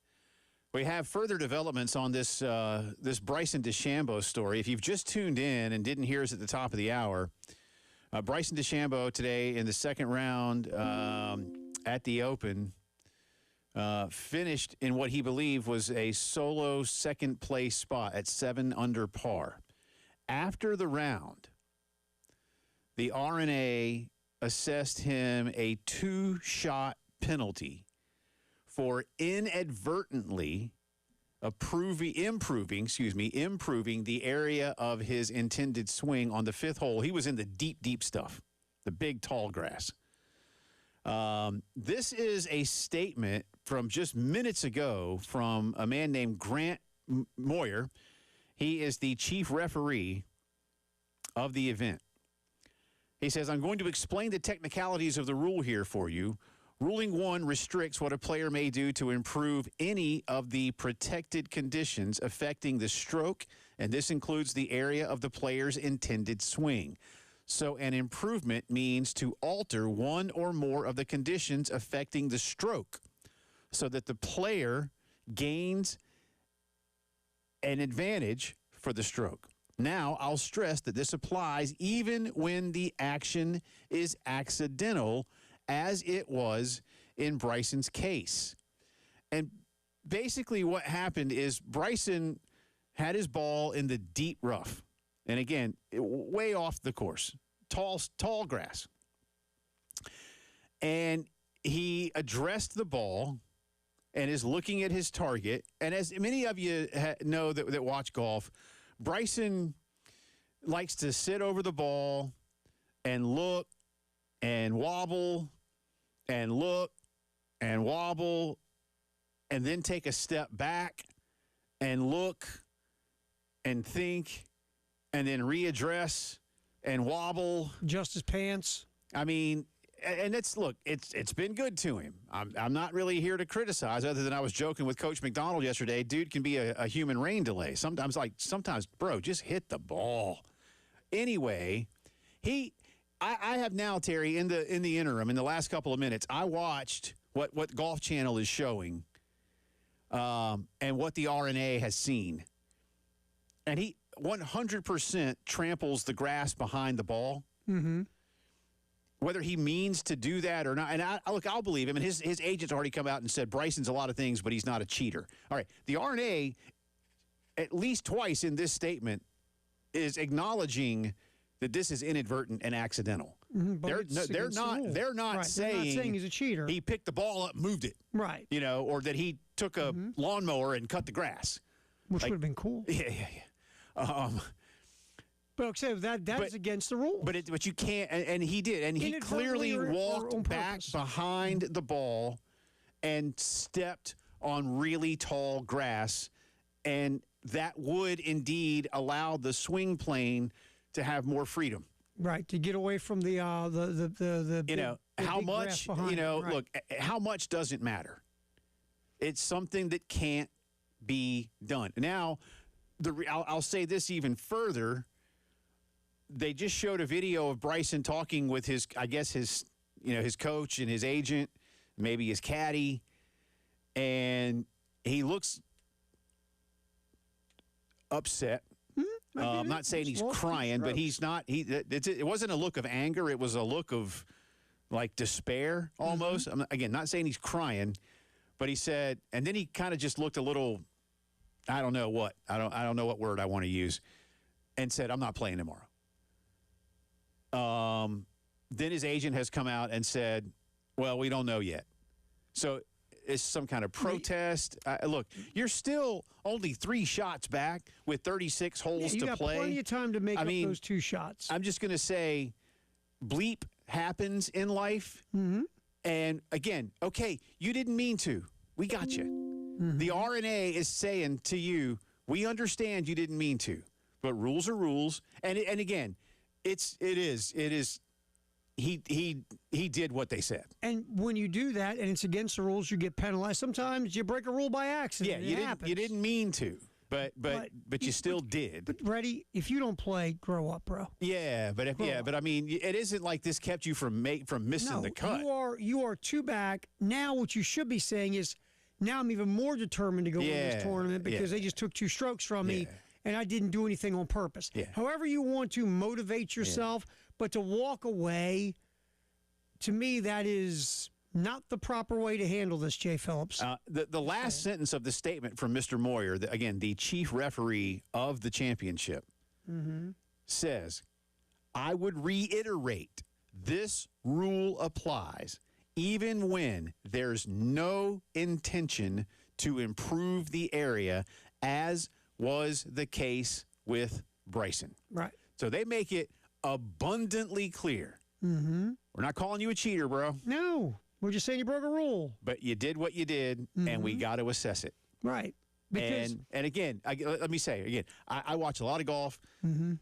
we have further developments on this this Bryson DeChambeau story. If you've just tuned in and didn't hear us at the top of the hour, Bryson DeChambeau today in the second round at the Open finished in what he believed was a solo second place spot at 7 under par. After the round, the R&A assessed him a 2-shot penalty for inadvertently improving the area of his intended swing on the fifth hole. He was in the deep stuff, the big tall grass. This is a statement from just minutes ago from a man named Grant Moyer. He is the chief referee of the event. He says, I'm going to explain the technicalities of the rule here for you. Ruling 1 restricts what a player may do to improve any of the protected conditions affecting the stroke, and this includes the area of the player's intended swing. So an improvement means to alter one or more of the conditions affecting the stroke so that the player gains an advantage for the stroke. Now, I'll stress that this applies even when the action is accidental, as it was in Bryson's case. And basically what happened is Bryson had his ball in the deep rough. And again, way off the course, tall grass. And he addressed the ball and is looking at his target. And as many of you know that watch golf, Bryson likes to sit over the ball and look and wobble and look and wobble and then take a step back and look and think and then readdress and wobble. Adjust his pants. I mean, and it's been good to him. I'm not really here to criticize, other than I was joking with Coach McDonald yesterday. Dude can be a human rain delay. Sometimes, bro, just hit the ball. Anyway, I have now, Terry, in the interim, in the last couple of minutes, I watched what Golf Channel is showing, and what the R&A has seen, and he 100% tramples the grass behind the ball. Mm-hmm. Whether he means to do that or not, and I'll believe him. And his agent's already come out and said Bryson's a lot of things, but he's not a cheater. All right, the R&A, at least twice in this statement, is acknowledging that this is inadvertent and accidental. Mm-hmm, they're not right. saying he's a cheater. He picked the ball up, moved it, right? Or that he took a lawnmower and cut the grass, which would have been cool. Yeah. But that's against the rule. But you can't, and he did, and he clearly walked back behind the ball and stepped on really tall grass, and that would indeed allow the swing plane to have more freedom. Right, to get away from the how much, right. Look, how much doesn't matter. It's something that can't be done. Now, I'll say this even further. They just showed a video of Bryson talking with his coach and his agent, maybe his caddy, and he looks upset. I'm not saying he's crying, but he's not. It wasn't a look of anger. It was a look of like despair almost. I'm again not saying he's crying, but he said, and then he kind of just looked a little. I don't know what. I don't know what word I want to use, and said, "I'm not playing tomorrow." Then his agent has come out and said, well, we don't know yet. So it's some kind of protest. Look, you're still only 3 shots back with 36 holes to play. You got plenty of time to make up those 2 shots. I'm just going to say bleep happens in life. Mm-hmm. And again, okay, you didn't mean to. We got you. Mm-hmm. The R&A is saying to you, we understand you didn't mean to, but rules are rules. And again, it is. He did what they said. And when you do that and it's against the rules, you get penalized. Sometimes you break a rule by accident. Yeah, you didn't mean to, but you still did. But Reddy, if you don't play, grow up, bro. Yeah, but I mean, it isn't like this kept you from missing the cut. You are 2 back. Now what you should be saying is, now I'm even more determined to go win this tournament because they just took 2 strokes from me. And I didn't do anything on purpose. Yeah. However you want to motivate yourself, but to walk away, to me, that is not the proper way to handle this, Jay Phillips. The last sentence of the statement from Mr. Moyer, again, the chief referee of the championship, says, I would reiterate, this rule applies even when there's no intention to improve the area, as was the case with Bryson. Right. So they make it abundantly clear. Mm-hmm. We're not calling you a cheater, bro. No, we're just saying you broke a rule. But you did what you did, and we got to assess it. Right. Because And again, let me say again, I watch a lot of golf. Mm-hmm.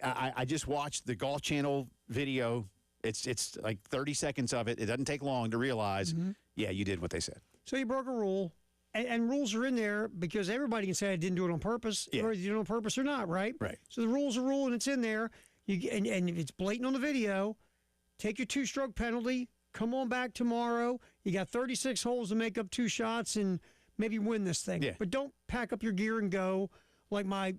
I just watched the Golf Channel video. It's like 30 seconds of it. It doesn't take long to realize, yeah, you did what they said. so you broke a rule. And rules are in there because everybody can say I didn't do it on purpose, Yeah. or you did it on purpose or not, right? Right. So the rule's a rule and it's in there. And if it's blatant on the video, take your 2-stroke penalty. Come on back tomorrow. You got 36 holes to make up 2 shots and maybe win this thing. Yeah. But don't pack up your gear and go like my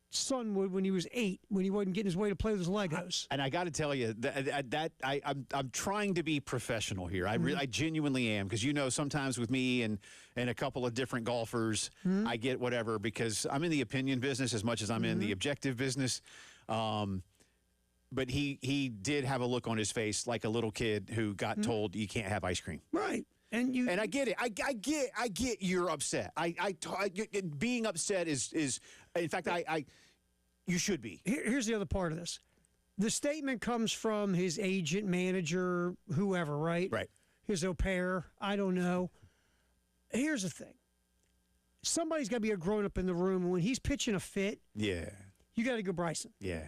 son would when he was 8, when he wasn't getting his way to play with his Legos. And I got to tell you that I'm trying to be professional here. I genuinely am, because sometimes with me and a couple of different golfers, I get whatever because I'm in the opinion business as much as I'm in the objective business. But he did have a look on his face like a little kid who got told you can't have ice cream. Right. And I get it. I get you're upset. Being upset is in fact you should be. Here's the other part of this. The statement comes from his agent, manager, whoever, right? Right. His au pair. I don't know. Here's the thing. Somebody's got to be a grown-up in the room. And when he's pitching a fit, Yeah. you got to go Bryson. Yeah.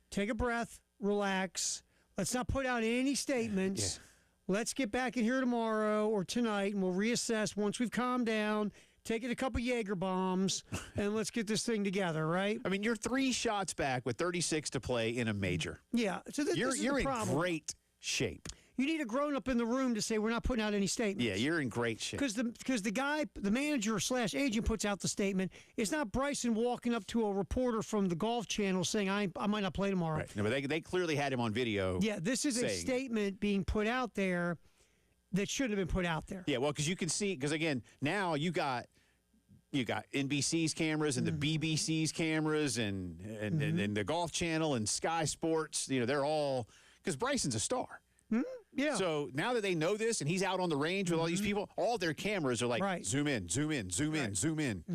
Take a breath. Relax. Let's not put out any statements. Yeah. Let's get back in here tomorrow or tonight, and we'll reassess once we've calmed down. Take it a couple Jaeger bombs, and let's get this thing together, right? I mean, you're 3 shots back with 36 to play in a major. Yeah. So this is You're the in problem. great shape. You need a grown-up in the room to say we're not putting out any statements. Yeah, you're in great shape. Because the guy, the manager / agent puts out the statement. It's not Bryson walking up to a reporter from the Golf Channel saying I might not play tomorrow. Right. No, but they clearly had him on video. Yeah, this is a saying- statement being put out there that shouldn't have been put out there. Yeah, well, because you can see, because again, now you got NBC's cameras and the BBC's cameras and the Golf Channel and Sky Sports. They're all, because Bryson's a star. Yeah. So now that they know this and he's out on the range with all these people, all their cameras are like, Right. zoom in, zoom in, zoom in, zoom in.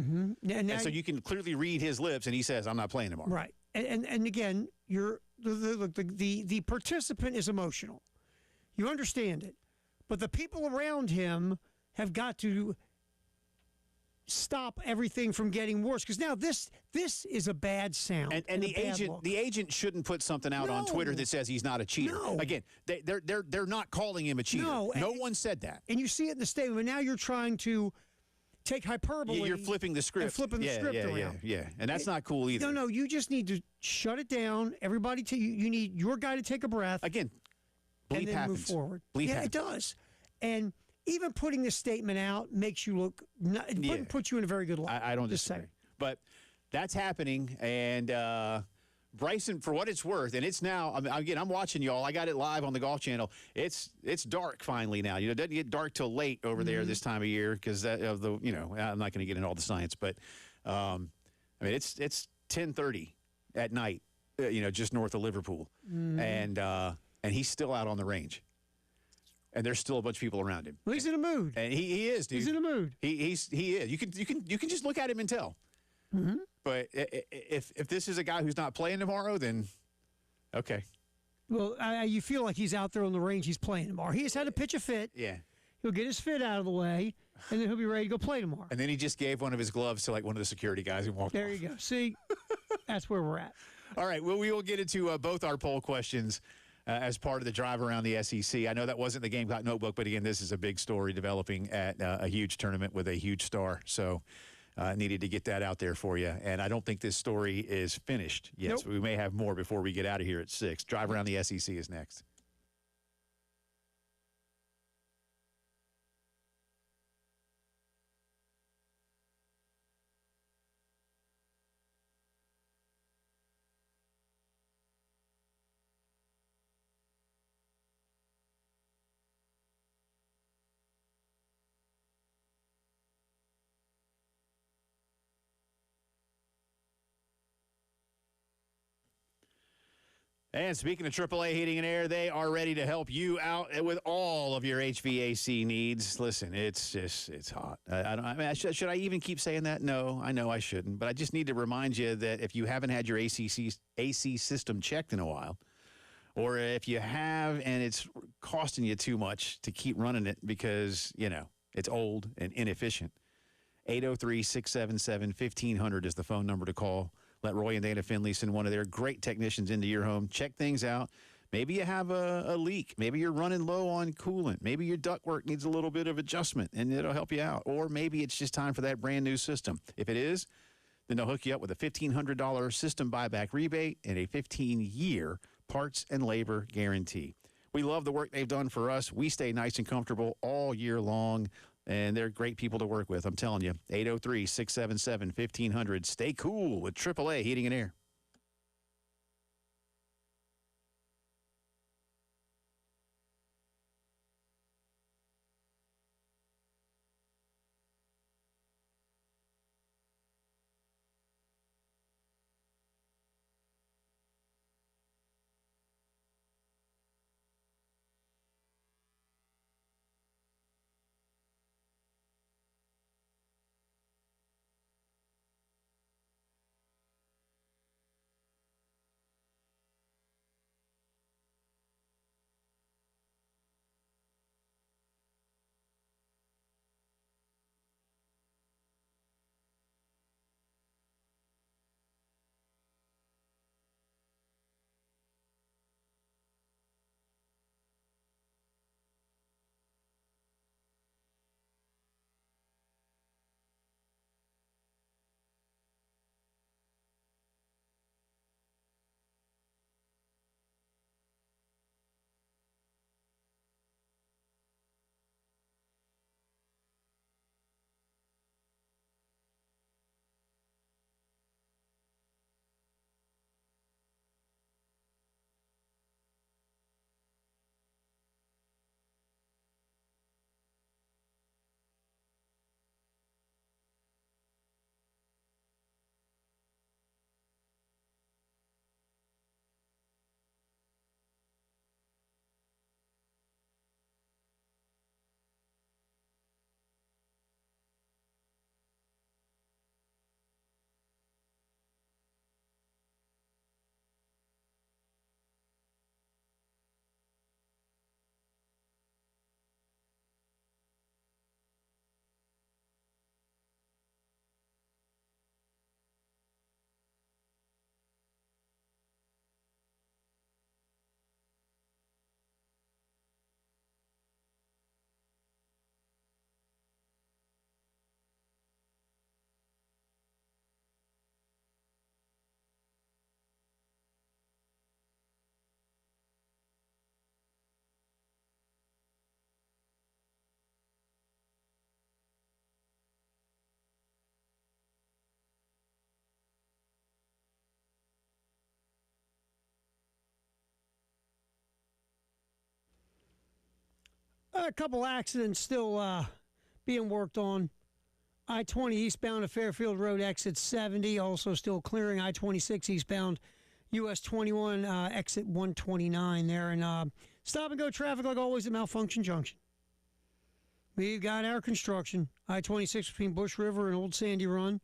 And So you can clearly read his lips, and he says, I'm not playing tomorrow. right. And again, the participant is emotional. You understand it. But the people around him have got to stop everything from getting worse, because now this is a bad sound And a bad look. the agent shouldn't put something out on Twitter that says he's not a cheater. No. Again, they're not calling him a cheater. No, No one said that. And you see it in the statement, but now you're trying to take hyperbole. You're flipping the script. And flipping the script around. Yeah. And that's not cool either. No, you just need to shut it down. Everybody, you need your guy to take a breath Again, bleep and then happens. move forward. Bleep yeah, happens. it does. And even putting this statement out makes you look. It Yeah. wouldn't put you in a very good light. I don't Just disagree. saying. But that's happening, and Bryson, for what it's worth, and it's now. I'm watching y'all. I got it live on the Golf Channel. It's dark finally now. It doesn't get dark till late over there this time of year because of the. I'm not going to get into all the science, but it's 10:30 at night. Just north of Liverpool, and he's still out on the range, and there's still a bunch of people around him. Well, he's in a mood. And he is, dude. He's in a mood. He is. You can just look at him and tell. But if this is a guy who's not playing tomorrow, then okay. Well, you feel like he's out there on the range. He's playing tomorrow. He just had to pitch a fit. Yeah. He'll get his fit out of the way, and then he'll be ready to go play tomorrow. And then he just gave one of his gloves to like one of the security guys and walked There off. you go. See, that's where we're at. All right. Well, we will get into both our poll questions as part of the drive around the SEC. I know that wasn't the Gamecock Notebook, but again, this is a big story developing at a huge tournament with a huge star. So needed to get that out there for you. And I don't think this story is finished yet. Nope. So we may have more before we get out of here at 6. Drive around the SEC is next. And speaking of AAA Heating and Air, they are ready to help you out with all of your HVAC needs. Listen, it's hot. Should I even keep saying that? No, I know I shouldn't. But I just need to remind you that if you haven't had your AC system checked in a while, or if you have and it's costing you too much to keep running it because, it's old and inefficient, 803-677-1500 is the phone number to call. Let Roy and Dana Finley send one of their great technicians into your home. Check things out. Maybe you have a leak. Maybe you're running low on coolant. Maybe your ductwork needs a little bit of adjustment, and it'll help you out. Or maybe it's just time for that brand new system. If it is, then they'll hook you up with a $1,500 system buyback rebate and a 15-year parts and labor guarantee. We love the work they've done for us. We stay nice and comfortable all year long. And they're great people to work with. I'm telling you, 803-677-1500. Stay cool with AAA Heating and Air. A couple accidents still being worked on. I-20 eastbound of Fairfield Road, exit 70, also still clearing. I-26 eastbound, US 21, exit 129 there. And stop-and-go traffic, like always, at Malfunction Junction. We've got our construction. I-26 between Bush River and Old Sandy Run.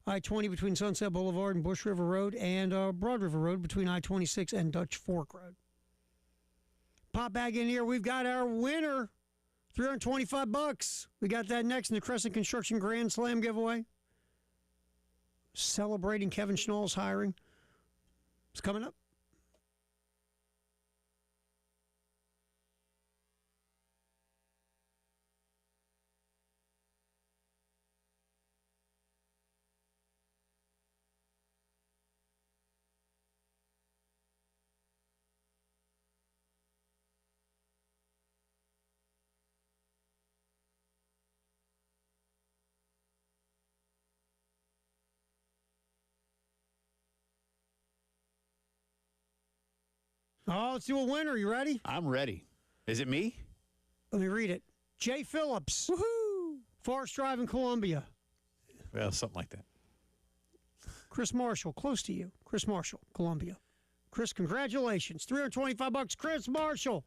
I-20 between Sunset Boulevard and Bush River Road. And Broad River Road between I-26 and Dutch Fork Road. Pop back in here. We've got our winner. $325. We got that next in the Crescent Construction Grand Slam giveaway. Celebrating Kevin Schnall's hiring. It's coming up. Oh, let's do a winner. You ready? I'm ready. Is it me? Let me read it. Jay Phillips. Woohoo! Forest Drive in Columbia. Well, something like that. Chris Marshall, close to you. Chris Marshall, Columbia. Chris, congratulations. $325. Chris Marshall,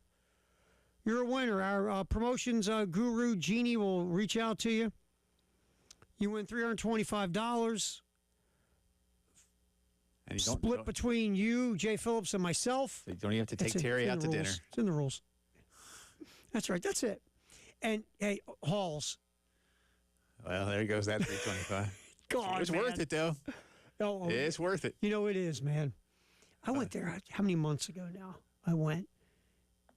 you're a winner. Our promotions guru, Jeannie, will reach out to you. You win $325. And you Split between you, Jay Phillips, and myself. You don't even have to take That's Terry it's out to the dinner. rules. It's in the rules. That's right. That's it. And, hey, Halls. Well, there goes that 325. God, It's man. worth it, though. Oh, It's worth it. you know it is, man. I went there, how many months ago now? I went.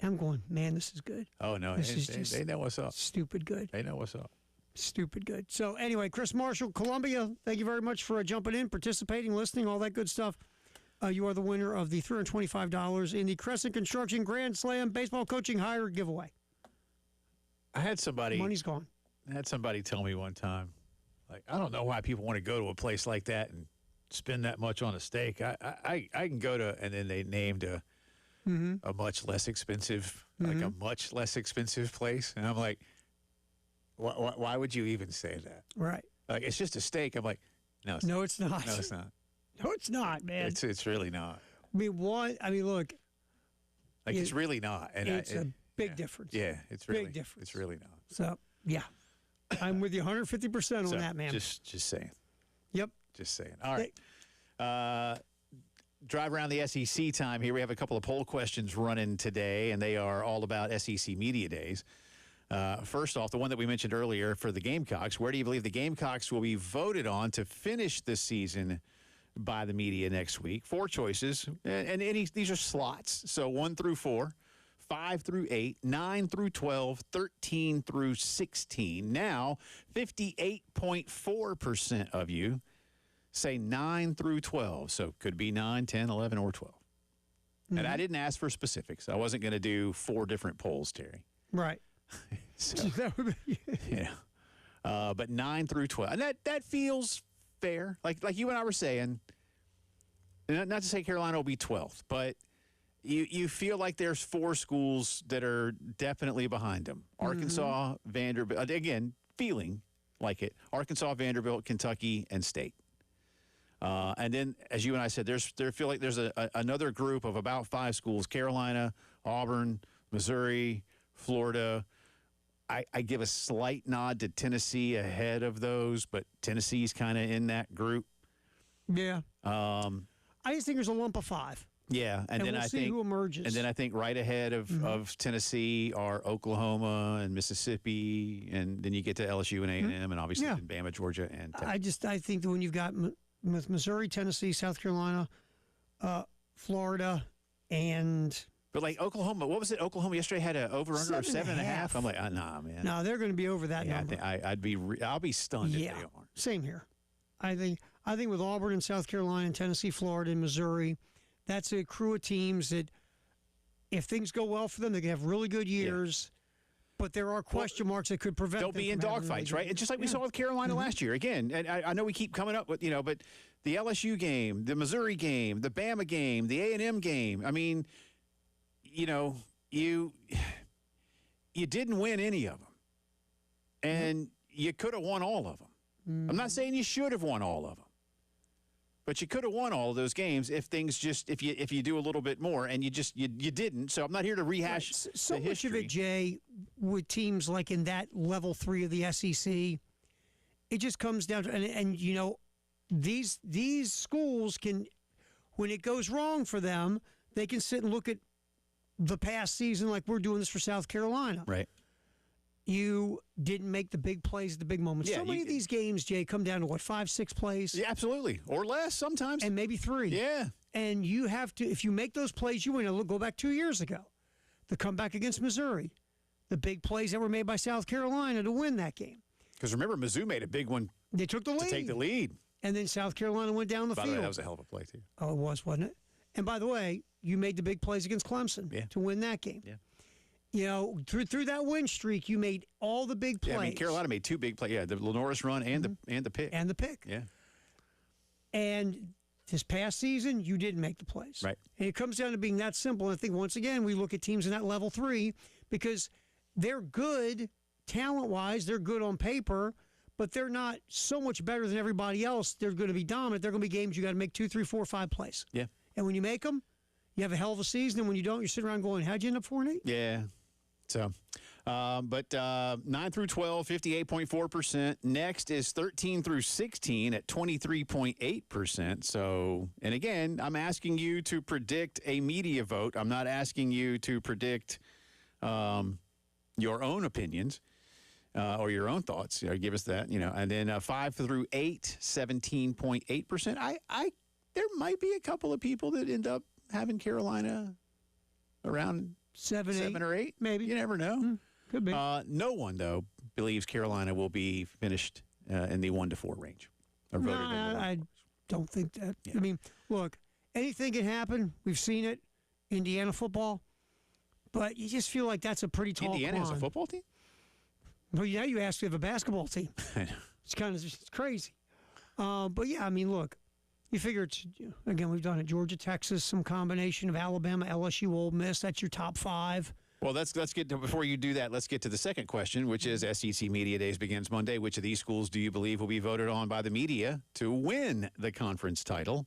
I'm going, man, this is good. Oh, no. This is just They know what's up. stupid good. They know what's up. Stupid good. So anyway, Chris Marshall, Columbia, thank you very much for jumping in, participating, listening, all that good stuff. You are the winner of the $325 in the Crescent Construction Grand Slam Baseball Coaching Hire Giveaway. I had somebody Money's gone. tell me one time, like, I don't know why people want to go to a place like that and spend that much on a steak. I can go to, and then they named a much less expensive, like a much less expensive place. And I'm like, why would you even say that? Right. Like, it's just a steak. I'm like, no, it's No, it's not. No, it's not. No, it's not, man. It's really not. Look, Like, it's really not. And it's a big yeah. difference. Yeah, it's really Big difference. It's really not. So, yeah. I'm with you 150% on So, that, man. Just saying. Yep. Just saying. All right. Drive around the SEC time here. We have a couple of poll questions running today, and they are all about SEC Media Days. First off, the one that we mentioned earlier for the Gamecocks. Where do you believe the Gamecocks will be voted on to finish the season by the media next week? 4 choices, and these are slots. So 1 through 4, 5 through 8, 9 through 12, 13 through 16. Now, 58.4% of you say 9 through 12. So could be 9, 10, 11, or 12. And I didn't ask for specifics. I wasn't going to do 4 different polls, Terry. Right. So, That would be, but 9 through 12. And that feels fair. Like you and I were saying, not to say Carolina will be 12th, but you feel like there's 4 schools that are definitely behind them. Arkansas, Vanderbilt, again, feeling like it. Arkansas, Vanderbilt, Kentucky, and State. And then, as you and I said, there feel like there's another group of about 5 schools: Carolina, Auburn, Missouri, Florida. I give a slight nod to Tennessee ahead of those, but Tennessee's kind of in that group. yeah. I just think there's a lump of 5. Yeah, and then we'll I see think who emerges. And then I think right ahead of Tennessee are Oklahoma and Mississippi, and then you get to LSU and A&M, and obviously Yeah. Bama, Georgia, and Texas. I think that when you've got with Missouri, Tennessee, South Carolina, Florida, and But like Oklahoma, what was it? Oklahoma yesterday had an over/under of 7.5. 7.5. I'm like, nah, man. no, they're going to be over that Yeah, number. I'll be stunned if they aren't. Same here. I think with Auburn and South Carolina and Tennessee, Florida and Missouri, that's a crew of teams that if things go well for them, they can have really good years. But there are question marks that could prevent They'll them be in from having dogfights, really right? good- And just like we saw with Carolina last year. Again, and I know we keep coming up with, but the LSU game, the Missouri game, the Bama game, the A&M game. I mean, you didn't win any of them. And you could have won all of them. I'm not saying you should have won all of them. But you could have won all of those games if you do a little bit more, and you didn't. So I'm not here to rehash So the much of history. it, Jay, with teams like in that level 3 of the SEC, it just comes down to and these schools can, when it goes wrong for them, they can sit and look at the past season like we're doing this for South Carolina. Right. You didn't make the big plays at the big moments. Yeah, So many of these games, Jay, come down to what, 5, 6 plays? Yeah, absolutely. Or less sometimes. And maybe 3. Yeah. And you have to, if you make those plays, you win. Now, go back 2 years ago. The comeback against Missouri. The big plays that were made by South Carolina to win that game. Because remember, Mizzou made a big one They took the lead. to take the lead. And then South Carolina went down the By field. the way, that was a hell of a play, too. Oh, it was, wasn't it? And by the way, you made the big plays against Clemson to win that game. Yeah. Through that win streak, you made all the big plays. Yeah, I mean, Carolina made 2 big plays. Yeah, the Lenoris run and the pick. And the pick. Yeah. And this past season, you didn't make the plays. Right. And it comes down to being that simple. And I think, once again, we look at teams in that level 3 because they're good talent-wise. They're good on paper, but they're not so much better than everybody else. They're going to be dominant. They're going to be games you got to make 2, 3, 4, 5 plays. Yeah. And when you make them, You have a hell of a season, and when you don't, you're sitting around going, how'd you end up 4-8? Yeah. So, but 9 through 12, 58.4%. Next is 13 through 16 at 23.8%. So, and again, I'm asking you to predict a media vote. I'm not asking you to predict your own opinions or your own thoughts. Give us that, And then 5 through 8, 17.8%. There might be a couple of people that end up having Carolina around 7 or 8, maybe. You never know. Could be. No one, though, believes Carolina will be finished in the 1 to 4 range. Or voted in the 1 to 4. I don't think that. Yeah. I mean, look, anything can happen. We've seen it. Indiana football. But you just feel like that's a pretty tall Indiana has a climb. football team? Well, yeah, you asked if they have a basketball team. It's crazy. But, yeah, I mean, look, you figure it's, again, we've done it. Georgia, Texas, some combination of Alabama, LSU, Ole Miss. That's your top 5. Well, let's get to, before you do that, let's get to the second question, which is SEC Media Days begins Monday. Which of these schools do you believe will be voted on by the media to win the conference title?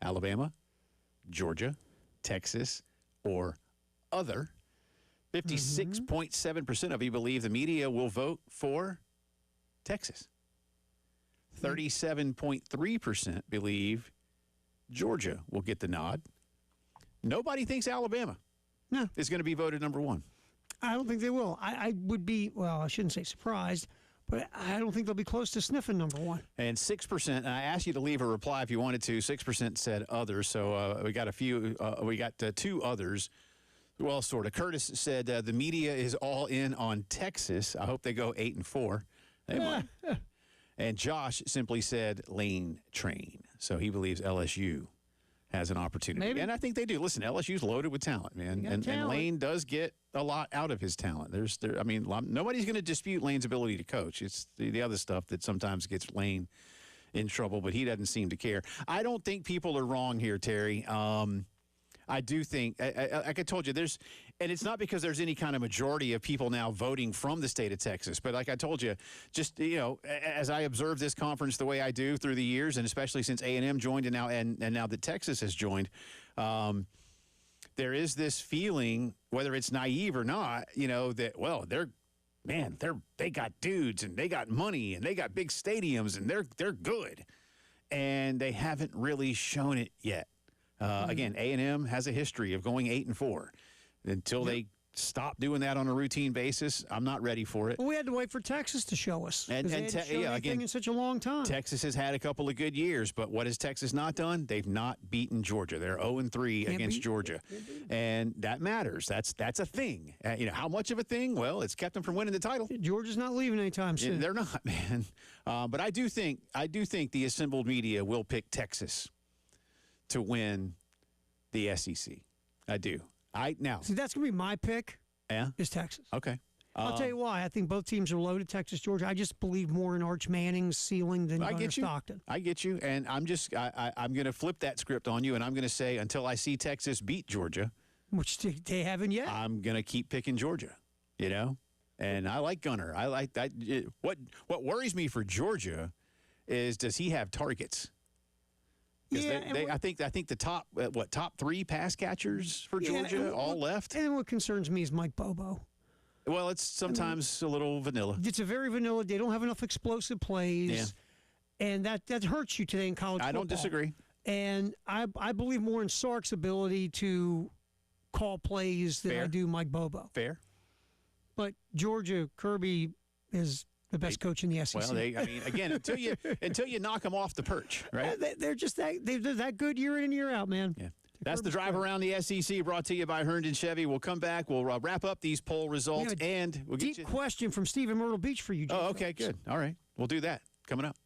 Alabama, Georgia, Texas, or other? 56.7% of you believe the media will vote for Texas. 37.3% believe Georgia will get the nod. Nobody thinks Alabama is going to be voted number 1. I don't think they will. I would be, well, I shouldn't say surprised, but I don't think they'll be close to sniffing number 1. And 6%, and I asked you to leave a reply if you wanted to, 6% said others. So we got a few, we got 2 others. Well, sort of. Curtis said the media is all in on Texas. I hope they go 8 and 4. They might. And Josh simply said Lane Train. So he believes LSU has an opportunity. Maybe. And I think they do. Listen, LSU's loaded with talent, man. And Lane does get a lot out of his talent. Nobody's going to dispute Lane's ability to coach. It's the other stuff that sometimes gets Lane in trouble, but he doesn't seem to care. I don't think people are wrong here, Terry. I do think, like I told you, and it's not because there's any kind of majority of people now voting from the state of Texas, but like I told you, just, as I observe this conference the way I do through the years, and especially since A&M joined and now that Texas has joined, there is this feeling, whether it's naive or not, that, well, they got dudes and they got money and they got big stadiums and they're good. And they haven't really shown it yet. Again, A&M has a history of going 8 and 4. Until they stop doing that on a routine basis, I'm not ready for it. Well, we had to wait for Texas to show us. And they hadn't shown anything in such a long time. Texas has had a couple of good years, but what has Texas not done? They've not beaten Georgia. They're 0-3 against Georgia, and that matters. That's a thing. How much of a thing? Well, it's kept them from winning the title. Georgia's not leaving anytime soon. They're not, man. But I do think the assembled media will pick Texas to win the SEC. I do. See, that's going to be my pick. Yeah? Is Texas. Okay. I'll tell you why. I think both teams are loaded, Texas, Georgia. I just believe more in Arch Manning's ceiling than Gunnar Stockton. I get you. And I'm going to flip that script on you, and I'm going to say until I see Texas beat Georgia. Which they haven't yet. I'm going to keep picking Georgia, And I like Gunnar. I like that. What worries me for Georgia is, does he have targets? Yeah, I think the top 3 pass catchers for Georgia all left. And what concerns me is Mike Bobo. Well, it's sometimes a little vanilla. It's a very vanilla. They don't have enough explosive plays, and that hurts you today in college football. I don't disagree. And I believe more in Sark's ability to call plays than I do Mike Bobo. Fair. But Georgia, Kirby is the best coach in the SEC. Well, again, until you knock them off the perch, right? They're just they're that good year in and year out, man. Yeah. That's the drive around the SEC, brought to you by Herndon Chevy. We'll come back. We'll wrap up these poll results, and we'll get you. Deep question from Stephen Myrtle Beach for you, Jeff. Oh, okay, good. All right, we'll do that coming up.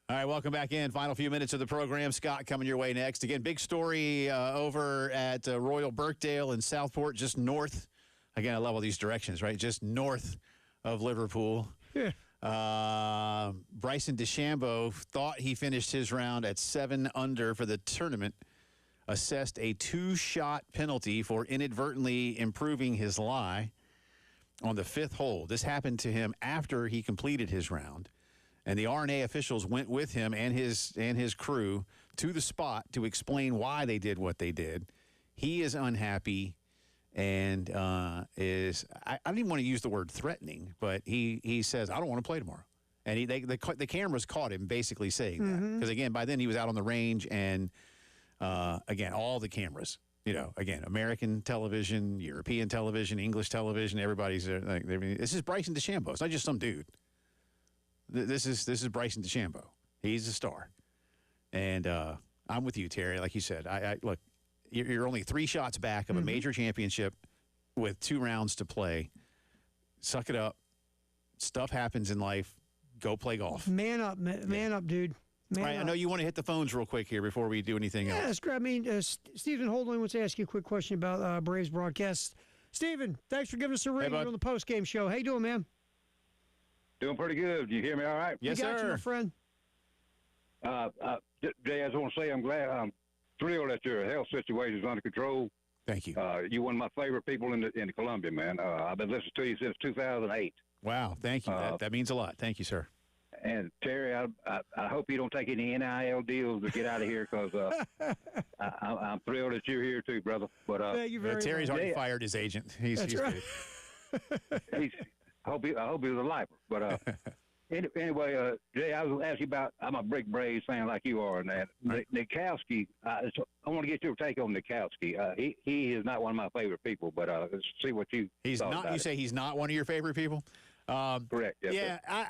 All right, welcome back in. Final few minutes of the program. Scott coming your way next. Again, big story over at Royal Birkdale in Southport, just north. Again, I love all these directions, right? Just north of Liverpool. Yeah. Bryson DeChambeau thought he finished his round at 7 under for the tournament, assessed a 2-shot penalty for inadvertently improving his lie on the 5th hole. This happened to him after he completed his round. And the R&A officials went with him and his crew to the spot to explain why they did what they did. He is unhappy and I don't even want to use the word threatening, but he says, I don't want to play tomorrow. And the cameras caught him basically saying that. Because, again, by then he was out on the range and, again, all the cameras, again, American television, European television, English television, everybody's like, this is Bryson DeChambeau. It's not just some dude. This is Bryson DeChambeau. He's a star. And I'm with you, Terry. Like you said, I look, you're only 3 shots back of a major championship with 2 rounds to play. Suck it up. Stuff happens in life. Go play golf. Man up, man up, dude. Man All right, up. I know you want to hit the phones real quick here before we do anything else. Yes, I mean, Stephen Holding wants to ask you a quick question about Braves broadcast. Stephen, thanks for giving us a ring bud. on the post-game show. How you doing, man? Doing pretty good. You hear me all right? Yes, we got sir. you, my friend. Jay, I just want to say I'm thrilled that your health situation is under control. Thank you. You're one of my favorite people in Columbia, man. I've been listening to you since 2008. Wow, thank you. That means a lot. Thank you, sir. And Terry, I hope you don't take any NIL deals to get out of here because I'm thrilled that you're here too, brother. But Thank you very Terry's much. already fired his agent. He's right. he's, I hope he's a lifer. But anyway, Jay, I was asking about. I'm a big Braves fan like you are, and that Nikowski. I want to get your take on Nikowski. He is not one of my favorite people, but let's see what you. He's thought not. about You it. say he's not one of your favorite people? Correct. Yes, Yeah, sir.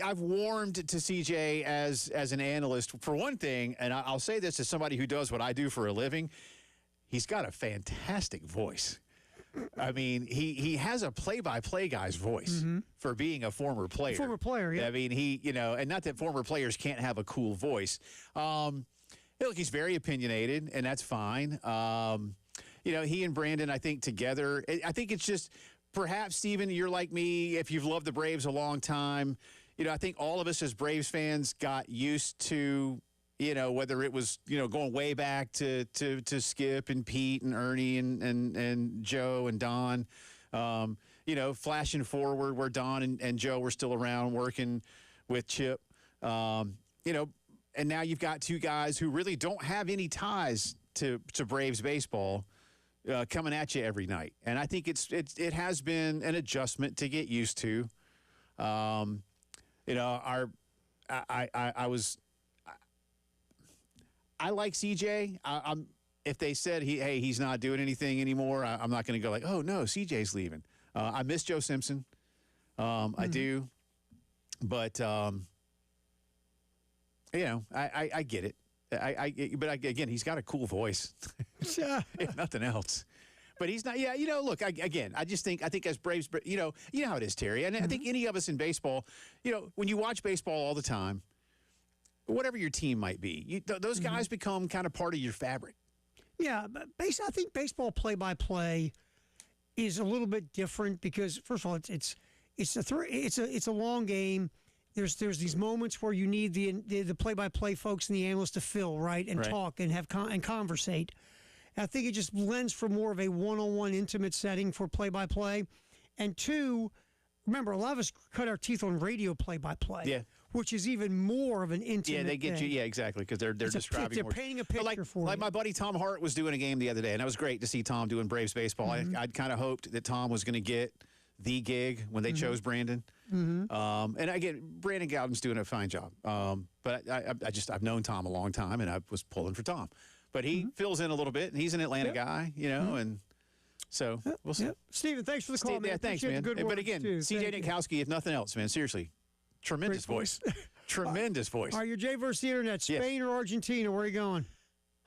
I've warmed to CJ as an analyst for one thing, and I'll say this as somebody who does what I do for a living. He's got a fantastic voice. I mean, he has a play-by-play guy's voice for being a former player. Former player, yeah. I mean, and not that former players can't have a cool voice. Look, he's very opinionated, and that's fine. He and Brandon, I think, together, I think it's just perhaps, Stephen, you're like me, if you've loved the Braves a long time, I think all of us as Braves fans got used to, whether it was, going way back to Skip and Pete and Ernie and Joe and Don, flashing forward where Don and Joe were still around working with Chip, and now you've got 2 guys who really don't have any ties to Braves baseball coming at you every night. And I think it has been an adjustment to get used to. I like CJ. If they said he's not doing anything anymore, I'm not going to go like, oh no, CJ's leaving. I miss Joe Simpson. I do, but I get it. Again, he's got a cool voice, if nothing else. But he's not. Yeah, look. I think as Braves, you know how it is, Terry. And I think any of us in baseball, when you watch baseball all the time, whatever your team might be, those guys become kind of part of your fabric. Yeah, but I think baseball play-by-play is a little bit different because, first of all, it's a long game. There's these moments where you need the play-by-play folks and the analysts to fill, right, and talk and have and conversate. And I think it just lends for more of a one-on-one intimate setting for play-by-play. And 2, remember, a lot of us cut our teeth on radio play-by-play, which is even more of an intimate. Yeah, they get thing. you. Yeah, exactly, because they're describing. They're painting a picture for you. Like my buddy Tom Hart was doing a game the other day, and it was great to see Tom doing Braves baseball. I'd kind of hoped that Tom was going to get the gig when they chose Brandon. And again, Brandon Gowden's doing a fine job. But I've known Tom a long time, and I was pulling for Tom. But he fills in a little bit, and he's an Atlanta guy, and so we'll see. Stephen, thanks for the call, man. Yeah, thanks, Appreciate man. the good But words, again, too. CJ Thank you. Nitkowski, if nothing else, man, seriously, tremendous Great voice. Tremendous voice. All right, you're Jay versus the Internet. Yes. Spain or Argentina? Where are you going?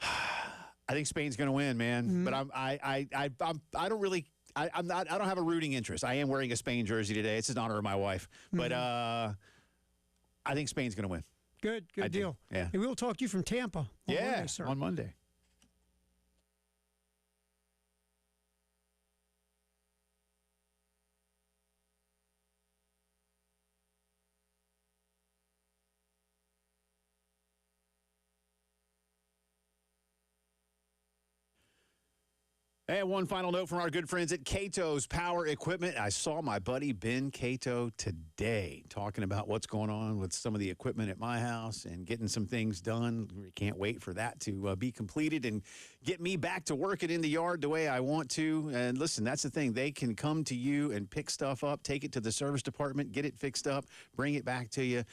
I think Spain's going to win, man. But I don't really. I don't have a rooting interest. I am wearing a Spain jersey today. It's in honor of my wife. But I think Spain's going to win. Good I do. deal. Yeah. And we'll talk to you from Tampa on Monday, sir. On Monday. And one final note from our good friends at Cato's Power Equipment. I saw my buddy Ben Cato today talking about what's going on with some of the equipment at my house and getting some things done. We can't wait for that to be completed and get me back to working in the yard the way I want to. And listen, that's the thing. They can come to you and pick stuff up, take it to the service department, get it fixed up, bring it back to you.